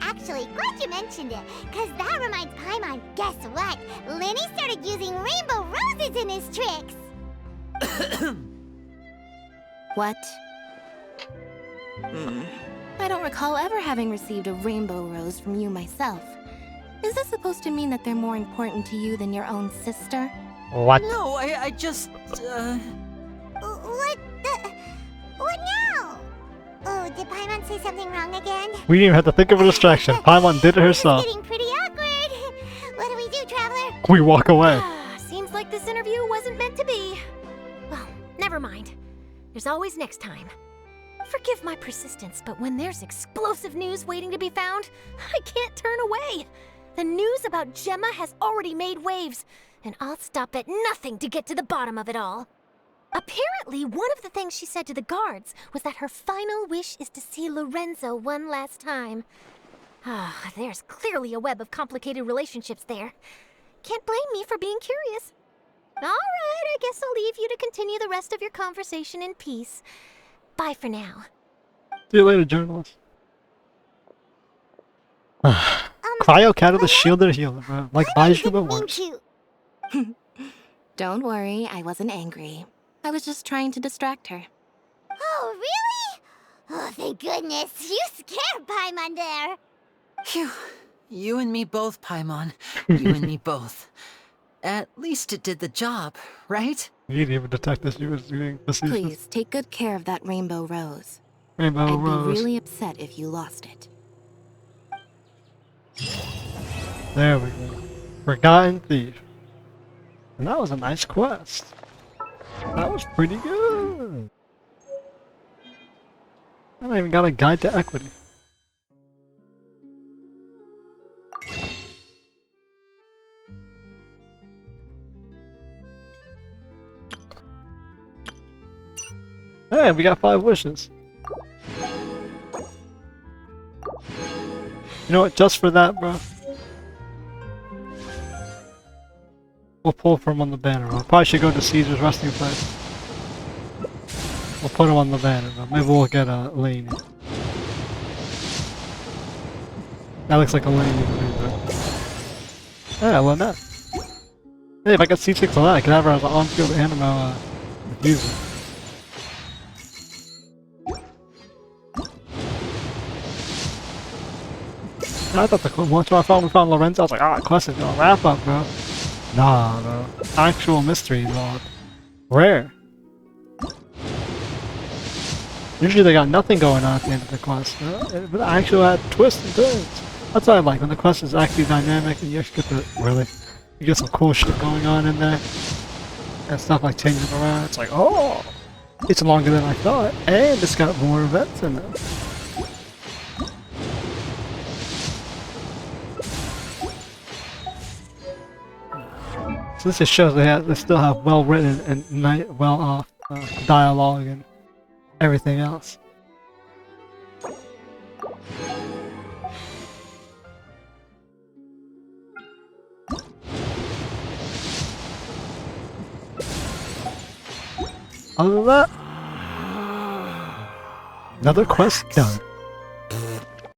Actually, glad you mentioned it, because that reminds Paimon, guess what? Lyney started using rainbow roses in his tricks. What? I don't recall ever having received a rainbow rose from you myself. Is this supposed to mean that they're more important to you than your own sister? What? No, I just, What now? Oh, did Paimon say something wrong again? We didn't even have to think of a distraction. Paimon did it herself. It's getting pretty awkward. What do we do, Traveler? We walk away. Seems like this interview wasn't meant to be. Well, never mind. There's always next time. Forgive my persistence, but when there's explosive news waiting to be found, I can't turn away. The news about Gemma has already made waves, and I'll stop at nothing to get to the bottom of it all. Apparently, one of the things she said to the guards was that her final wish is to see Lorenzo one last time. There's clearly a web of complicated relationships there. Can't blame me for being curious. All right, I guess I'll leave you to continue the rest of your conversation in peace. Bye for now. See you later, journalist. Cryo Catalyst shielded healer, bro. Like Baiju, but worse. Don't worry, I wasn't angry. I was just trying to distract her. Oh, really? Oh, thank goodness. You scared Paimon there. Phew. You and me both, Paimon. You and me both. At least it did the job, right? You didn't even detect that she was doing facetious. Please, take good care of that rainbow rose. Rainbow I'd rose. be really upset if you lost it. There we go. Forgotten Thief. And that was a nice quest. That was pretty good. I even got a guide to equity. Hey, we got 5 wishes. You know what? Just for that, bro. We'll pull from on the banner. I probably should go to Caesar's resting place. We'll put him on the banner. Maybe we'll get a Lyney. That looks like a Lyney to me, bro. Yeah, why not? Hey, if I got C6 on that, I could have her as an on-field animo diffuser. I thought the once we found Lorenzo, I was like, ah, quest is gonna wrap up, bro. Nah, bro. Actual mystery log. Rare. Usually they got nothing going on at the end of the quest. But actually had twists and turns. That's what I like, when the quest is actually dynamic and you actually get the, really, you get some cool shit going on in there. And stuff like changing around. It's like, oh! It's longer than I thought. And it's got more events in it. So this just shows they still have well written and well off dialogue and everything else. Other than that, another quest done.